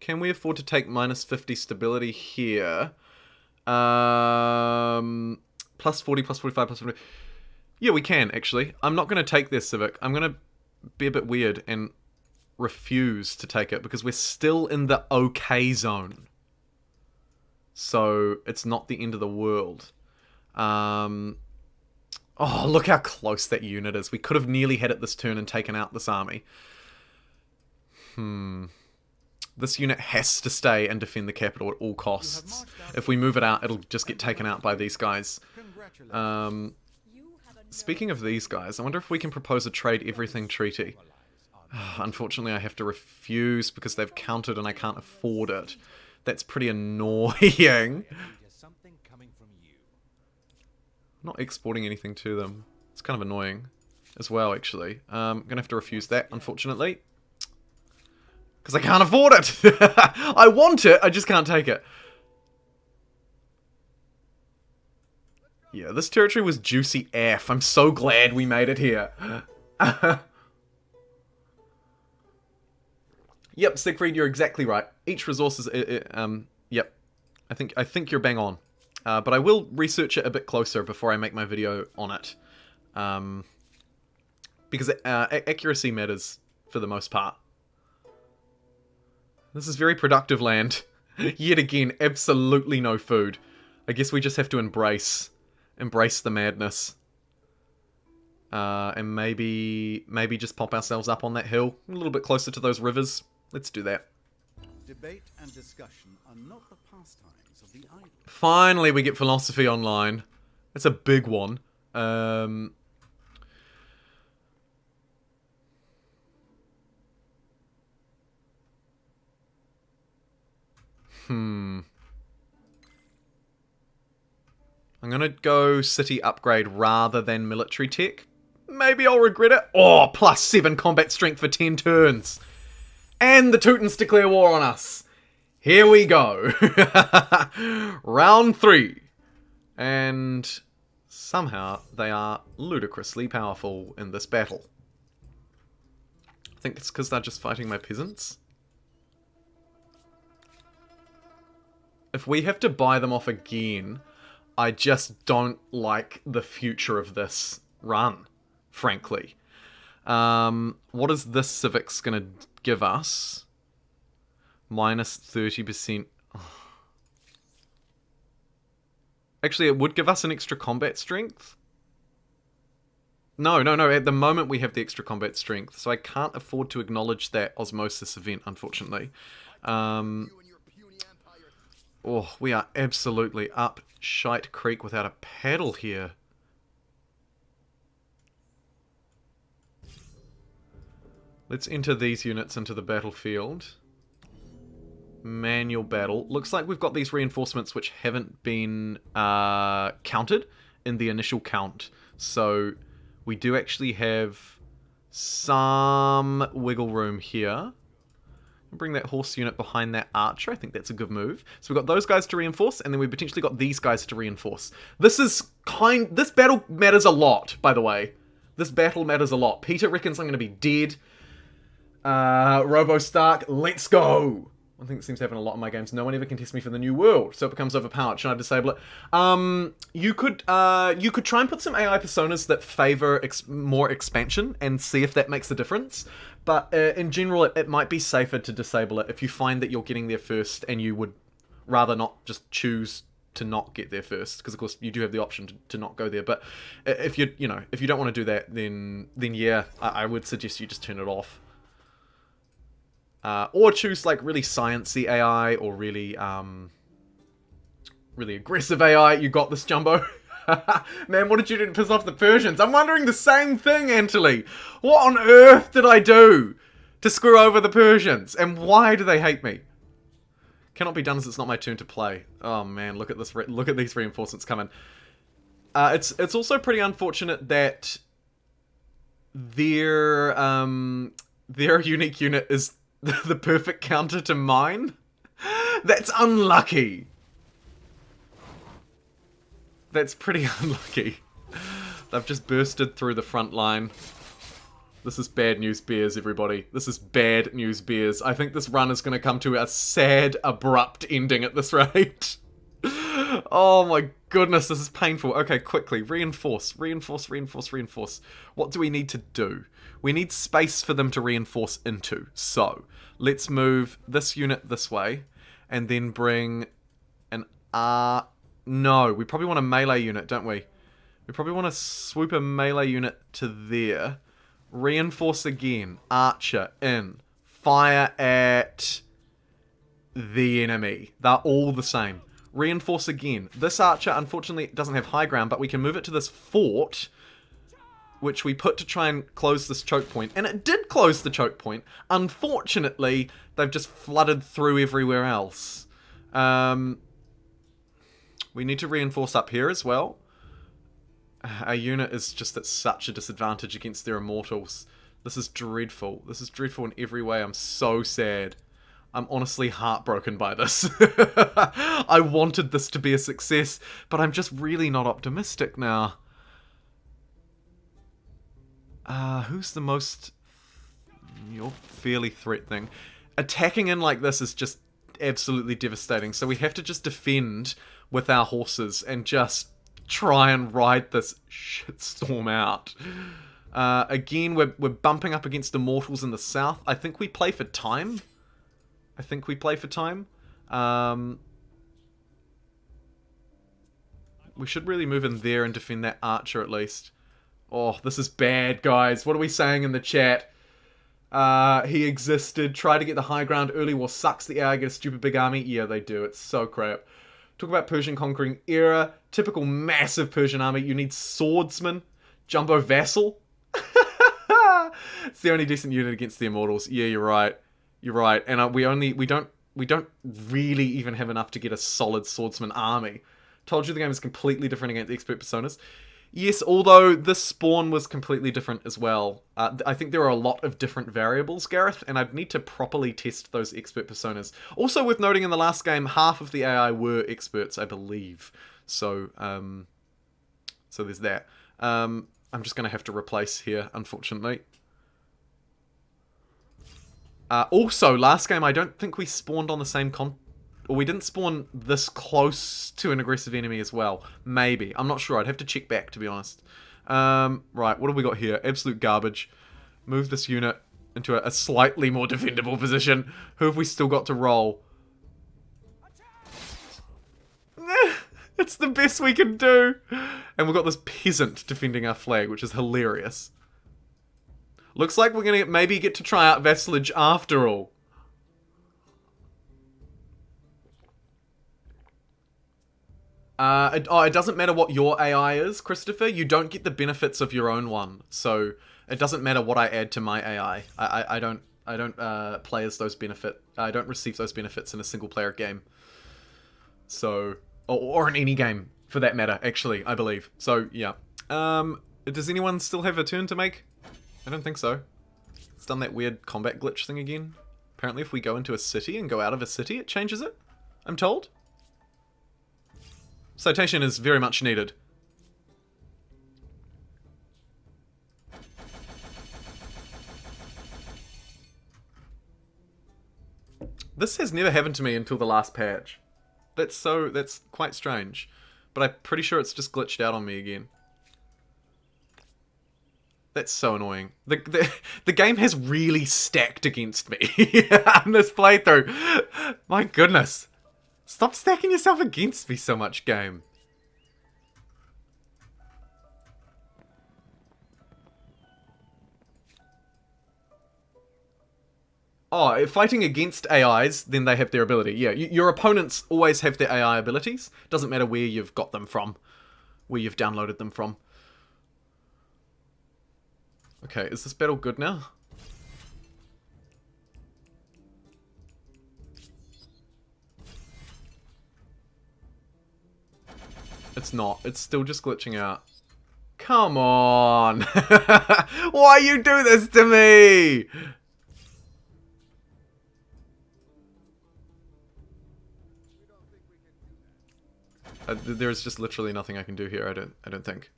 Can we afford to take minus 50 stability here? Plus 40, plus 45, plus 40. Yeah, we can, actually. I'm not going to take this Civic. I'm going to be a bit weird and refuse to take it, because we're still in the okay zone. So, it's not the end of the world. Oh, look how close that unit is. We could have nearly had it this turn and taken out this army. This unit has to stay and defend the capital at all costs. If we move it out, it'll just get taken out by these guys. Speaking of these guys, I wonder if we can propose a trade everything treaty. Unfortunately, I have to refuse because they've countered and I can't afford it. That's pretty annoying. I'm not exporting anything to them. It's kind of annoying as well, actually. I'm going to have to refuse that, unfortunately. Because I can't afford it! I want it, I just can't take it. Yeah, this territory was juicy AF. I'm so glad we made it here. Yep, Siegfried, you're exactly right. Each resource is... yep. I think you're bang on. But I will research it a bit closer before I make my video on it. Because accuracy matters for the most part. This is very productive land. Yet again, absolutely no food. I guess we just have to embrace the madness. And maybe just pop ourselves up on that hill, a little bit closer to those rivers. Let's do that. Debate and discussion are not the pastimes of the idle. Finally, we get philosophy online. That's a big one. Um... I'm gonna go city upgrade rather than military tech. Maybe I'll regret it. Oh, +7 combat strength for 10 turns. And the Teutons declare war on us. Here we go. Round 3. And somehow they are ludicrously powerful in this battle. I think it's because they're just fighting my peasants. If we have to buy them off again, I just don't like the future of this run, frankly. What is this civics going to give us? Minus 30%. Actually, it would give us an extra combat strength. No. At the moment, we have the extra combat strength, so I can't afford to acknowledge that osmosis event, unfortunately. Oh, we are absolutely up shite creek without a paddle here. Let's enter these units into the battlefield. Manual battle. Looks like we've got these reinforcements which haven't been counted in the initial count. So we do actually have some wiggle room here. Bring that horse unit behind that archer. I think that's a good move. So we've got those guys to reinforce, and then we've potentially got these guys to reinforce. This battle matters a lot, by the way. This battle matters a lot. Peter reckons I'm going to be dead. Robo Stark, let's go! One thing that seems to happen a lot in my games, no one ever can test me for the new world, so it becomes overpowered. Should I disable it? You could try and put some AI personas that favor more expansion and see if that makes a difference. But in general, it might be safer to disable it if you find that you're getting there first and you would rather not just choose to not get there first, because of course you do have the option to not go there. But if you don't want to do that, then yeah, I would suggest you just turn it off. Or choose like really sciencey AI or really aggressive AI. You got this, Jumbo. Man, what did you do to piss off the Persians? I'm wondering the same thing, Antony. What on earth did I do to screw over the Persians? And why do they hate me? Cannot be done as it's not my turn to play. Oh man, look at this. Look at these reinforcements coming. It's also pretty unfortunate that their unique unit is the perfect counter to mine. That's unlucky. That's pretty unlucky. They've just bursted through the front line. This is bad news bears, everybody. This is bad news bears. I think this run is going to come to a sad, abrupt ending at this rate. Oh my goodness, this is painful. Okay, quickly. Reinforce. What do we need to do? We need space for them to reinforce into. So, let's move this unit this way. And then bring an No, we probably want a melee unit, don't we? We probably want to swoop a melee unit to there. Reinforce again. Archer in. Fire at the enemy. They're all the same. Reinforce again. This archer, unfortunately, doesn't have high ground, but we can move it to this fort, which we put to try and close this choke point. And it did close the choke point. Unfortunately, they've just flooded through everywhere else. We need to reinforce up here as well. Our unit is just at such a disadvantage against their immortals. This is dreadful. This is dreadful in every way. I'm so sad. I'm honestly heartbroken by this. I wanted this to be a success, but I'm just really not optimistic now. Who's the most... You're fairly threatening. Attacking in like this is just absolutely devastating. So we have to just defend with our horses and just try and ride this shitstorm out. Again, we're bumping up against immortals in the south. I think we play for time. We should really move in there and defend that archer at least. Oh, this is bad, guys. What are we saying in the chat? He existed. Try to get the high ground. Early war sucks. The AI get a stupid big army. Yeah, they do. It's so crap. Talk about Persian conquering era. Typical massive Persian army. You need swordsman. Jumbo vassal. It's the only decent unit against the immortals. Yeah, you're right. You're right. And we don't really even have enough to get a solid swordsman army. Told you the game is completely different against expert personas. Yes, although this spawn was completely different as well. I think there are a lot of different variables, Gareth, and I'd need to properly test those expert personas. Also worth noting, in the last game, half of the AI were experts, I believe. So there's that. I'm just going to have to replace here, unfortunately. Also, last game, I don't think we spawned on the same or we didn't spawn this close to an aggressive enemy as well. Maybe. I'm not sure. I'd have to check back, to be honest. Right, what have we got here? Absolute garbage. Move this unit into a slightly more defendable position. Who have we still got to roll? It's the best we can do. And we've got this peasant defending our flag, which is hilarious. Looks like we're going to maybe get to try out vassalage after all. It doesn't matter what your AI is, Christopher. You don't get the benefits of your own one. So it doesn't matter what I add to my AI. I don't play as those benefits. I don't receive those benefits in a single player game. So, or in any game for that matter, actually, I believe. So yeah. Does anyone still have a turn to make? I don't think so. It's done that weird combat glitch thing again. Apparently if we go into a city and go out of a city, it changes it, I'm told. Citation is very much needed. This has never happened to me until the last patch. That's quite strange. But I'm pretty sure it's just glitched out on me again. That's so annoying. The game has really stacked against me in this playthrough. My goodness. Stop stacking yourself against me so much, game. Oh, fighting against AIs, then they have their ability. Yeah, your opponents always have their AI abilities. Doesn't matter where you've got them from. Where you've downloaded them from. Okay, is this battle good now? It's not. It's still just glitching out. Come on! Why you do this to me? There's just literally nothing I can do here. I don't think.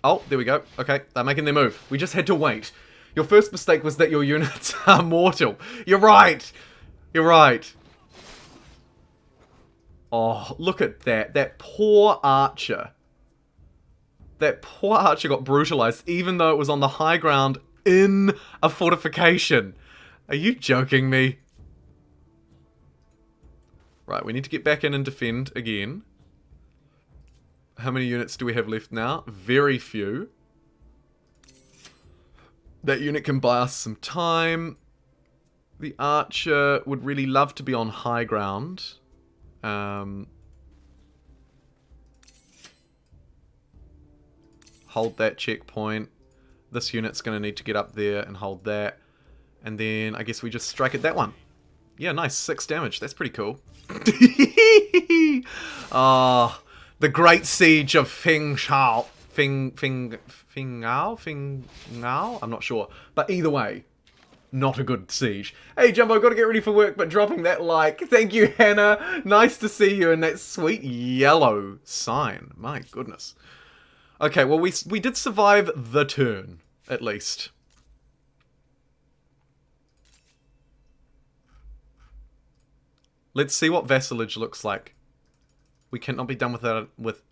Oh, there we go. Okay, they're making their move. We just had to wait. Your first mistake was that your units are mortal. You're right. You're right. Oh, look at that. That poor archer. That poor archer got brutalized even though it was on the high ground in a fortification. Are you joking me? Right, we need to get back in and defend again. How many units do we have left now? Very few. That unit can buy us some time. The archer would really love to be on high ground. Hold that checkpoint. This unit's going to need to get up there and hold that. And then I guess we just strike at that one. Yeah, nice. 6 damage. That's pretty cool. Ah, the Great Siege of Fingao. Fingao? I'm not sure. But either way, not a good siege. Hey, Jumbo, got to get ready for work, but dropping that like. Thank you, Hannah. Nice to see you in that sweet yellow sign. My goodness. Okay, well, we did survive the turn, at least. Let's see what vassalage looks like. We cannot be done without with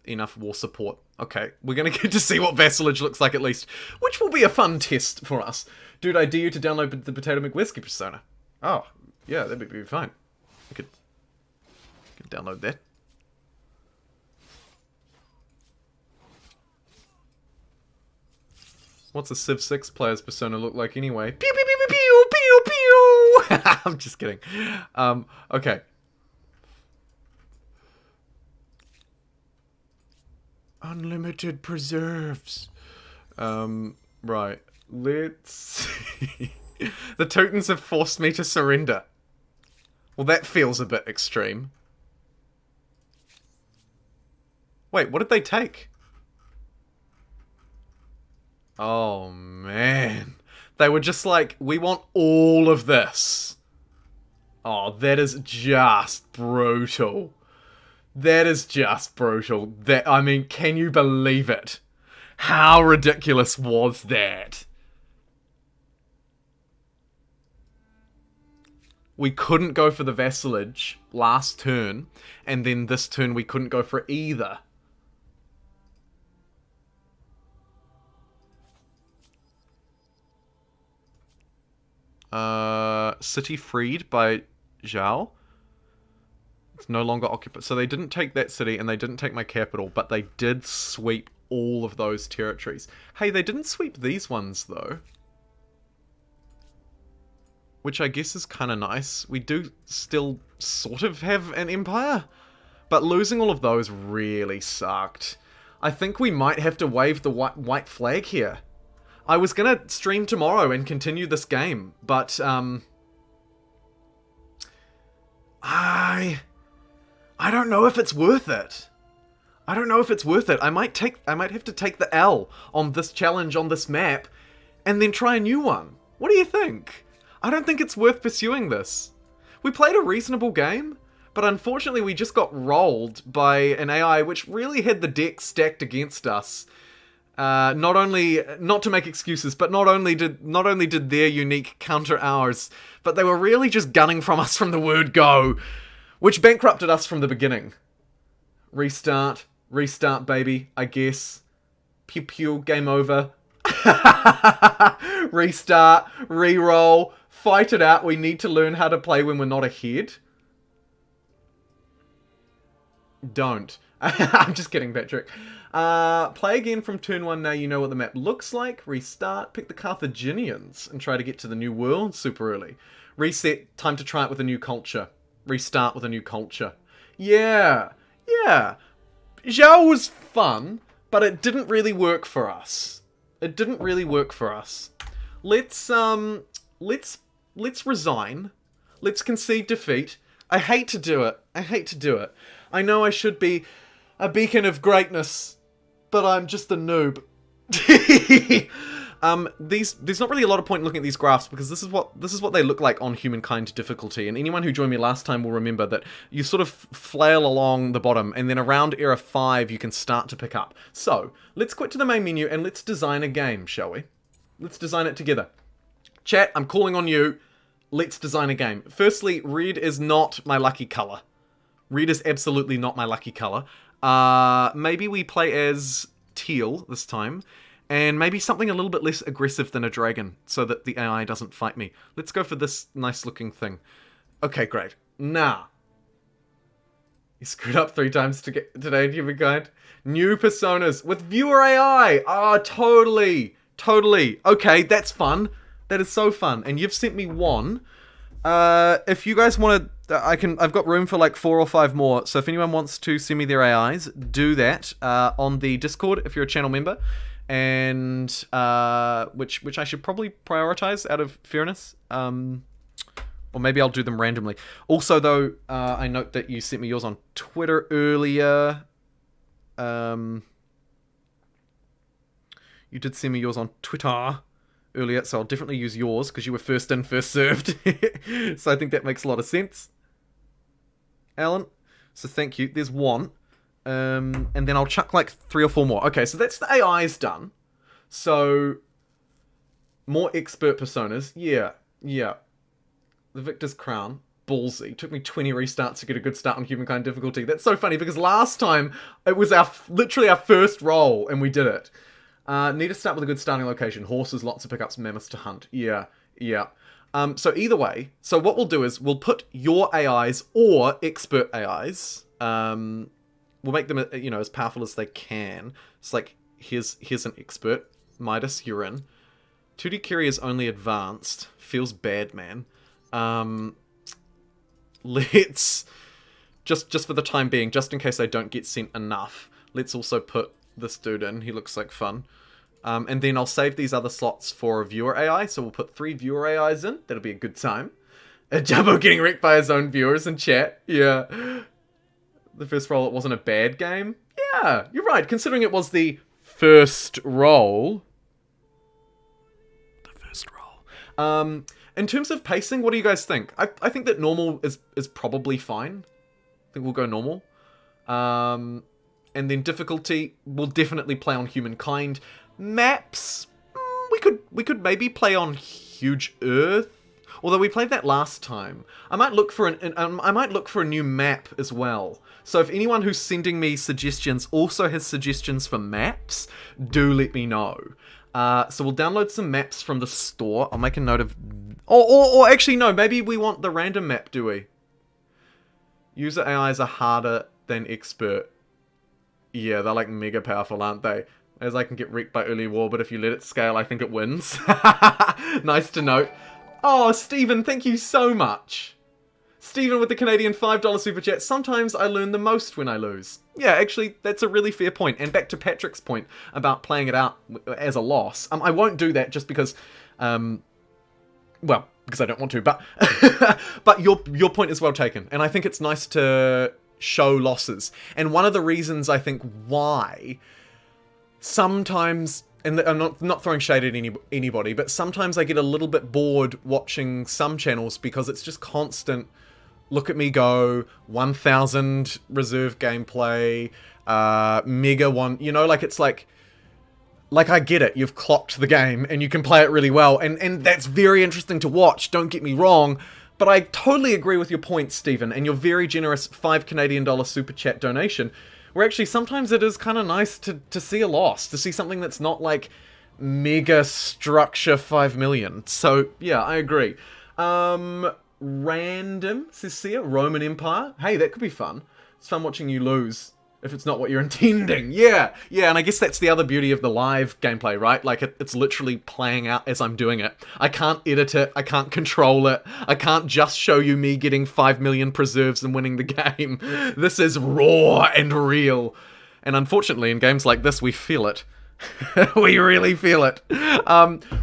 enough war support. Okay, we're gonna get to see what vassalage looks like at least, which will be a fun test for us. Dude, I dare you to download the Potato McWhiskey persona. Oh, yeah, that'd be fine. I could download that. What's a Civ 6 player's persona look like anyway? Pew pew pew pew pew pew pew. I'm just kidding. Okay. Unlimited preserves. Right. Let's see. The Teutons have forced me to surrender. Well, that feels a bit extreme. Wait, what did they take? Oh, man. They were just like, we want all of this. Oh, that is just brutal. That is just brutal. That, I mean, can you believe it? How ridiculous was that? We couldn't go for the vassalage last turn, and then this turn we couldn't go for it either. City freed by Zhao. It's no longer occupied. So they didn't take that city, and they didn't take my capital, but they did sweep all of those territories. Hey, they didn't sweep these ones, though. Which I guess is kind of nice. We do still sort of have an empire, but losing all of those really sucked. I think we might have to wave the white flag here. I was gonna stream tomorrow and continue this game, but I don't know if it's worth it. I don't know if it's worth it. I might have to take the L on this challenge on this map, and then try a new one. What do you think? I don't think it's worth pursuing this. We played a reasonable game, but unfortunately we just got rolled by an AI which really had the deck stacked against us. Not to make excuses, but not only did their unique counter ours, but they were really just gunning from us from the word go, which bankrupted us from the beginning. Restart, baby, I guess. Pew pew, game over. Restart, re-roll, fight it out. We need to learn how to play when we're not ahead. Don't. I'm just kidding, Patrick. Play again from turn 1 now you know what the map looks like. Restart, pick the Carthaginians, and try to get to the new world super early. Reset, time to try it with a new culture. Restart with a new culture. Yeah. Zhao was fun, but it didn't really work for us. Let's resign. Let's concede defeat. I hate to do it. I know I should be a beacon of greatness, but I'm just a noob. There's not really a lot of point in looking at these graphs because this is what they look like on Humankind difficulty. And anyone who joined me last time will remember that you sort of flail along the bottom, and then around era 5 you can start to pick up. So let's quit to the main menu and let's design a game, shall we? Let's design it together. Chat, I'm calling on you. Let's design a game. Firstly, red is not my lucky color. Red is absolutely not my lucky color. Maybe we play as teal this time. And maybe something a little bit less aggressive than a dragon, so that the AI doesn't fight me. Let's go for this nice looking thing. Okay, great. Now. You screwed up 3 times today, Humankind. New personas with viewer AI. Ah, totally. Okay, that's fun. That is so fun. And you've sent me one. If you guys want to, I've got room for like 4 or 5 more. So if anyone wants to send me their AIs, do that on the Discord if you're a channel member. And which I should probably prioritize out of fairness. Or maybe I'll do them randomly. Also, though, I note that you sent me yours on Twitter earlier. You did send me yours on Twitter earlier, so I'll definitely use yours because you were first in, first served. So I think that makes a lot of sense. Alan, so thank you. There's one. And then I'll chuck like 3 or 4 more. Okay, so that's the AI's done. So, more expert personas. Yeah. The Victor's Crown. Ballsy. Took me 20 restarts to get a good start on Humankind difficulty. That's so funny because last time it was literally our first roll and we did it. Need to start with a good starting location. Horses, lots of pickups, mammoths to hunt. Yeah. So either way, so what we'll do is we'll put your AIs or expert AIs. We'll make them, as powerful as they can. It's like, here's an expert. Midas, you're in. 2D Carry is only advanced. Feels bad, man. Let's, just for the time being, just in case I don't get sent enough, let's also put this dude in. He looks like fun. And then I'll save these other slots for viewer AI. So we'll put 3 viewer AIs in. That'll be a good time. Jumbo getting wrecked by his own viewers in chat. Yeah. The first roll, it wasn't a bad game. Yeah, you're right. Considering it was the first roll. In terms of pacing, what do you guys think? I think that normal is probably fine. I think we'll go normal. And then difficulty, we'll definitely play on Humankind. Maps, we could maybe play on Huge Earth. Although we played that last time. I might look for a new map as well. So if anyone who's sending me suggestions also has suggestions for maps, do let me know. So we'll download some maps from the store. I'll make a note of... Or actually, no. Maybe we want the random map, do we? User AIs are harder than expert. Yeah, they're like mega powerful, aren't they? As I can get wrecked by early war, but if you let it scale, I think it wins. Nice to note. Oh, Stephen, thank you so much. Stephen with the Canadian $5 super chat. Sometimes I learn the most when I lose. Yeah, actually, that's a really fair point. And back to Patrick's point about playing it out as a loss. I won't do that just because, well, because I don't want to. But, but your point is well taken. And I think it's nice to show losses. And one of the reasons I think why sometimes, and I'm not throwing shade at anybody, but sometimes I get a little bit bored watching some channels because it's just constant. Look at me go, 1000 reserve gameplay, mega one, you know, like it's like I get it, you've clocked the game and you can play it really well, and that's very interesting to watch, don't get me wrong, but I totally agree with your point, Stephen, and your very generous $5 Canadian super chat donation, where actually sometimes it is kind of nice to see a loss, to see something that's not like mega structure 5 million, so yeah, I agree. Random, says Sia, Roman Empire. Hey, that could be fun. It's fun watching you lose, if it's not what you're intending. Yeah, and I guess that's the other beauty of the live gameplay, right? Like, it's literally playing out as I'm doing it. I can't edit it, I can't control it, I can't just show you me getting 5 million preserves and winning the game. This is raw and real. And unfortunately, in games like this, we feel it. We really feel it.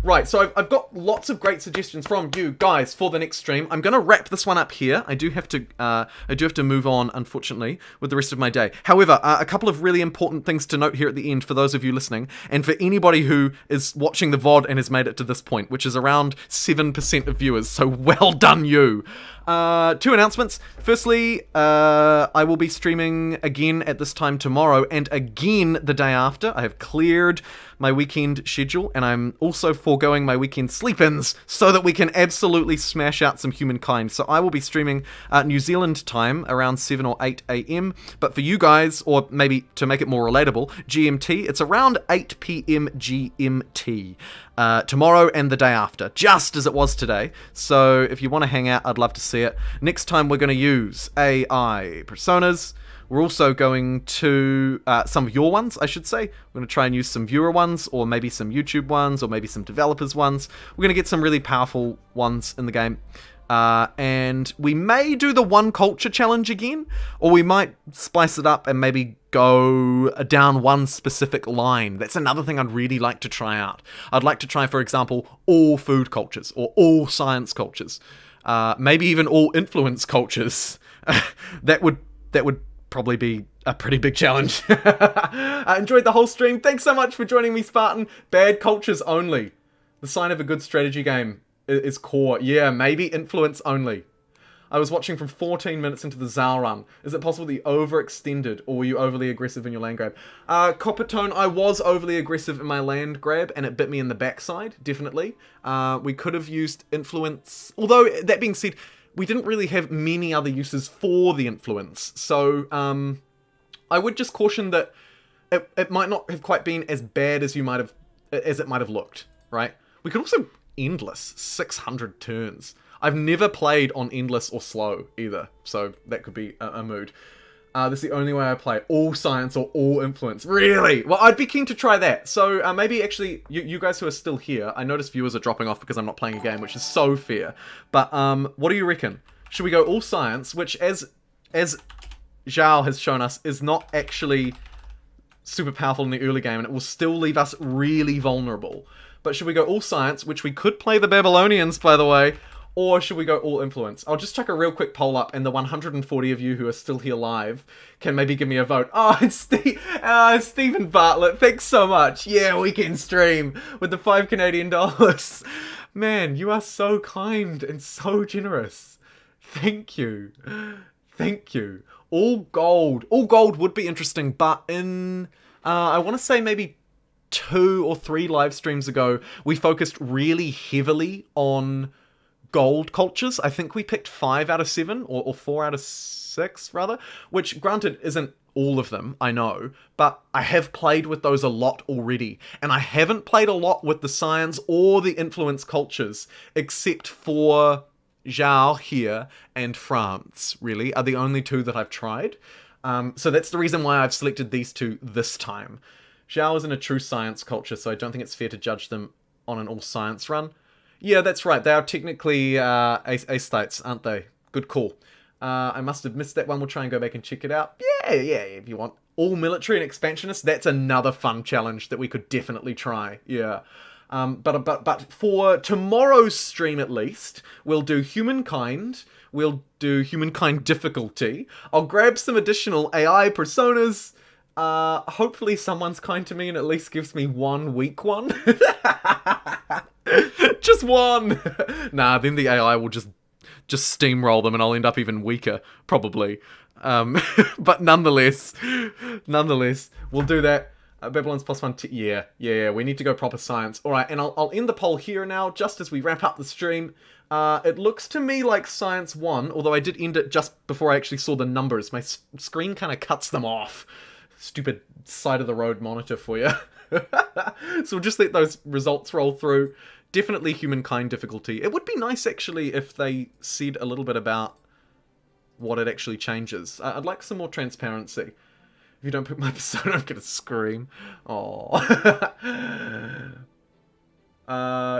Right, so I've got lots of great suggestions from you guys for the next stream. I'm going to wrap this one up here. I do have to move on, unfortunately, with the rest of my day. However, a couple of really important things to note here at the end for those of you listening, and for anybody who is watching the VOD and has made it to this point, which is around 7% of viewers, so well done you. 2 announcements. Firstly, I will be streaming again at this time tomorrow and again the day after. I have cleared my weekend schedule and I'm also foregoing my weekend sleep-ins so that we can absolutely smash out some Humankind. So I will be streaming New Zealand time around 7 or 8 a.m. But for you guys, or maybe to make it more relatable, GMT, it's around 8 p.m. GMT. Tomorrow and the day after, just as it was today. So if you want to hang out, I'd love to see it. Next time we're going to use AI personas. We're also going to, some of your ones, I should say. We're going to try and use some viewer ones, or maybe some YouTube ones, or maybe some developers ones. We're going to get some really powerful ones in the game. And we may do the one culture challenge again, or we might spice it up and maybe go down one specific line. That's another thing I'd really like to try out. I'd like to try, for example, all food cultures, or all science cultures. Maybe even all influence cultures. That would probably be a pretty big challenge. I enjoyed the whole stream. Thanks so much for joining me, Spartan. Bad cultures only. The sign of a good strategy game is core. Yeah, maybe influence only. I was watching from 14 minutes into the Zal run. Is it possible that you overextended, or were you overly aggressive in your land grab? Coppertone, I was overly aggressive in my land grab, and it bit me in the backside, definitely. We could have used influence. Although, that being said, we didn't really have many other uses for the influence. So, I would just caution that it might not have quite been as bad as it might have looked, right? We could also endless 600 turns. I've never played on endless or slow either, so that could be a mood. This is the only way I play. All science or all influence. Really? Well, I'd be keen to try that. So maybe actually, you guys who are still here, I notice viewers are dropping off because I'm not playing a game, which is so fair. But what do you reckon? Should we go all science, which as Zhao has shown us, is not actually super powerful in the early game, and it will still leave us really vulnerable. But should we go all science, which we could play the Babylonians, by the way, or should we go all influence? I'll just chuck a real quick poll up, and the 140 of you who are still here live can maybe give me a vote. Oh, it's Stephen Bartlett, thanks so much. Yeah, weekend stream with the $5 Canadian. Man, you are so kind and so generous. Thank you. Thank you. All gold. All gold would be interesting, but in, I want to say maybe 2 or 3 live streams ago, we focused really heavily on gold cultures. I think we picked 5 out of 7, or 4 out of 6, rather, which, granted, isn't all of them, I know, but I have played with those a lot already, and I haven't played a lot with the science or the influence cultures, except for Zhao here and France, really, are the only 2 that I've tried. So that's the reason why I've selected these 2 this time. Zhao isn't a true science culture, so I don't think it's fair to judge them on an all-science run. Yeah, that's right. They are technically aesthetes, aren't they? Good call. I must have missed that one. We'll try and go back and check it out. Yeah, if you want. All military and expansionist, that's another fun challenge that we could definitely try. Yeah. But for tomorrow's stream at least, we'll do humankind. We'll do humankind difficulty. I'll grab some additional AI personas. Hopefully someone's kind to me and at least gives me one weak one. Just one. Nah, then the AI will just steamroll them and I'll end up even weaker, probably. But nonetheless, we'll do that. Babylon's +1. Yeah, we need to go proper science. Alright, and I'll end the poll here now, just as we wrap up the stream. It looks to me like science won, although I did end it just before I actually saw the numbers. My screen kind of cuts them off. Stupid side-of-the-road monitor for you. So we'll just let those results roll through. Definitely humankind difficulty. It would be nice, actually, if they said a little bit about what it actually changes. I'd like some more transparency. If you don't pick my persona, I'm gonna scream. Oh.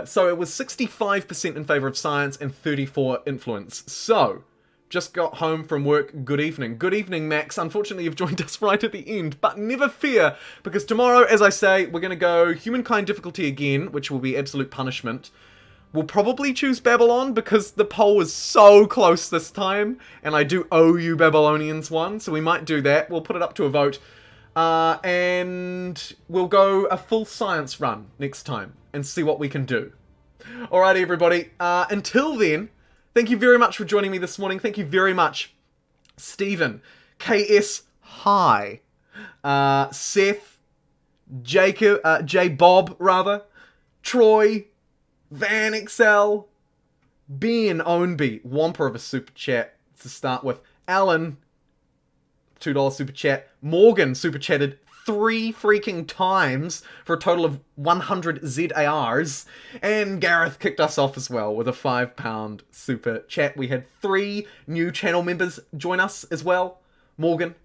So it was 65% in favor of science and 34 influence. So, just got home from work. Good evening. Good evening, Max. Unfortunately, you've joined us right at the end, but never fear, because tomorrow, as I say, we're going to go humankind difficulty again, which will be absolute punishment. We'll probably choose Babylon, because the poll is so close this time, and I do owe you Babylonians one, so we might do that. We'll put it up to a vote, and we'll go a full science run next time, and see what we can do. Alright, everybody. Until then, thank you very much for joining me this morning. Thank you very much, Stephen, KS Hi, Seth, Jacob, J Bob rather, Troy, Van Excel, Ben Ownby, Whomper of a super chat to start with, Alan, $2 super chat, Morgan super chatted 3 freaking times for a total of 100 ZARs, and Gareth kicked us off as well with a £5 super chat. We had 3 new channel members join us as well. Morgan.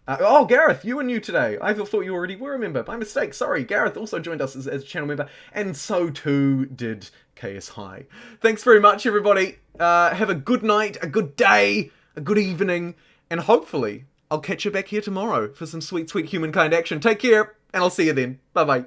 Oh, Gareth, you were new today. I thought you already were a member. My mistake, sorry. Gareth also joined us as a channel member, and so too did KS High. Thanks very much, everybody. Have a good night, a good day, a good evening, and hopefully I'll catch you back here tomorrow for some sweet, sweet humankind action. Take care, and I'll see you then. Bye-bye.